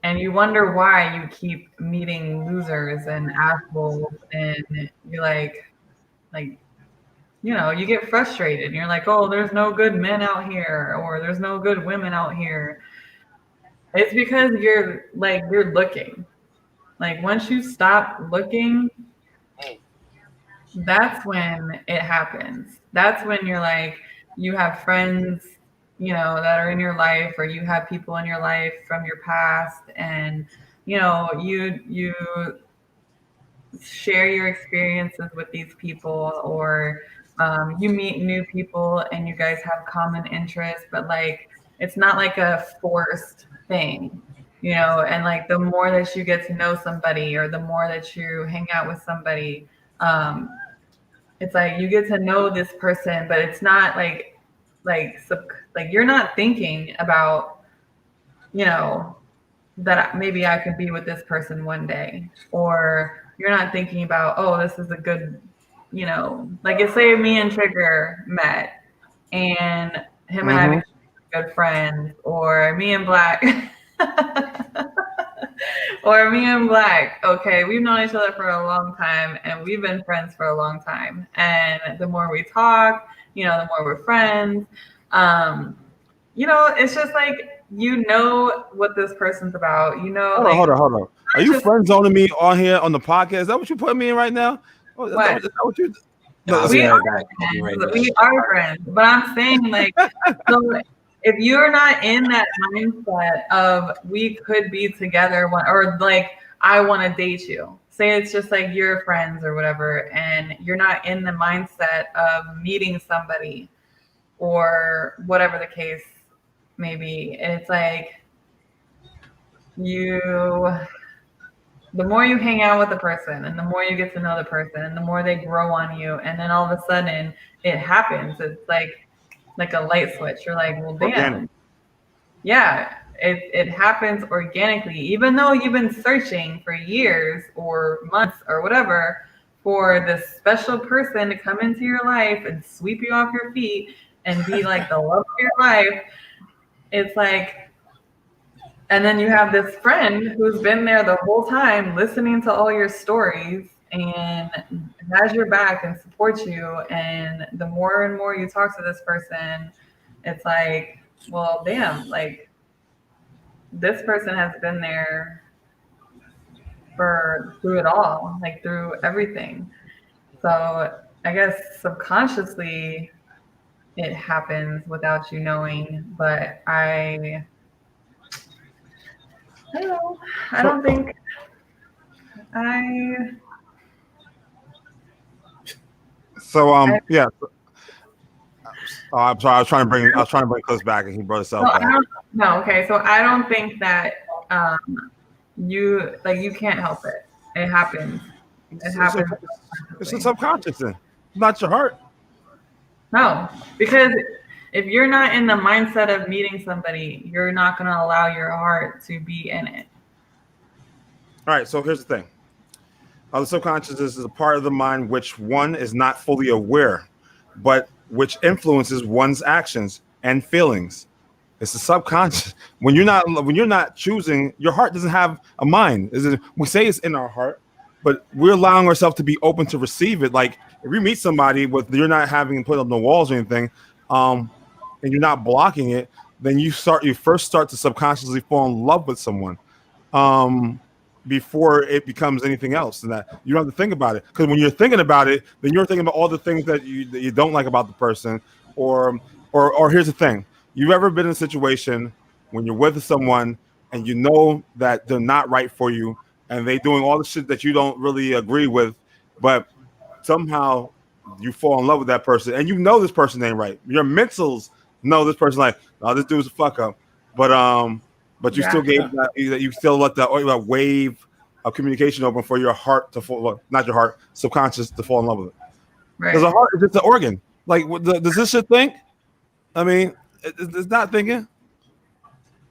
And you wonder why you keep meeting losers and assholes, and you're like, you get frustrated and you're like, oh, there's no good men out here, or there's no good women out here. It's because you're looking. Like once you stop looking, that's when it happens. That's when you're like, you have friends, that are in your life, or you have people in your life from your past, and you share your experiences with these people, or you meet new people and you guys have common interests, but like it's not like a forced thing, and like the more that you get to know somebody, or the more that you hang out with somebody, it's like you get to know this person, but it's not like you're not thinking about, that maybe I could be with this person one day, or you're not thinking about, oh, this is a good, like if say me and Trigger met and him and I became good friends, or me and Black okay, we've known each other for a long time and we've been friends for a long time, and the more we talk, the more we're friends. It's just like, what this person's about, hold on. Are you friend zoning me on here on the podcast? Is that what you're putting me in right now? Is that what you we are friends, but I'm saying like, so if you're not in that mindset of we could be together, or like I want to date you, say it's just like you're friends or whatever, and you're not in the mindset of meeting somebody or whatever the case may be, and it's like the more you hang out with the person and the more you get to know the person and the more they grow on you, and then all of a sudden it happens. It's like a light switch. You're like, well, damn. Organic. Yeah, it happens organically, even though you've been searching for years or months or whatever for this special person to come into your life and sweep you off your feet and be like the love of your life. It's like And then you have this friend who's been there the whole time listening to all your stories and has your back and supports you. And the more and more you talk to this person, it's like, well, damn, like this person has been there through it all, like through everything. So I guess subconsciously it happens without you knowing, but I don't know. I don't think yeah. I'm sorry. I was trying to bring Cliff back, and he brought himself back. Okay. So I don't think that you can't help it. It happens. It happens. It's a subconscious thing, not your heart. No, because if you're not in the mindset of meeting somebody, you're not going to allow your heart to be in it. All right. So here's the thing. The subconscious is a part of the mind which one is not fully aware, but which influences one's actions and feelings. It's the subconscious. When you're not choosing, your heart doesn't have a mind. We say it's in our heart, but we're allowing ourselves to be open to receive it. Like if you meet somebody you're not having put up no walls or anything, and you're not blocking it, then you first start to subconsciously fall in love with someone. Before it becomes anything else, and that you don't have to think about it. Because when you're thinking about it, then you're thinking about all the things that you don't like about the person. Or here's the thing: you've ever been in a situation when you're with someone and you know that they're not right for you, and they doing all the shit that you don't really agree with, but somehow you fall in love with that person, and you know this person ain't right. Your mentals know this person like, oh, this dude's a fuck up, but you still gave that. You still let that wave of communication open for your heart to fall. Not your heart, subconscious to fall in love with it. Right. Because the heart is just an organ. Like, does this shit think? I mean, it's not thinking.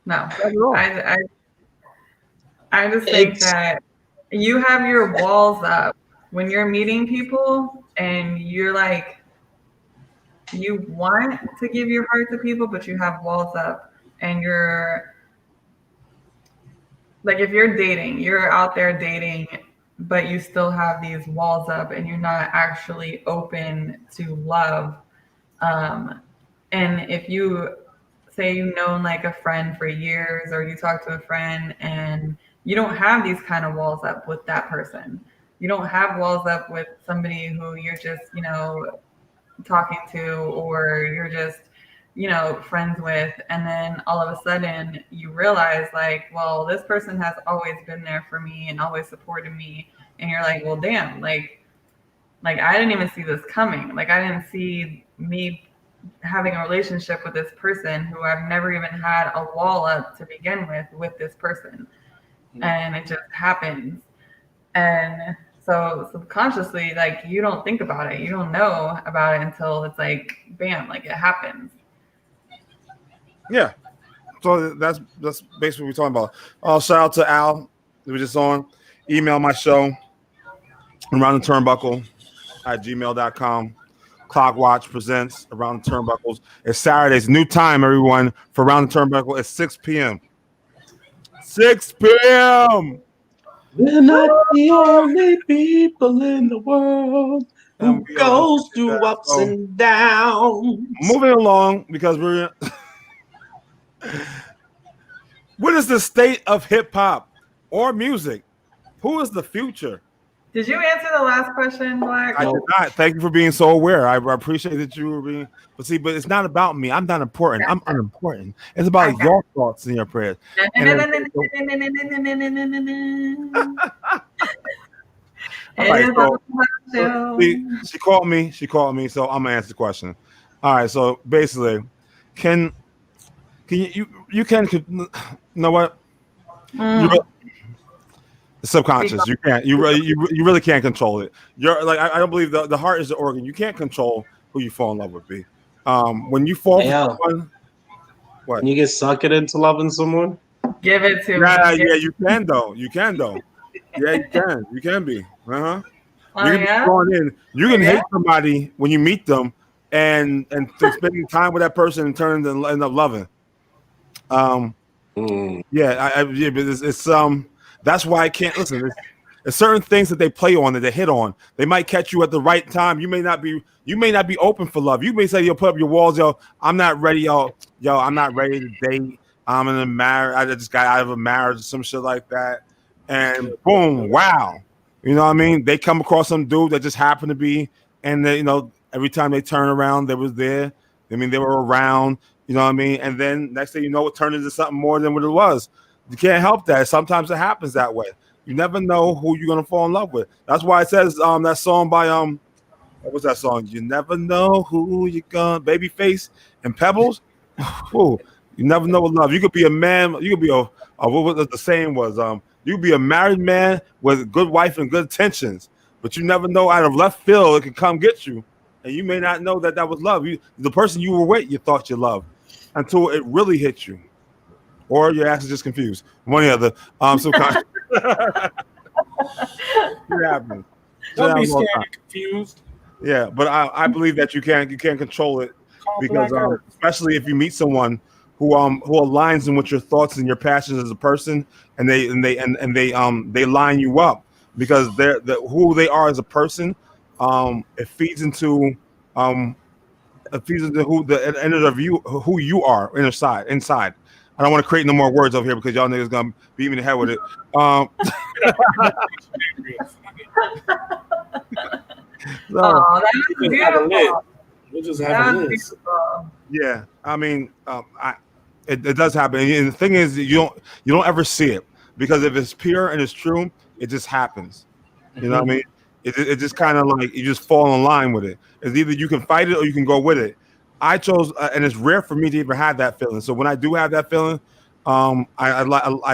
No, I just think that you have your walls up when you're meeting people, and you're like, you want to give your heart to people, but you have walls up, and you're. Like if you're dating, you're out there dating, but you still have these walls up and you're not actually open to love. And if you say you've known like a friend for years, or you talk to a friend and you don't have these kind of walls up with that person. You don't have walls up with somebody who you're just, talking to, or you're just, friends with, and then all of a sudden you realize like, well, this person has always been there for me and always supported me, and you're like, well, damn, like I didn't even see this coming. Like I didn't see me having a relationship with this person who I've never even had a wall up to begin with this person, and it just happens. And so subconsciously, like you don't think about it, you don't know about it until it's like, bam, like it happens. Yeah, so that's basically what we're talking about. Shout out to Al, who was just on. Email my show, Around the Turnbuckle at gmail.com. Clockwatch presents Around the Turnbuckles. It's Saturday's new time, everyone, for Around the Turnbuckle at 6 p.m. 6 p.m. We're not the only people in the world who goes through ups and downs. Moving along, because we're what is the state of hip hop or music? Who is the future? Did you answer the last question, Black? I did not. Thank you for being so aware. I appreciate that you were being. But it's not about me. I'm not important. I'm unimportant. It's about your thoughts and your prayers. She called me. So I'm gonna answer the question. All right. So basically, can you know what? Subconscious. You can't. You really can't control it. You're like I don't believe the heart is the organ. You can't control who you fall in love with. When you fall for someone, what? Can you get sucked into loving someone? Give it to me. Yeah, you can though. Yeah, you can. You can be. You can be thrown in. You can hate somebody when you meet them, and spending time with that person and end up loving. Yeah, yeah, but it's that's why I can't listen. There's certain things that they play on that they hit on. They might catch you at the right time. You may not be open for love. You may say you'll put up your walls, yo. I'm not ready, yo. I'm not ready to date. I'm in a marriage. I just got out of a marriage or some shit like that. And boom, wow. You know what I mean? They come across some dude that just happened to be, and they, every time they turn around, they was there. I mean, they were around. You know what I mean? And then next thing you know, it turned into something more than what it was. You can't help that. Sometimes it happens that way. You never know who you're gonna fall in love with. That's why it says that song by what was that song? You never know who you're gonna Babyface and Pebbles. Ooh, you never know what love. You could be a man. You could be a what was the saying was you could be a married man with a good wife and good intentions, but you never know out of left field it could come get you, and you may not know that was love. The person you were with, you thought you loved, until it really hit you, or you're actually just confused. One or the other. Subconscious. Don't be scared and confused. Yeah, but I believe that you can't control it because especially if you meet someone who aligns in with your thoughts and your passions as a person, and they line you up because they're who they are as a person. It feeds into who the end of you who you are inside. I don't want to create no more words over here because y'all niggas gonna beat me in the head with it. That was beautiful. We'll just have a list. Yeah, I mean, it does happen, and the thing is, you don't ever see it because if it's pure and it's true, it just happens. You know what I mean? It just kind of like you just fall in line with it. It's either you can fight it or you can go with it. I chose, and it's rare for me to even have that feeling. So when I do have that feeling, I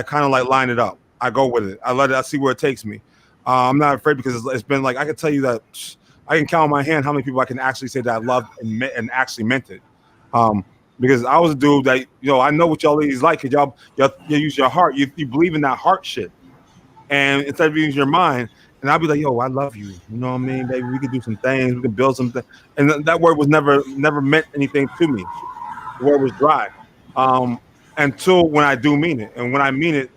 kind of like line it up. I go with it. I see where it takes me. I'm not afraid because it's been like I can tell you that I can count on my hand how many people I can actually say that I loved and actually meant it. Because I was a dude that I know what y'all ladies like because y'all use your heart. You believe in that heart shit, and instead of using your mind. And I'll be like, yo, I love you. You know what I mean, baby? We could do some things. We could build something. And that word was never meant anything to me. The word was dry. Until when I do mean it. And when I mean it,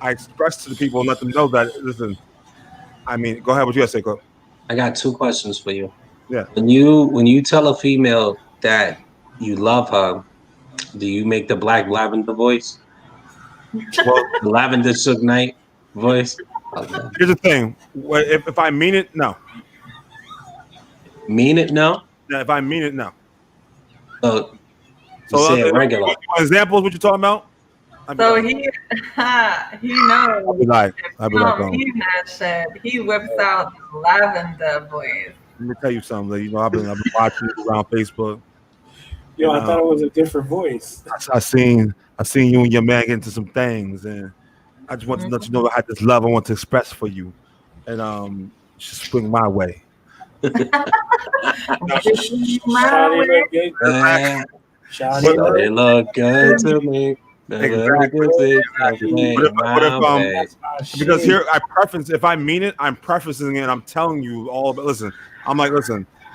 I express to the people and let them know that, listen, I mean, go ahead. What you got to say, Clip? I got 2 questions for you. Yeah. When you tell a female that you love her, do you make the Black Lavender voice? Well, the Lavender Suge Knight voice? Here's the thing. If I mean it, no. Mean it, no? Yeah, if I mean it, no. So say it regular. Examples, what you talking about? So he knows. I'll be like, that shit. He whips out the lavender voice. Let me tell you something. I've been watching you around Facebook. Yo, I thought it was a different voice. I seen you and your man get into some things, and I just want to let you know I had this love I want to express for you, and just swing my way. They look good to me. Exactly. Because here I preface, if I mean it, I'm prefacing it. I'm telling you all about. Listen,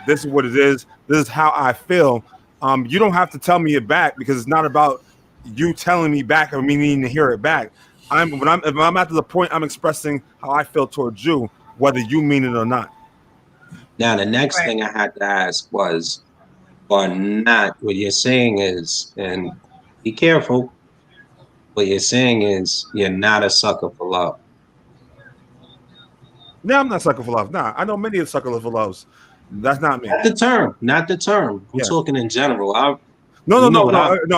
this is what it is. This is how I feel. You don't have to tell me it back because it's not about you telling me back or me needing to hear it back. If I'm at the point I'm expressing how I feel towards you, whether you mean it or not. Now the next thing I had to ask was, or not, what you're saying is, and be careful, what you're saying is you're not a sucker for love. No, I'm not a sucker for love. Nah, I know many of suckers for loves. That's not me. Not the term. I'm talking in general. No.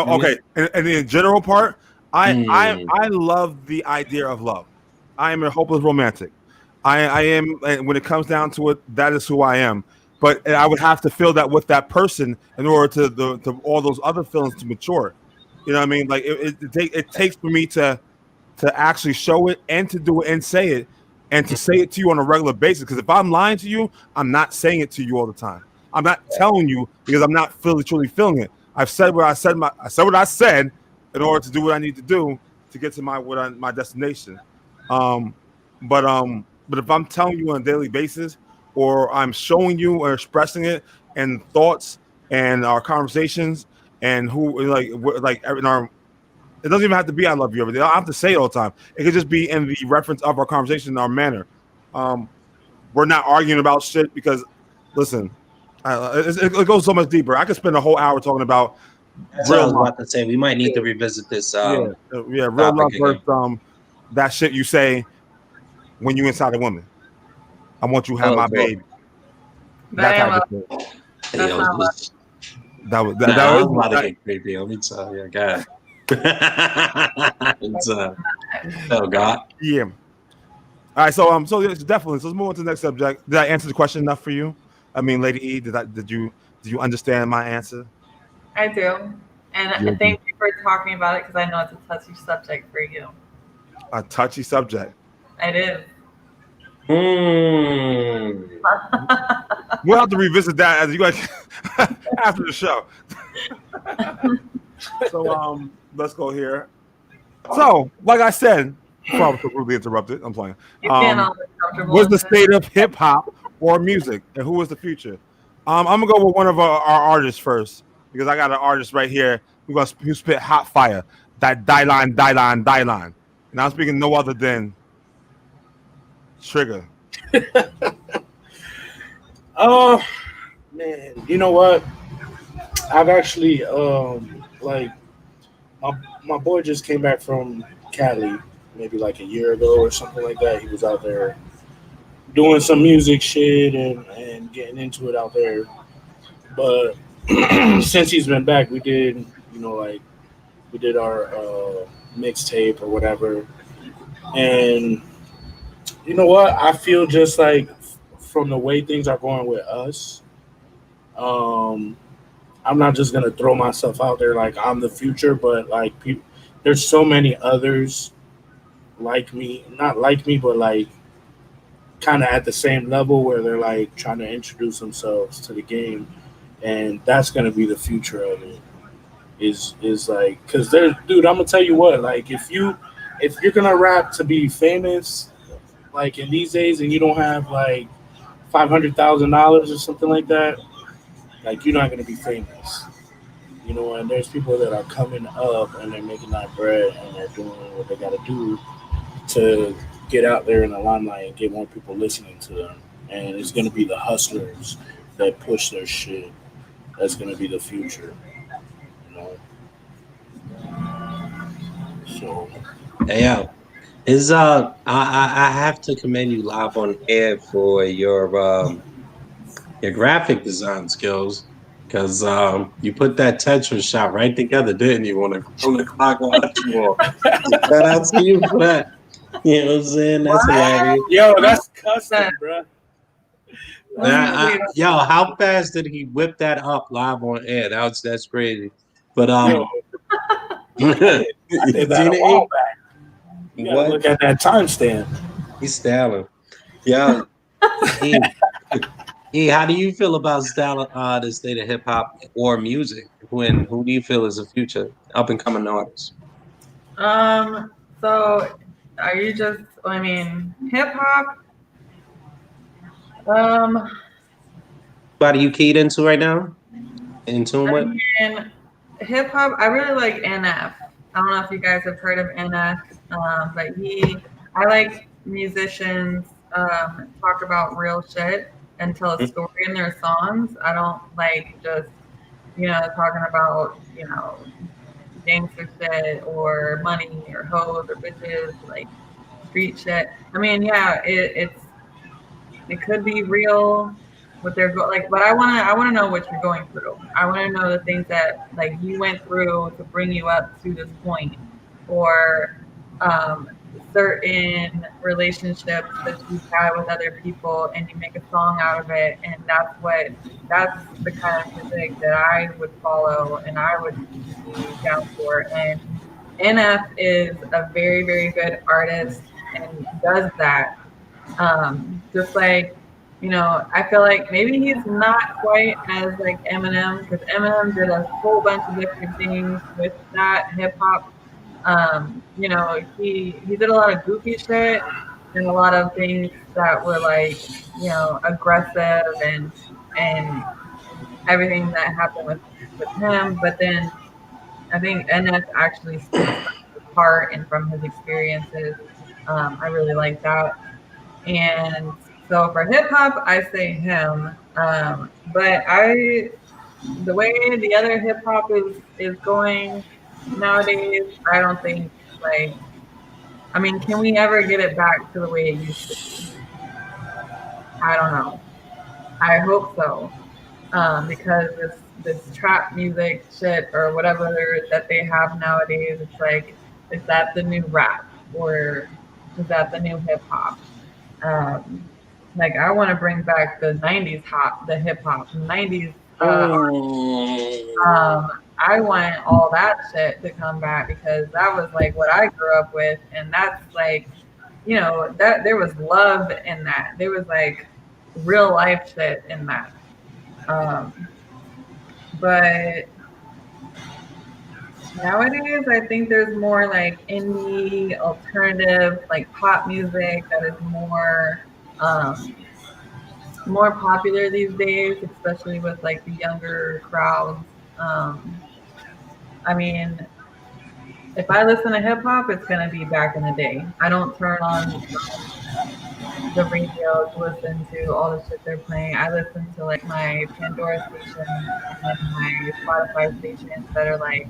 Okay. And the general part, I love the idea of love. I am a hopeless romantic. I am, when it comes down to it, that is who I am. But I would have to feel that with that person in order to all those other feelings to mature. You know what I mean? Like it takes for me to actually show it and to do it and say it and to say it to you on a regular basis. Because if I'm lying to you, I'm not saying it to you all the time. I'm not telling you because I'm not truly feeling it. I've said what I said. I said what I said in order to do what I need to do to get to my destination. But if I'm telling you on a daily basis, or I'm showing you or expressing it in thoughts and our conversations and who like in our It doesn't even have to be "I love you" every day. I don't have to say it all the time. It could just be in the reference of our conversation, our manner. We're not arguing about shit because, listen, it goes so much deeper. I could spend a whole hour talking about That's what I was love. about to say. We might need to revisit this. Yeah, real topic love again. versus that shit you say when you inside a woman. I want you to have my baby. That type of thing. Hey, yo, this- That was Nah, I was about to that, get creepy. Let me tell you, God. It's oh God. yeah. All right, so yeah, definitely. So let's move on to the next subject. Did I answer the question enough for you? I mean, Lady E, did you understand my answer? I do. And thank you for talking about it because I know it's a touchy subject for you. A touchy subject. It is. We'll have to revisit that as you guys after the show. So let's go here. So, like I said, before I was so rudely interrupted, I'm playing. What's the state of hip hop or music, and who is the future? I'm gonna go with one of our artists first because I got an artist right here who spit hot fire. That die line, and I'm speaking no other than Trigger. Oh man, you know what? I've actually like my boy just came back from Cali maybe like a year ago or something like that. He was out there doing some music shit and getting into it out there. But since he's been back, we did our mixtape or whatever. And you know what? I feel just like from the way things are going with us, I'm not just gonna throw myself out there like I'm the future, but like there's so many others like me, not like me, but like kind of at the same level where they're like trying to introduce themselves to the game, and that's gonna be the future of it. Is like because there's dude, I'm gonna tell you what, like if you're gonna rap to be famous, like in these days, and you don't have like $500,000 or something like that, like you're not gonna be famous. You know, and there's people that are coming up and they're making that bread and they're doing what they gotta do to get out there in the limelight and get more people listening to them. And it's gonna be the hustlers that push their shit. That's gonna be the future. You know. So Hey, yo, I have to commend you live on air for your graphic design skills because you put that Tetris shot right together, didn't you? On the clock watch wall. Shout out to you for that. You know what I'm saying? That's hilarious. yo, that's custom, bro. Yo, how fast did he whip that up live on air? That's crazy. But I did that a while back. You gotta look at that timestamp. He's styling. Yeah. How do you feel about styling the state of hip hop or music? Who do you feel is the future up and coming artists? So are you just? I mean, hip hop. What are you keyed into right now? In tune with? Hip hop. I really like NF. I don't know if you guys have heard of NF, but I like musicians talk about real shit and tell a story in their songs. I don't like just, talking about, gangster shit or money or hoes or bitches, like street shit. I mean, yeah, it could be real what they're but I wanna know what you're going through. I wanna know the things that like you went through to bring you up to this point, or certain relationships that you've had with other people and you make a song out of it, and that's the kind of music that I would follow and I would be down for. And NF is a very, very good artist and does that. Just like, I feel like maybe he's not quite as like Eminem, because Eminem did a whole bunch of different things with that hip hop. He did a lot of goofy shit and a lot of things that were like, aggressive and everything that happened with him. But then I think NS actually speaks from his heart and from his experiences. I really like that. And so for hip hop, I say him. But the way the other hip hop is going nowadays, I don't think like. I mean, can we ever get it back to the way it used to be? I don't know. I hope so. Because this trap music shit or whatever that they have nowadays, it's like, is that the new rap or is that the new hip hop? Um, like I want to bring back the '90s the hip hop, '90s. I want all that shit to come back because that was like what I grew up with, and that's like, that there was love in that. There was like real life shit in that. But nowadays, I think there's more like indie, alternative, like pop music that is more popular these days, especially with like the younger crowds. I mean, if I listen to hip hop, it's gonna be back in the day. I don't turn on the radio to listen to all the shit they're playing. I listen to like my Pandora station and my Spotify stations that are like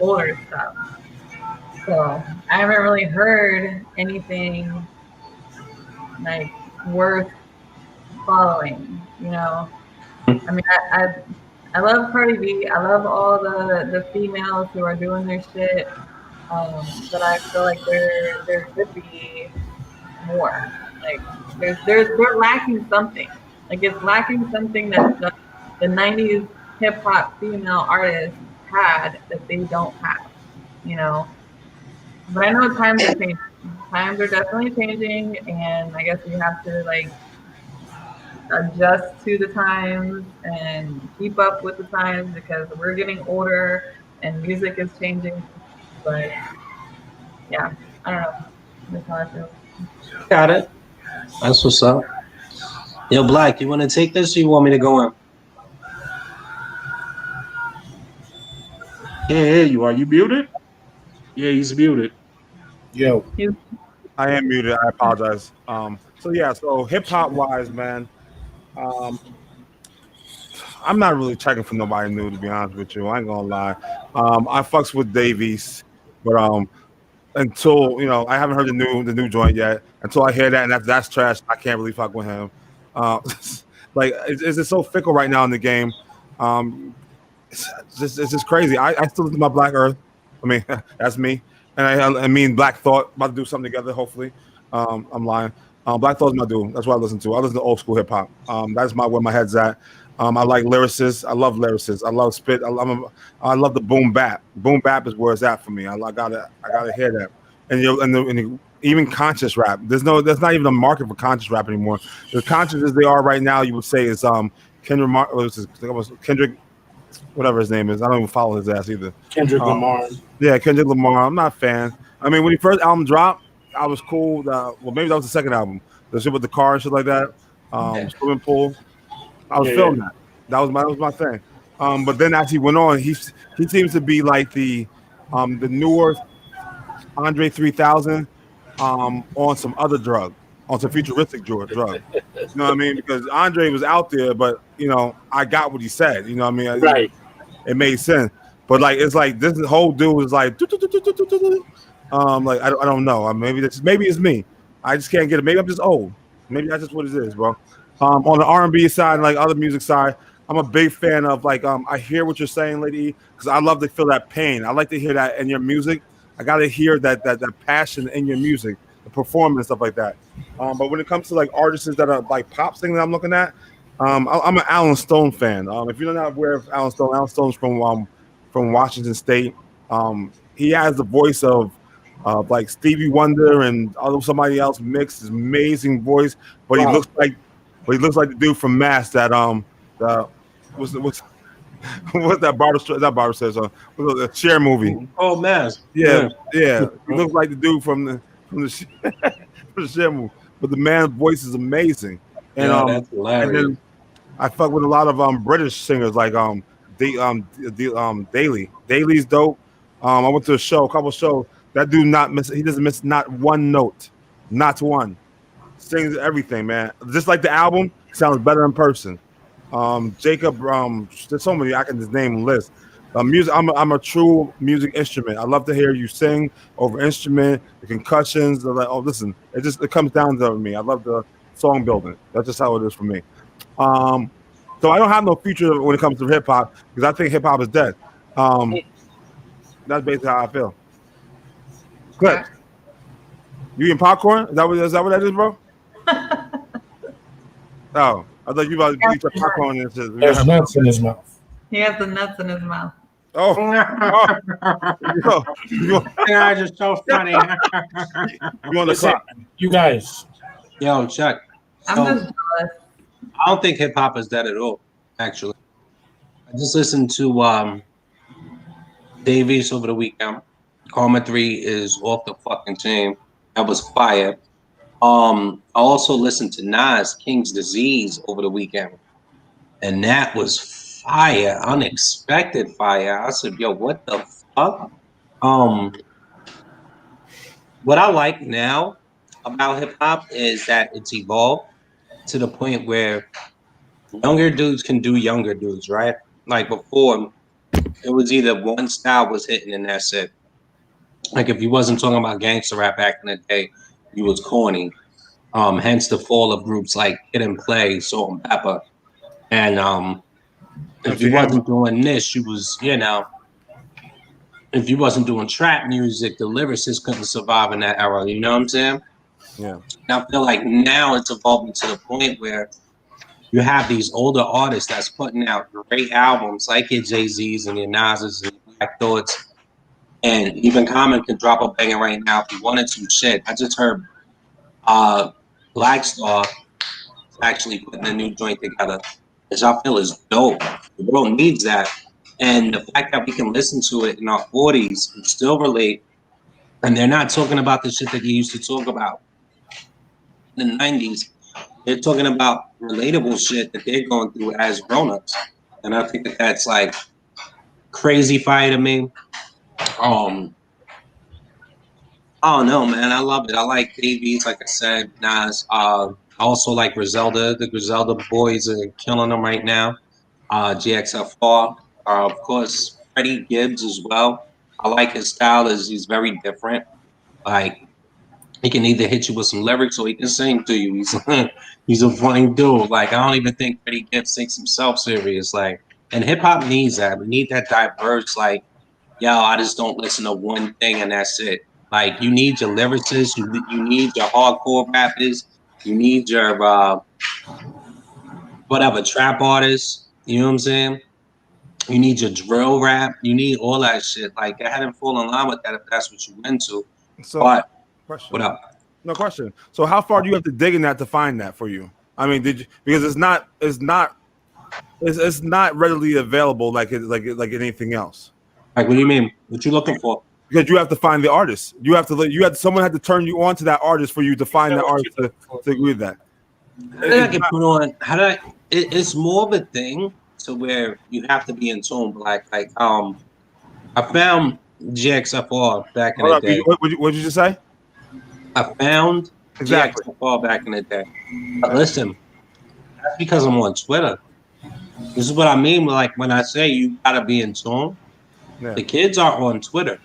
older stuff. So I haven't really heard anything like worth following, I mean, I love Cardi B. I love all the females who are doing their shit. But I feel like there should be more. Like they're lacking something. Like it's lacking something that the '90s hip hop female artists had that they don't have. But I know times are changing. Times are definitely changing, and I guess we have to like adjust to the times and keep up with the times because we're getting older and music is changing. But yeah, I don't know. That's how I feel. Got it. That's what's up. Yo, Black, you want to take this or you want me to go in? Hey, you are you muted? Yeah, he's muted. Yo. I am muted. I apologize. So hip hop wise, man, I'm not really checking for nobody new to be honest with you. I ain't gonna lie. I fucks with Davies, but until I haven't heard the new joint yet. Until I hear that and that's trash, I can't really fuck with him. Like it's just so fickle right now in the game. It's just crazy. I still listen to my Black Earth. I mean, that's me. And I mean Black Thought about to do something together. Hopefully, I'm lying. Black Thought's my dude. That's what I listen to. I listen to old school hip hop. That's where my head's at. I like lyricists. I love lyricists. I love spit. I love the boom bap. Boom bap is where it's at for me. I gotta hear that. And even conscious rap. There's not even a market for conscious rap anymore. The conscious as they are right now, you would say is Kendrick, whatever his name is. I don't even follow his ass either. Kendrick Lamar. Yeah, Kendrick Lamar. I'm not a fan. I mean, when he first album dropped, I was cool. Maybe that was the second album. The shit with the car and shit like that. Swimming pool. I was feeling that. That was my thing. But then as he went on, he seems to be like the newer Andre 3000 on some other drug, on some futuristic drug. You know what I mean? Because Andre was out there, but I got what he said. You know what I mean? Right. It made sense. But like it's like this whole dude was like like I don't know. Maybe it's me. I just can't get it. Maybe I'm just old. Maybe that's just what it is, bro. On the R&B side, like other music side, I'm a big fan of like I hear what you're saying, Lady, because I love to feel that pain. I like to hear that in your music. I gotta hear that passion in your music, the performance, stuff like that. But when it comes to like artists that are like pop singing that I'm looking at, I'm an Alan Stone fan. If you're not aware of Alan Stone's from Washington State. He has the voice of like Stevie Wonder and somebody else mixed. His amazing voice, but he looks like the dude from Mass that what's that Barbara? That Barbara says the Cher movie. Oh, Mass. Yeah. He looks like the dude from the Cher movie. But the man's voice is amazing. And that's hilarious. And then I fuck with a lot of British singers like Daily. Daily's dope. I went to a couple shows. That dude not miss. He doesn't miss not one note, not one. Sings everything, man. Just like the album, sounds better in person. Jacob, there's so many I can just name and list. Music. I'm a true music instrument. I love to hear you sing over instrument. The concussions. Like, oh, listen, it comes down to me. I love the song building. That's just how it is for me. So I don't have no future when it comes to hip hop because I think hip hop is dead. That's basically how I feel. Clip. You eating popcorn? Is that what that is, bro? Oh, I thought you about to eat your popcorn and shit. There's nuts in his mouth. He has the nuts in his mouth. Oh, Yeah, just so funny. you on the clock? You guys. Yo, Chuck. I'm So, just jealous. I don't think hip hop is dead at all. Actually, I just listened to Davies over the weekend. Karma 3 is off the fucking chain. That was fire. I also listened to Nas King's Disease over the weekend, and that was fire, unexpected fire. I said, "Yo, what the fuck?" What I like now about hip hop is that it's evolved to the point where younger dudes can do younger dudes, right? Like before, it was either one style was hitting and that's it. Like if you wasn't talking about gangster rap back in the day, you was corny. Hence the fall of groups like Kid and Play, Salt and Pepper. And if you wasn't doing this, you was, if you wasn't doing trap music, the lyricists couldn't survive in that era. You know what I'm saying? Yeah. And I feel like now it's evolving to the point where you have these older artists that's putting out great albums like your Jay-Z's and your Nas's and Black Thoughts. And even Common can drop a banger right now if he wanted to. Shit, I just heard Black Star actually putting a new joint together, which I feel is dope. The world needs that. And the fact that we can listen to it in our 40s and still relate, and they're not talking about the shit that they used to talk about in the 90s. They're talking about relatable shit that they're going through as grown-ups. And I think that that's like crazy fire to me. I don't know, man. I love it. I like Davies, like I said, Nas. I also like Griselda. The Griselda boys are killing them right now. GXFR. Of course, Freddie Gibbs as well. I like his style. He's very different. Like, he can either hit you with some lyrics or he can sing to you. He's a funny dude. Like, I don't even think Freddie Gibbs takes himself serious. Like, and hip hop needs that. We need that diverse, like, yo, I just don't listen to one thing and that's it. Like, you need your lyricists, you need your hardcore rappers, you need your whatever trap artists. You know what I'm saying? You need your drill rap. You need all that shit. Like, I hadn't fallen in line with that if that's what you into. So, but question. what up? No question. So, how far do you have to dig in that to find that for you? I mean, did you, because it's not readily available like anything else. Like, what do you mean? What you looking for? Because you have to find the artist. Someone had to turn you on to that artist for you to find that artist to agree with that. It's more of a thing to where you have to be in tune. Like I found GXFR back in the day. What did you just say? I found Exactly. GXFR back in the day. But listen, that's because I'm on Twitter. This is what I mean. Like when I say you gotta be in tune. Yeah. The kids are on Twitter.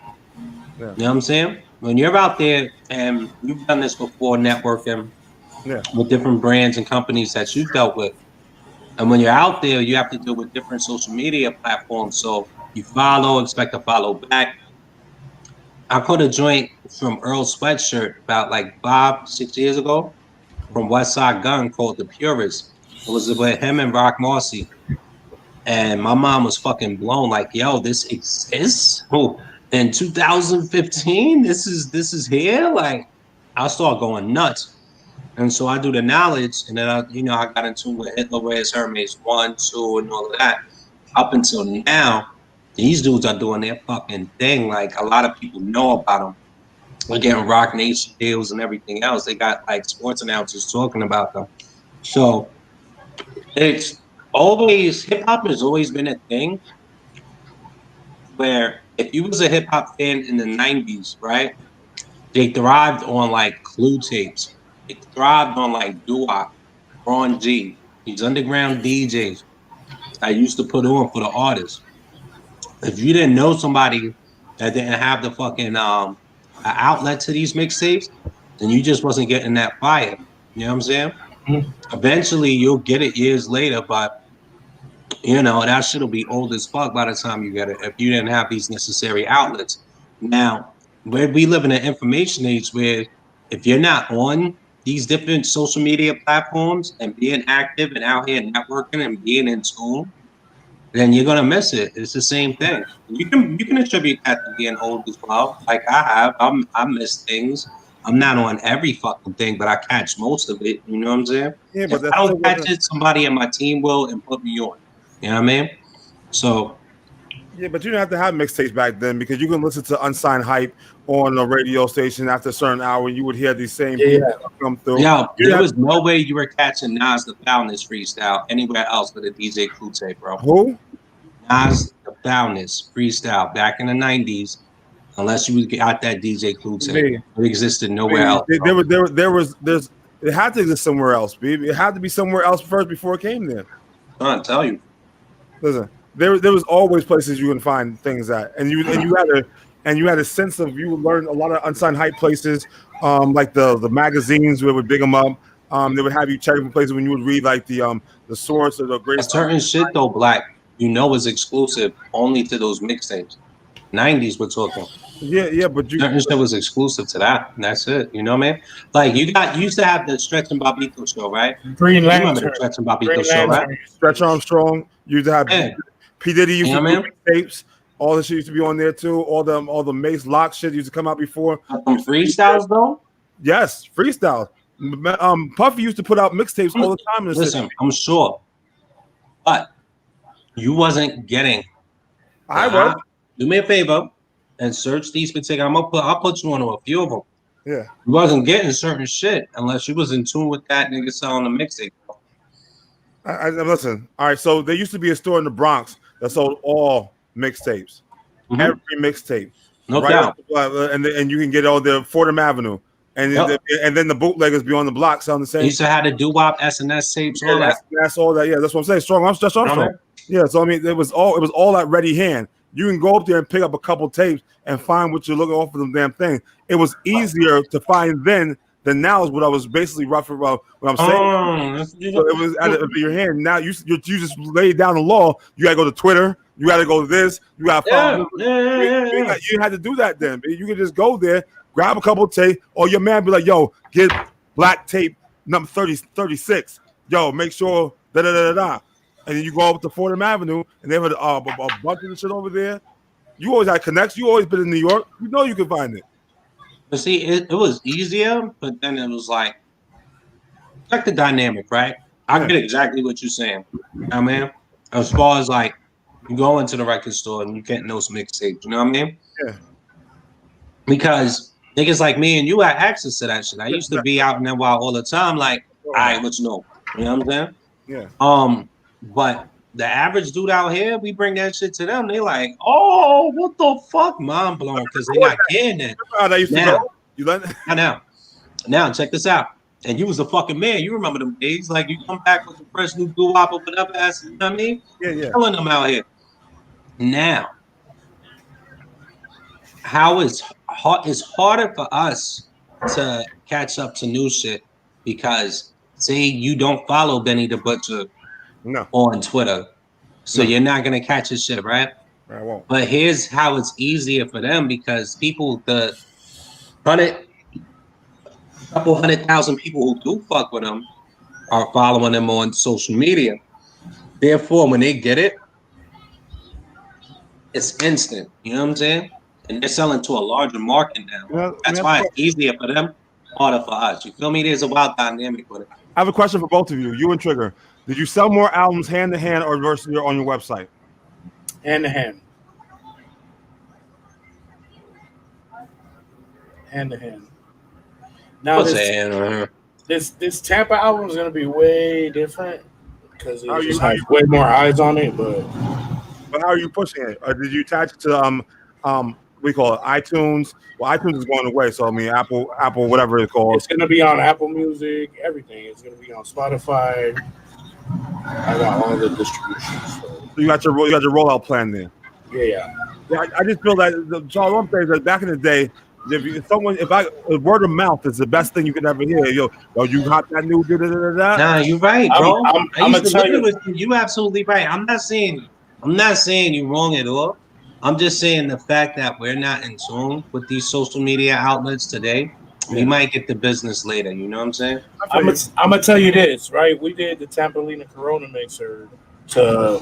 Yeah. You know what I'm saying? When you're out there and you've done this before, networking with different brands and companies that you've dealt with. And when you're out there, you have to deal with different social media platforms. So you follow, expect to follow back. I caught a joint from Earl Sweatshirt about like 5-6 years ago from Westside Gun called The Purist. It was with him and Rock Marcy. And my mom was fucking blown, like, yo, this exists? Oh, in 2015, this is here? Like, I'll start going nuts. And so I do the knowledge, and then I got into with Hitler Wears Hermes 1, 2, and all of that. Up until now, these dudes are doing their fucking thing. Like, a lot of people know about them. They're getting Rock Nation deals and everything else. They got like sports announcers talking about them. So it's always, hip hop has always been a thing, where if you was a hip hop fan in the 90s, right? They thrived on like Clue tapes. They thrived on like doo-wop, Ron G. These underground DJs I used to put on for the artists. If you didn't know somebody that didn't have the fucking a outlet to these mixtapes, then you just wasn't getting that fire. You know what I'm saying? Mhm. Eventually you'll get it years later, but you know, that shit'll be old as fuck by the time you get it if you didn't have these necessary outlets. Now, where we live in an information age where if you're not on these different social media platforms and being active and out here networking and being in tune, then you're gonna miss it. It's the same thing. You can attribute that to being old as well. Like I have. I miss things. I'm not on every fucking thing, but I catch most of it. You know what I'm saying? Yeah, If but that's I still don't catch wasn't. it, somebody in my team will and put me on. You know what I mean? So Yeah, but you didn't have to have mixtapes back then because you can listen to unsigned hype on a radio station after a certain hour. You would hear these same Yeah. people come through. yeah, You there have- was no way you were catching Nas the Foulness freestyle anywhere else but a DJ Clue tape, bro. Who? Nas the Foulness freestyle back in the 90s, unless you got that DJ Clue tape. Me. It existed nowhere else. There's it had to exist somewhere else, baby. It had to be somewhere else first before it came there. I'm trying to tell you. Listen, there was always places you can find things at, and you had a sense of you would learn a lot of unsigned hype places, like the magazines where would big them up. They would have you check for places when you would read like the source or the A greatest. certain shit though, Black, you know, is exclusive only to those mixtapes. 90s, we're talking. Yeah, but you. Certain shit was exclusive to that. And that's it. You know what I mean? Like you used to have the Stretch and Bobito show, right? Green You remember the Lantern. Stretch and Bobito Green show, right? Lantern. Stretch Armstrong used to have Yeah. P Diddy used You to know do what tapes. All the shit used to be on there too. All the Mace Lock shit used to come out before. Some freestyles though. Yes, freestyle. Puffy used to put out mixtapes all the time. In the Listen, city. I'm sure, but you wasn't getting. I was. Do me a favor and search these particular. I'll put you on a few of them. Yeah. You wasn't getting certain shit unless you was in tune with that nigga selling the mixtape. Listen. All right. So there used to be a store in the Bronx that sold all mixtapes, Mhm. every mixtape. No right doubt. And you can get all the Fordham Avenue, and Yep. and then the bootleggers be on the block selling the They same. used to have the doo-wop SNS tapes, all that. That's all that. Yeah, that's what I'm saying. Strong. I'm just You know strong. what I mean? Yeah. So I mean, it was all at ready hand. You can go up there and pick up a couple tapes and find what you're looking for them damn thing. It was easier to find then than now is what I was basically roughing about what I'm saying. So it was out of your hand. Now you just laid down the law. You gotta go to Twitter. You gotta go to this. You gotta follow. You had to do that then. You could just go there, grab a couple of tape, or your man be like, "Yo, get black tape number 36. Yo, make sure da da da da da." And then you go up to Fordham Avenue, and they have a bunch of the shit over there. You always had connects. You always been in New York. You know you can find it. But see, it was easier, but then it was like the dynamic, right? I get exactly what you're saying. I mean, as far as like you go into the record store and you getting those mixtapes, you know what I mean? Yeah. Because niggas like me and you had access to that shit. I used to be out in that wild all the time, like, all right, what you know? You know what I'm saying? Yeah. But the average dude out here, we bring that shit to them. They like, oh, what the fuck, mind blown, because they not getting that. How that used to Now, go? You learn. now, check this out. And you was a fucking man. You remember them days? Like you come back with the fresh new doo-wop or whatever. You know what I mean? Yeah. Killing them out here. Now, how it's harder for us to catch up to new shit because say you don't follow Benny the Butcher on Twitter, so you're not gonna catch his shit, right? I won't. But here's how it's easier for them because people, couple 100,000 people who do fuck with them are following them on social media. Therefore, when they get it, it's instant. You know what I'm saying? And they're selling to a larger market now. That's why it's easier for them, harder for us. You feel me? There's a wild dynamic with it. I have a question for both of you. You and Trigger. Did you sell more albums hand to hand or versus on your website? Hand to hand. Hand to hand. Now this Tampa album is gonna be way different because it just has way more eyes on it. But But how are you pushing it? Or did you attach it to we call it iTunes? Well, iTunes is going away, so I mean Apple, whatever it's called. It's gonna be on Apple Music, everything. It's gonna be on Spotify. I got all the distributions. So you got your rollout plan there. yeah. I just feel that all I'm saying is that back in the day, if word of mouth is the best thing you could ever hear, yo, you got that new da. Nah, you're right, bro. I'm gonna tell you. You absolutely right. I'm not saying you're wrong at all. I'm just saying the fact that we're not in tune with these social media outlets today, we might get the business later. You know what I'm saying? I'm gonna tell you this, right? We did the Tampalina Corona mixer to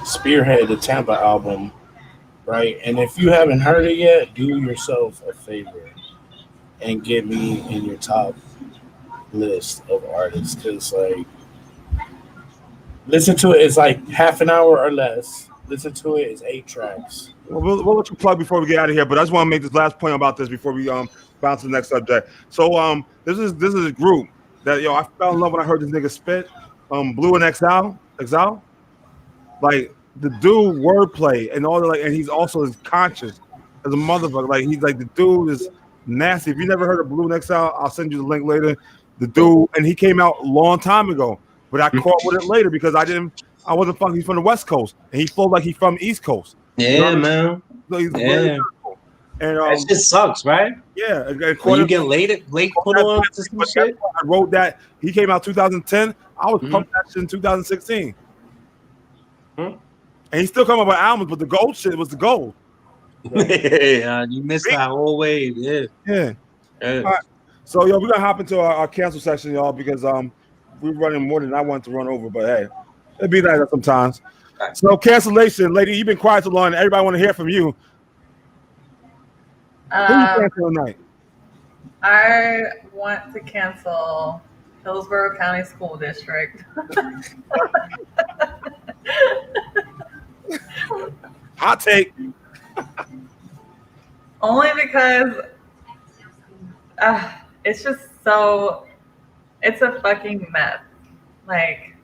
spearhead the Tampa album, right? And if you haven't heard it yet, do yourself a favor and get me in your top list of artists, because like listen to it. It's like half an hour or less. Listen to it. It's 8 tracks. We'll let you plug before we get out of here, but I just want to make this last point about this before we bounce to the next subject. So this is a group that I fell in love when I heard this nigga spit. Blue and Exile, like the dude wordplay and all and he's also conscious as a motherfucker. Like he's like the dude is nasty. If you never heard of Blue and Exile, I'll send you the link later. The dude, and he came out a long time ago, but I caught with it later because I wasn't fucking. He's from the West Coast, and he flowed like he's from the East Coast. Yeah, man. So he's and that shit sucks, right? Yeah. When you get late put on to some shit. I wrote that. He came out 2010. I was pumping that shit in 2016. And he's still coming up with albums, but the gold shit was the gold. Yeah, you missed that whole wave. Yeah. All right. So we're gonna hop into our cancel section, y'all, because we're running more than I want to run over, but hey, it'd be like that sometimes. Right. So cancellation, lady, you've been quiet so long. Everybody want to hear from you. Who you canceling tonight? I want to cancel Hillsborough County School District. Hot take. Only because it's just it's a fucking mess. Like,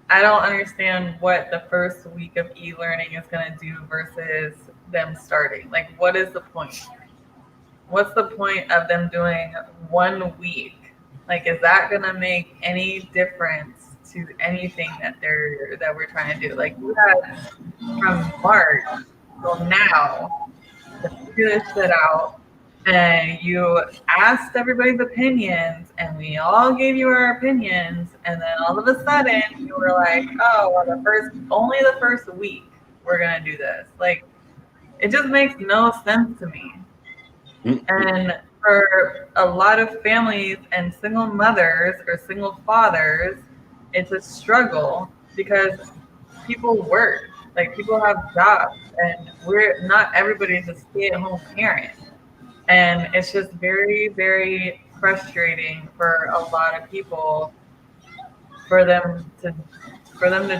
I don't understand what the first week of e-learning is going to do versus them starting. Like, what is the point? What's the point of them doing 1 week? Like, is that going to make any difference to anything that we're trying to do? Like, we had from March till now to figure this shit out, and you asked everybody's opinions, and we all gave you our opinions, and then all of a sudden you were like, oh, well, only the first week we're gonna do this. Like, it just makes no sense to me. And for a lot of families and single mothers or single fathers, it's a struggle because people work. Like, people have jobs, and not everybody's a stay-at-home parent. And it's just very, very frustrating for a lot of people for them to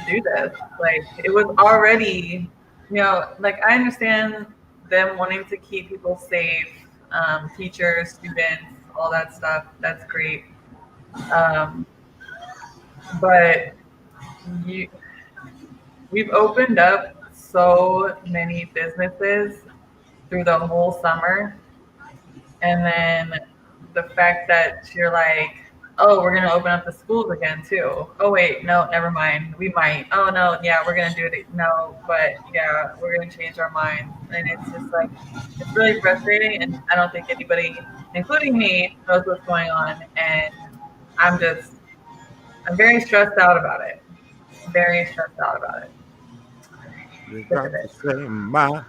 do this. Like, it was already, like, I understand them wanting to keep people safe, teachers, students, all that stuff. That's great. But we've opened up so many businesses through the whole summer. And then the fact that you're like, oh, we're going to open up the schools again too. Oh, wait, no, never mind. We might. Oh, no, yeah, we're going to do it. No, but yeah, we're going to change our minds. And it's just like, it's really frustrating. And I don't think anybody, including me, knows what's going on. And I'm very stressed out about it. Very stressed out about it. You got to say my.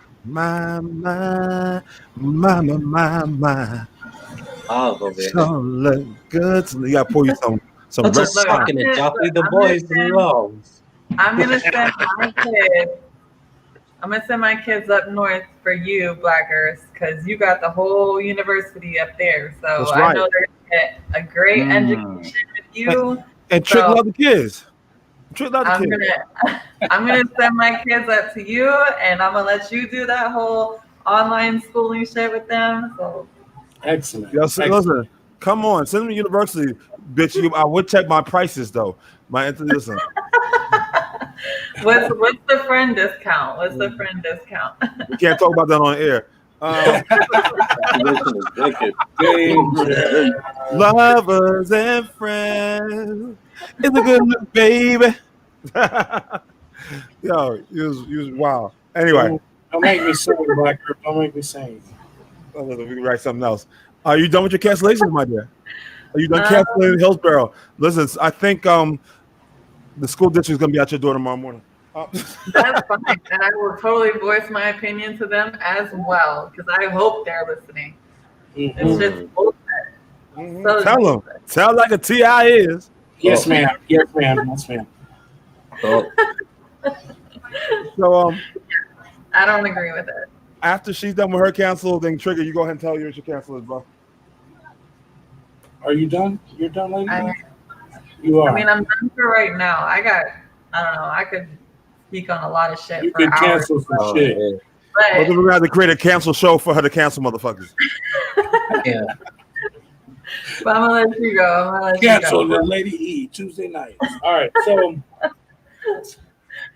I'll go there. So look good. You gotta pour you some That's just sucking it, Duffy. The boys know. I'm gonna send my kids up north for you, Black Earth, because you got the whole university up there. So I know they're gonna get a great education with you. And trick love the kids. I'm gonna send my kids up to you, and I'm gonna let you do that whole online schooling shit with them. So excellent. Listen, come on, send me to university, bitch. I would check my prices though. Listen. What's the friend discount? What's the friend discount? We can't talk about that on air. Lovers and friends. It's a good look, baby. Yo, you was wow. Anyway, don't make me sing, Black Girl. Don't make me sing. we can write something else. Are you done with your cancellations, my dear? Are you done canceling Hillsborough? Listen, I think the school district is gonna be at your door tomorrow morning. That's fine, and I will totally voice my opinion to them as well because I hope they're listening. It's just bullshit. So Tell them. Tell like a TI is. Yes, ma'am. Yes, ma'am. Yes, ma'am. So I don't agree with it. after she's done with her cancel, then Trigger, you go ahead and tell yours your cancel is, bro. Are you done? You're done, lady? You are. I mean, I'm done for right now. I don't know. I could speak on a lot of shit You for can hours. cancel some shit. Well, But then we're gonna have to create a cancel show for her to cancel motherfuckers. Yeah. But I'm gonna let you go. I'm gonna let Cancel you the go. Lady E Tuesday nights. All right, so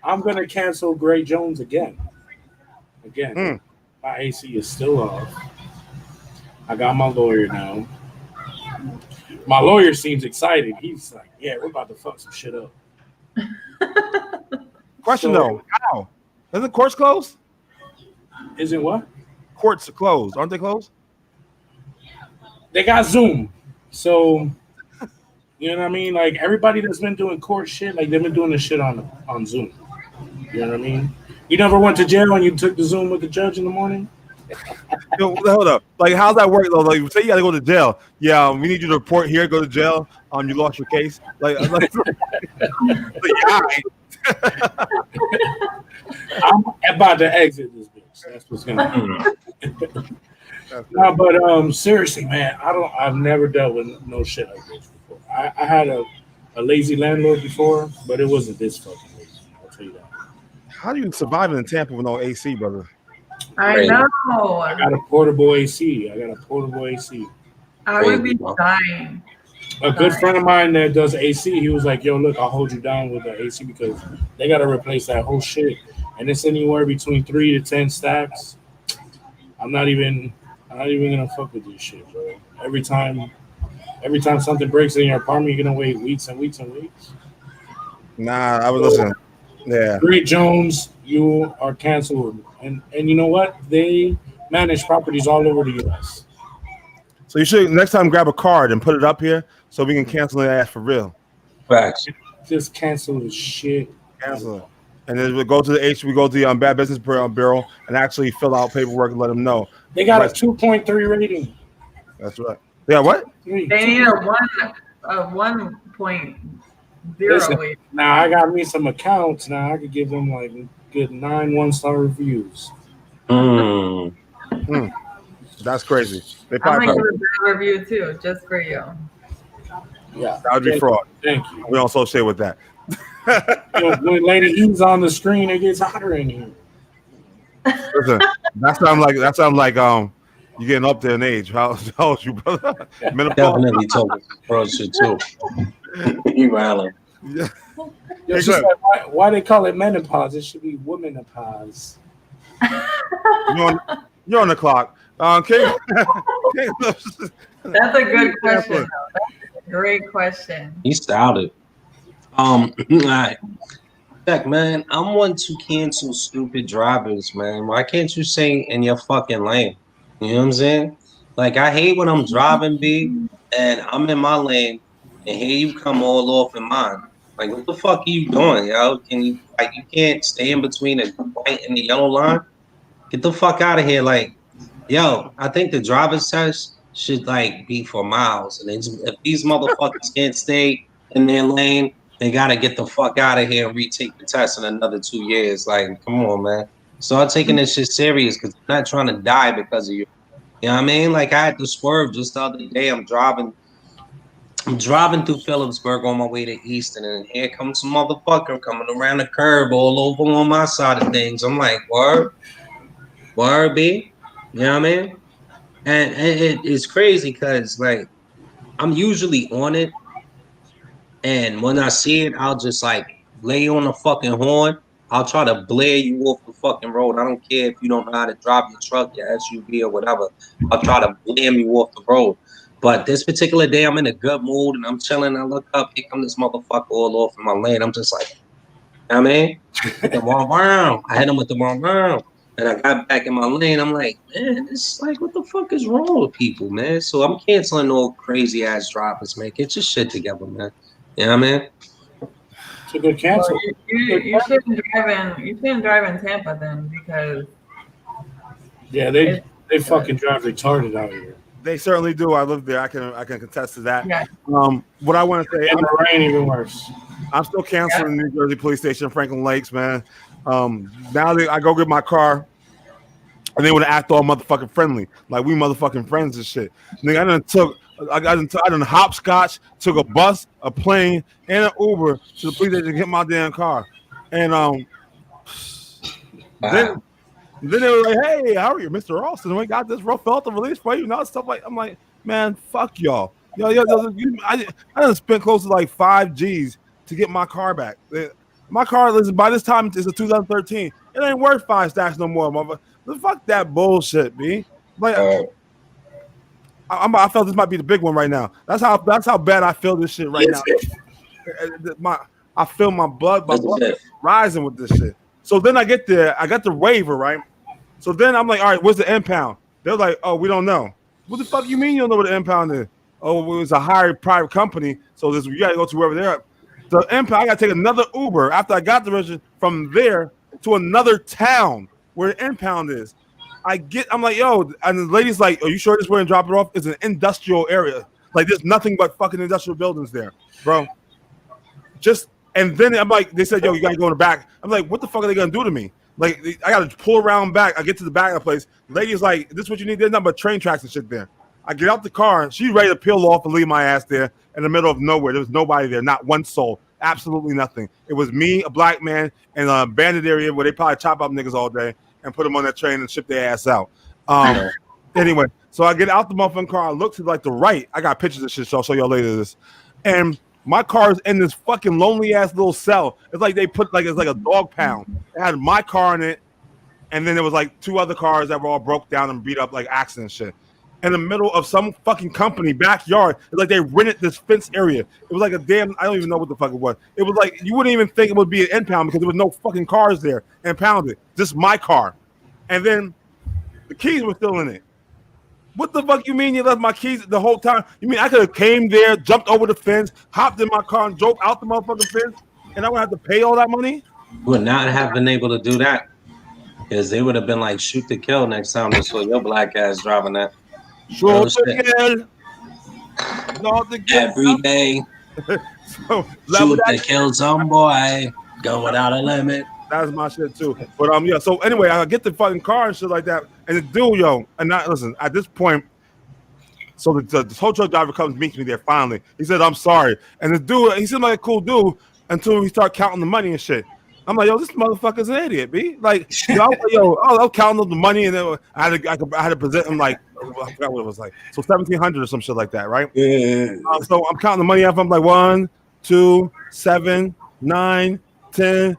I'm gonna cancel Gray Jones again. My AC is still off. I got my lawyer now. My lawyer seems excited. He's like, "Yeah, we're about to fuck some shit up." Question though, how? Isn't courts closed? Is it what? Courts are closed, aren't they closed? They got Zoom, so you know what I mean. Like everybody that's been doing court shit, like they've been doing this shit on Zoom. You know what I mean? You never went to jail and you took the Zoom with the judge in the morning? Yo, hold up. Like, how's that work though? Like, say you gotta go to jail. Yeah, we need you to report here. Go to jail. You lost your case. I'm about to exit this bitch. That's what's gonna happen. No, but seriously, man, I've never dealt with no shit like this before. I had a lazy landlord before, but it wasn't this fucking lazy. I'll tell you that. How do you survive in Tampa with no AC, brother? I know. I got a portable AC. I would be dying. A good friend of mine that does AC, he was like, "Yo, look, I'll hold you down with the AC because they got to replace that whole shit, and it's anywhere between 3 to 10 stacks." I'm not even gonna fuck with this shit, bro. Every time something breaks in your apartment, you're gonna wait weeks and weeks and weeks. Nah, I was listening. Yeah. Great Jones, you are canceled, and you know what? They manage properties all over the U.S. So you should next time grab a card and put it up here so we can cancel that ass for real. Facts. Just cancel the shit. Cancel it. And then we go to the Bad Business Bureau and actually fill out paperwork and let them know. They got a 2.3 rating. That's right. Yeah, what? They need a 1.0. Listen, now I got me some accounts. Now I could give them like good 9 1-star reviews. That's crazy. I'm gonna give a bad review too, just for you. Yeah, that would be fraud. Thank you. We don't associate with that. When Lady E's on the screen, it gets hotter in here. Listen, that sounds like you're getting up there in age. How old you, brother? Definitely talking pro shit too. You Alan. Yeah. Yo, said, why they call it menopause? It should be womenopause. You're on the clock. That's a good question. That's a great question. He styled it. All right. Heck, man, I'm one to cancel stupid drivers, man. Why can't you say in your fucking lane? You know what I'm saying? Like, I hate when I'm driving big and I'm in my lane and here you come all off in mine. Like, what the fuck are you doing, yo? You can't stay in between the white and the yellow line? Get the fuck out of here. Like, yo, I think the driver's test should, like, be for miles. And if these motherfuckers can't stay in their lane, they got to get the fuck out of here and retake the test in another 2 years. Like, come on, man. Start taking this shit serious because I'm not trying to die because of you. You know what I mean? Like, I had to swerve just the other day. I'm driving through Phillipsburg on my way to Easton, and here comes some motherfucker coming around the curb all over on my side of things. I'm like, word, B. You know what I mean? And it's crazy because, like, I'm usually on it. And when I see it, I'll just like lay on the fucking horn I'll try to blare you off the fucking road. I don't care if you don't know how to drive your truck, your SUV, or whatever. I'll try to blame you off the road. But this particular day, I'm in a good mood and I'm chilling. I look up, here come this motherfucker all off in my lane. I'm just like, I mean, hit the wrong round. I hit him with the wrong round. And I got back in my lane. I'm like, man, it's like, what the fuck is wrong with people, man? So I'm canceling all crazy ass drivers, man. Get your shit together, man. You know what I mean? It's a good cancel. Well, you shouldn't drive in Tampa then, because Yeah, they fucking drive retarded out here. They certainly do. I live there. I can contest to that. Yeah. What I want to say, And the rain even worse. I'm still canceling the New Jersey police station, Franklin Lakes, man. Now I go get my car, and they want to act all motherfucking friendly, like we motherfucking friends and shit. Nigga, I done hopscotch, took a bus, a plane, and an Uber to the police station to get my damn car, and then they were like, "Hey, how are you, Mr. Austin? We got this rough felt release for you, and stuff like." I'm like, man, fuck y'all. I done spent close to like 5 G's to get my car back. My car, listen, by this time it's a 2013. It ain't worth 5 stacks no more, motherfucker. Fuck that bullshit, B. Like, I felt this might be the big one right now. That's how bad I feel this shit right now. I feel my blood rising with this shit. So then I get there, I got the waiver, right? So then I'm like, all right, where's the impound? They're like, oh, we don't know. What the fuck you mean you don't know what the impound is? Oh, it was a hired private company, so you gotta go to wherever they're at. The impound, I gotta take another Uber after I got the registration from there to another town where the impound is. I'm like, yo, and the lady's like, are you sure this is where to drop it off? It's an industrial area. Like, there's nothing but fucking industrial buildings there, bro. And then I'm like, they said, yo, you gotta go in the back. I'm like, what the fuck are they gonna do to me? Like, I gotta pull around back. I get to the back of the place. The lady's like, this is what you need. There's nothing but train tracks and shit there. I get out the car, and she's ready to peel off and leave my ass there in the middle of nowhere. There was nobody there, not one soul, absolutely nothing. It was me, a black man, in a bandit area where they probably chop up niggas all day and put them on that train and ship their ass out. Anyway, so I get out the motherfucking car. I look to like the right. I got pictures of shit, so I'll show y'all later this. And my car is in this fucking lonely ass little cell. It's like they put it's like a dog pound. It had my car in it, and then there was like 2 other cars that were all broke down and beat up like accident shit. In the middle of some fucking company backyard. It's like they rented this fence area. It was like a damn, I don't even know what the fuck it was. It was like, you wouldn't even think it would be an impound because there was no fucking cars there impounded. Just my car. And then the keys were still in it. What the fuck you mean you left my keys the whole time? You mean I could have came there, jumped over the fence, hopped in my car and drove out the motherfucking fence, and I would have to pay all that money? Would not have been able to do that because they would have been like, shoot to kill next time they saw your black ass driving that. Shoot to kill. Every day. So, shoot to kill some boy. Go without a limit. That's my shit too. But yeah. So anyway, I get the fucking car and shit like that, and the dude, listen. At this point, so the tow truck driver comes meets me there finally. He said, "I'm sorry," and the dude, he seemed like a cool dude until he started counting the money and shit. I'm like, yo, this motherfucker's an idiot, B. Like, I'll count up the money, and then I had to present him like, I forgot what it was like, so 1,700 or some shit like that, right? Yeah. So I'm counting the money up. I'm like 1, 2, 7, 9, 10,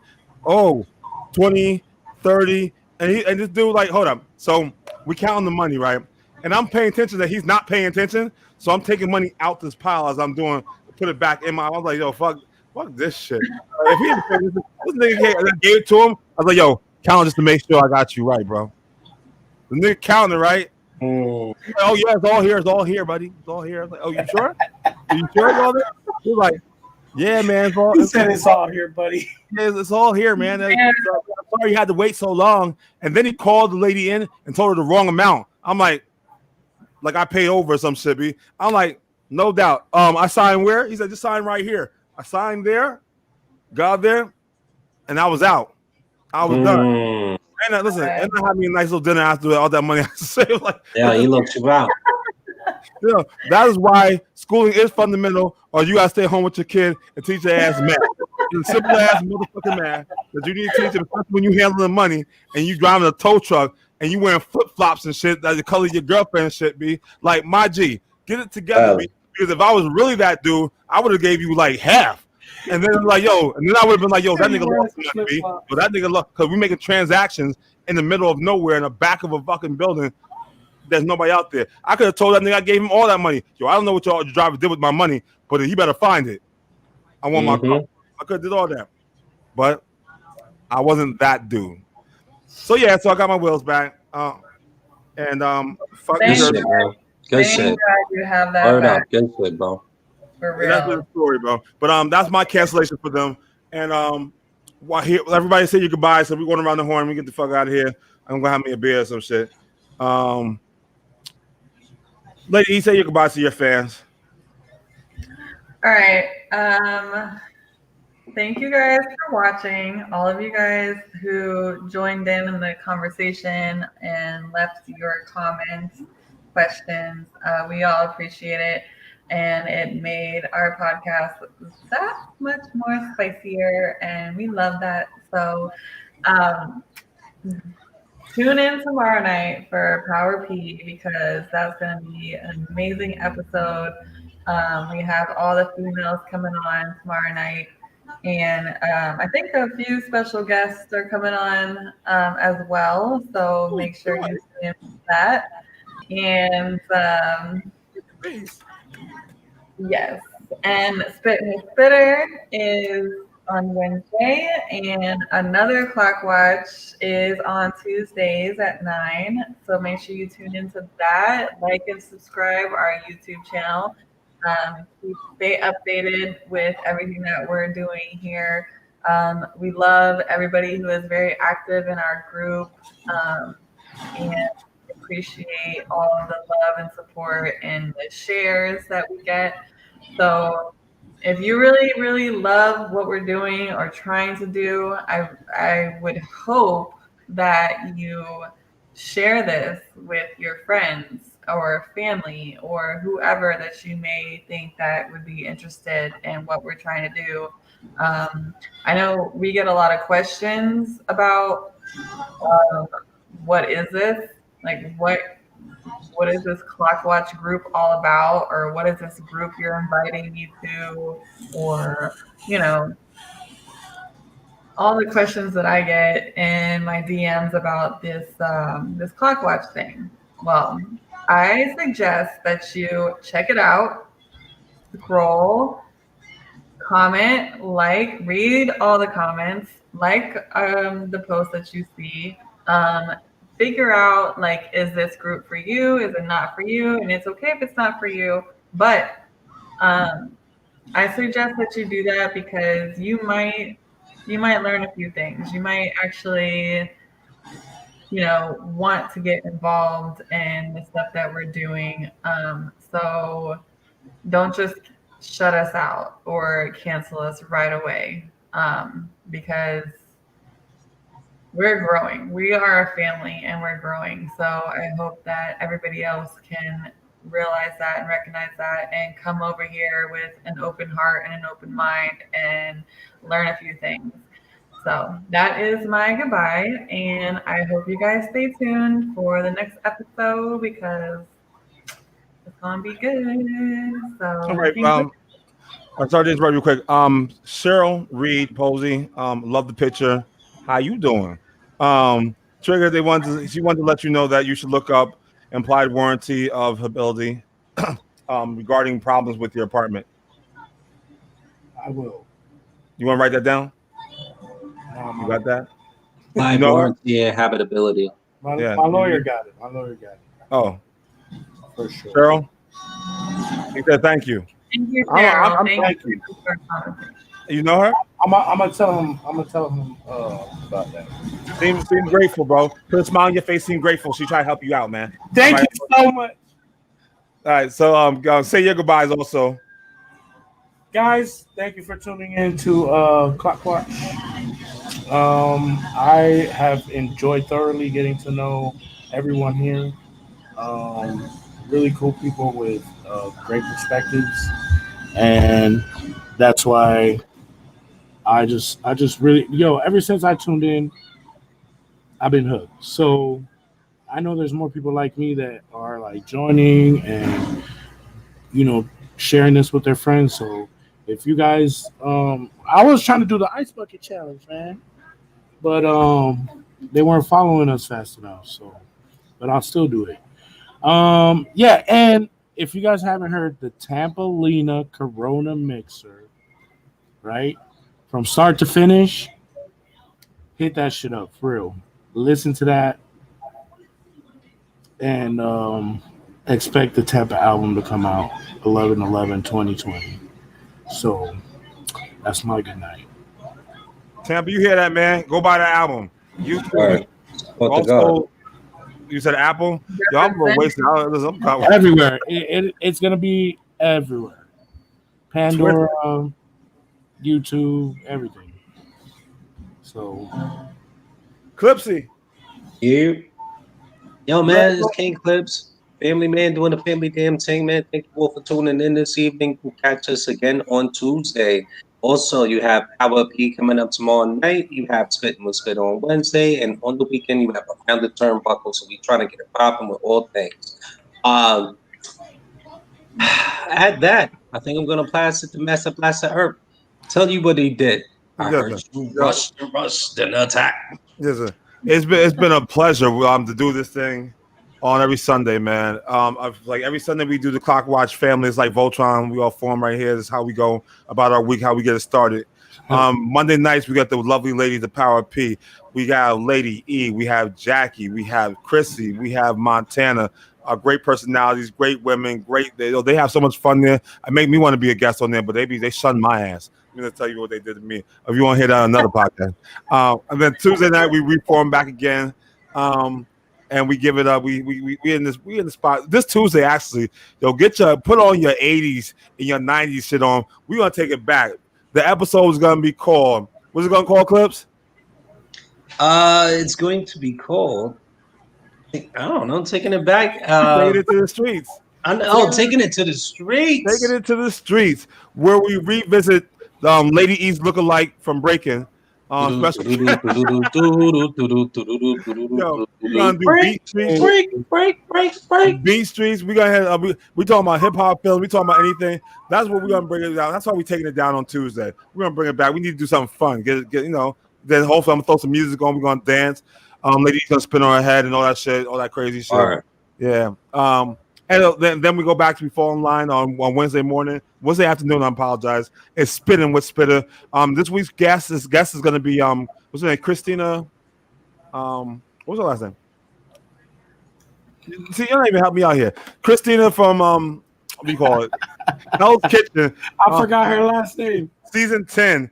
20, 30, and this dude like, hold up. So we counting the money, right? And I'm paying attention that he's not paying attention. So I'm taking money out this pile as I'm doing, put it back in my. I was like, yo, fuck this shit. If he had paid this nigga, I gave it to him. I was like, yo, count just to make sure I got you right, bro. The nigga counting, right? Oh yeah, it's all here, buddy. It's all here. I was like, oh, you sure? Are you sure about it? He's like, yeah, man. He said it's all here, buddy. Yeah, it's all here, man. I'm sorry you had to wait so long. And then he called the lady in and told her the wrong amount. I'm like I paid over some shit, B. I'm like, no doubt. I signed where? He said, just sign right here. I signed there, got there, and I was out. I was done. And listen, and I had me a nice little dinner after all that money I saved. Like, yeah, he looked you out. That is why schooling is fundamental, or you gotta stay home with your kid and teach your ass math. It's simple ass motherfucking math that you need to teach them, especially when you handling money and you driving a tow truck and you wearing flip flops and shit that the color of your girlfriend and shit be like, my G, get it together, B. Because if I was really that dude, I would have gave you like half. And then like, yo, and then I would have been like, yo, that nigga lost my fee. Flip-flop. But that nigga lost because we making transactions in the middle of nowhere in the back of a fucking building. There's nobody out there. I could have told that nigga I gave him all that money. Yo, I don't know what your driver did with my money, but he better find it. I want my car. I could have did all that. But I wasn't that dude. So yeah, so I got my wheels back. Fuck Thank Good you. shit, bro. Good Thank shit. God you have that Word back up. Good shit, bro. for That's real. the story, bro. But that's my cancellation for them. And while here, everybody say your goodbye. So we're going around the horn. We get the fuck out of here. I'm gonna have me a beer or some shit. Lady E, say your goodbye to your fans. All right. Thank you guys for watching. All of you guys who joined in the conversation and left your comments, questions. We all appreciate it. And it made our podcast that much more spicier. And we love that. So tune in tomorrow night for Power P because that's going to be an amazing episode. We have all the females coming on tomorrow night. And I think a few special guests are coming on as well. So make sure you tune in for that. And yes. And Spit and Spitter is on Wednesday, and another Clock Watch is on Tuesdays at 9. So make sure you tune into that. Like and subscribe our YouTube channel. Stay updated with everything that we're doing here. We love everybody who is very active in our group and appreciate all of the love and support and the shares that we get. So if you really, really love what we're doing or trying to do, I would hope that you share this with your friends or family or whoever that you may think that would be interested in what we're trying to do. I know we get a lot of questions about what is this? Like what is this Clock Watch group all about? Or what is this group you're inviting me to? Or, all the questions that I get in my DMs about this this Clock Watch thing. Well, I suggest that you check it out, scroll, comment, read all the comments, the post that you see. Figure out is this group for you? Is it not for you? And it's okay if it's not for you, but I suggest that you do that because you might learn a few things. You might actually want to get involved in the stuff that we're doing. So don't just shut us out or cancel us right away because we're growing. We are a family and we're growing. So I hope that everybody else can realize that and recognize that and come over here with an open heart and an open mind and learn a few things. So that is my goodbye. And I hope you guys stay tuned for the next episode because it's going to be good. So all right. I'm sorry to interrupt you quick. Cheryl Reed Posey, love the picture. How you doing? Trigger, she wanted to let you know that you should look up implied warranty of Hability regarding problems with your apartment. I will. You want to write that down? You got that? My warranty and habitability. My lawyer got it. Oh, for sure. Cheryl, he said thank you. Thank you, Cheryl. Thank you. You know her? I'm gonna tell him about that. Seems grateful, bro. Put a smile on your face. Seem grateful. She tried to help you out, man. Thank you so much. All right, so say your goodbyes also. Guys, thank you for tuning in to Clock Watch. I have enjoyed thoroughly getting to know everyone here. Really cool people with great perspectives, and that's why I just really, ever since I tuned in, I've been hooked. So I know there's more people like me that are joining and sharing this with their friends. So if you guys, I was trying to do the ice bucket challenge, man, but they weren't following us fast enough. So, but I'll still do it. Yeah, and if you guys haven't heard the Tampa Lena Corona mixer, right, from start to finish, hit that shit up for real. Listen to that, and expect the Tampa album to come out 11/11/2020. So that's my good night. Tampa, you hear that, man? Go buy that album. You Word. Support the God. also, you said Apple. Yo, I'm gonna waste it. Everywhere. It's gonna be everywhere. Pandora, YouTube, everything. So Clipsy. You. Yo, man, it's King Clips. Family man doing the family damn thing, man. Thank you all for tuning in this evening. You can catch us again on Tuesday. Also, you have Power P coming up tomorrow night. You have Spittin' with Spit on Wednesday. And on the weekend, you have Around the Turnbuckle. So we're trying to get it popping with all things. At that, I think I'm going to pass it to Master Blaster Herb. Tell you what he did. I heard you rush and attack. Yes, sir. It's been a pleasure to do this thing on every Sunday, man. Like every Sunday we do the Clockwatch family. It's like Voltron. We all form right here. This is how we go about our week, how we get it started. Monday nights we got the lovely ladies, the Power P. We got Lady E. We have Jackie. We have Chrissy. We have Montana. Great personalities, great women, great. They have so much fun there. It make me want to be a guest on there, but they shun my ass. I'm gonna tell you what they did to me. If you want to hear that on another podcast, and then Tuesday night we reform back again, and we give it up. We in the spot this Tuesday actually. Yo, put on your 80s and your 90s shit on. We're gonna take it back. The episode is gonna be called. What's it gonna call, Clips? It's going to be called. I don't know. Taking it back. Taking it to the streets. Taking it to the streets. Taking it to the streets, where we revisit Lady E's lookalike from Breaking. Special. Yo, we're gonna do Beat Streets. Break. Beat Streets. We're gonna have. We talking about hip hop films. We talking about anything. That's what we're gonna bring it down. That's why we're taking it down on Tuesday. We're gonna bring it back. We need to do something fun. Get Then hopefully I'm gonna throw some music on. We're gonna dance. Lady's gonna spin on her head and all that shit, all that crazy shit. All right. Yeah. And then we go back to fall in line on Wednesday morning, Wednesday afternoon. I apologize. It's Spitting with Spitter. This week's guest is going to be what's her name? Christina. What was her last name? See, you don't even help me out here. Christina from what do you call it? Hell's Kitchen. I forgot her last name. Season 10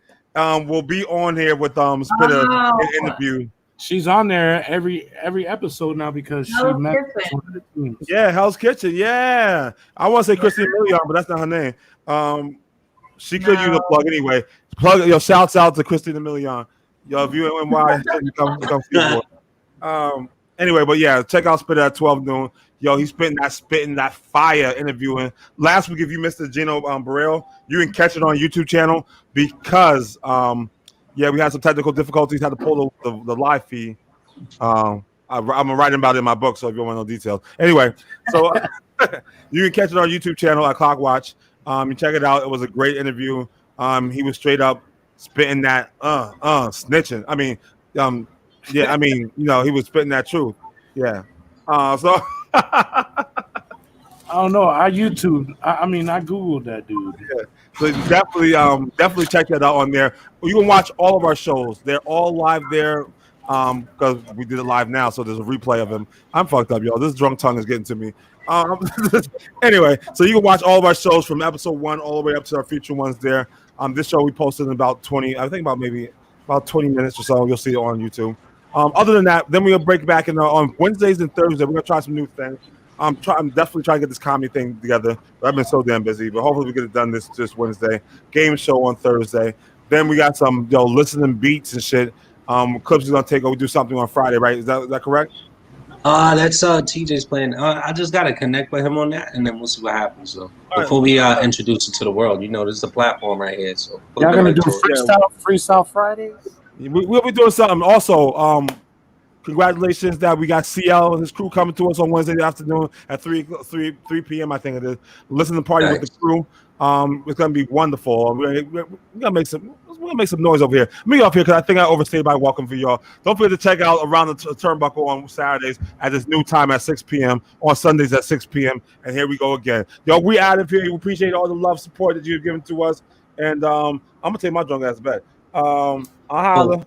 will be on here with Spitter in interview. She's on there every episode now because she met one of the teams. Yeah, Hell's Kitchen. Yeah, I want to say Christina Milian, but that's not her name. She could use a plug anyway. Shouts out to Christina Milian. Yo, if you and why come see more. Anyway, but yeah, check out Spitter at 12 noon. Yo, he's spitting that fire interviewing. Last week, if you missed the Gino Burrell, you can catch it on YouTube channel because yeah, we had some technical difficulties. Had to pull the live feed. I'm writing about it in my book, so if you want to know details. Anyway, so you can catch it on YouTube channel at Clockwatch. You check it out. It was a great interview. He was straight up spitting that snitching. I mean, yeah, I mean, he was spitting that truth. Yeah. So I don't know. I Googled that dude. Yeah. So definitely check that out on there. You can watch all of our shows. They're all live there because we did it live now, so there's a replay of them. I'm fucked up, y'all. This drunk tongue is getting to me. Anyway, so you can watch all of our shows from episode 1 all the way up to our future ones there. This show we posted in about 20 minutes or so. You'll see it on YouTube. Other than that, then we'll break back on Wednesdays and Thursdays. We're gonna try some new things. I'm definitely trying to get this comedy thing together, but I've been so damn busy. But hopefully we get it done this Wednesday. Game show on Thursday. Then we got some listening beats and shit. Clips is gonna take over, do something on Friday, right? Is that correct? That's TJ's plan. I just gotta connect with him on that, and then we'll see what happens. So before we introduce it to the world, this is the platform right here. So y'all gonna do freestyle Fridays? We'll be doing something also. Congratulations that we got CL and his crew coming to us on Wednesday afternoon at 3 p.m. I think it is. Listen to the party with the crew. It's gonna be wonderful. We're gonna make some noise over here. Me up here because I think I overstayed my welcome for y'all. Don't forget to check out Around the Turnbuckle on Saturdays at this new time at 6 p.m. on Sundays at 6 p.m. And here we go again. Yo, we out of here. We appreciate all the love, support that you've given to us. And I'm gonna take my drunk ass to bed. I'll holla.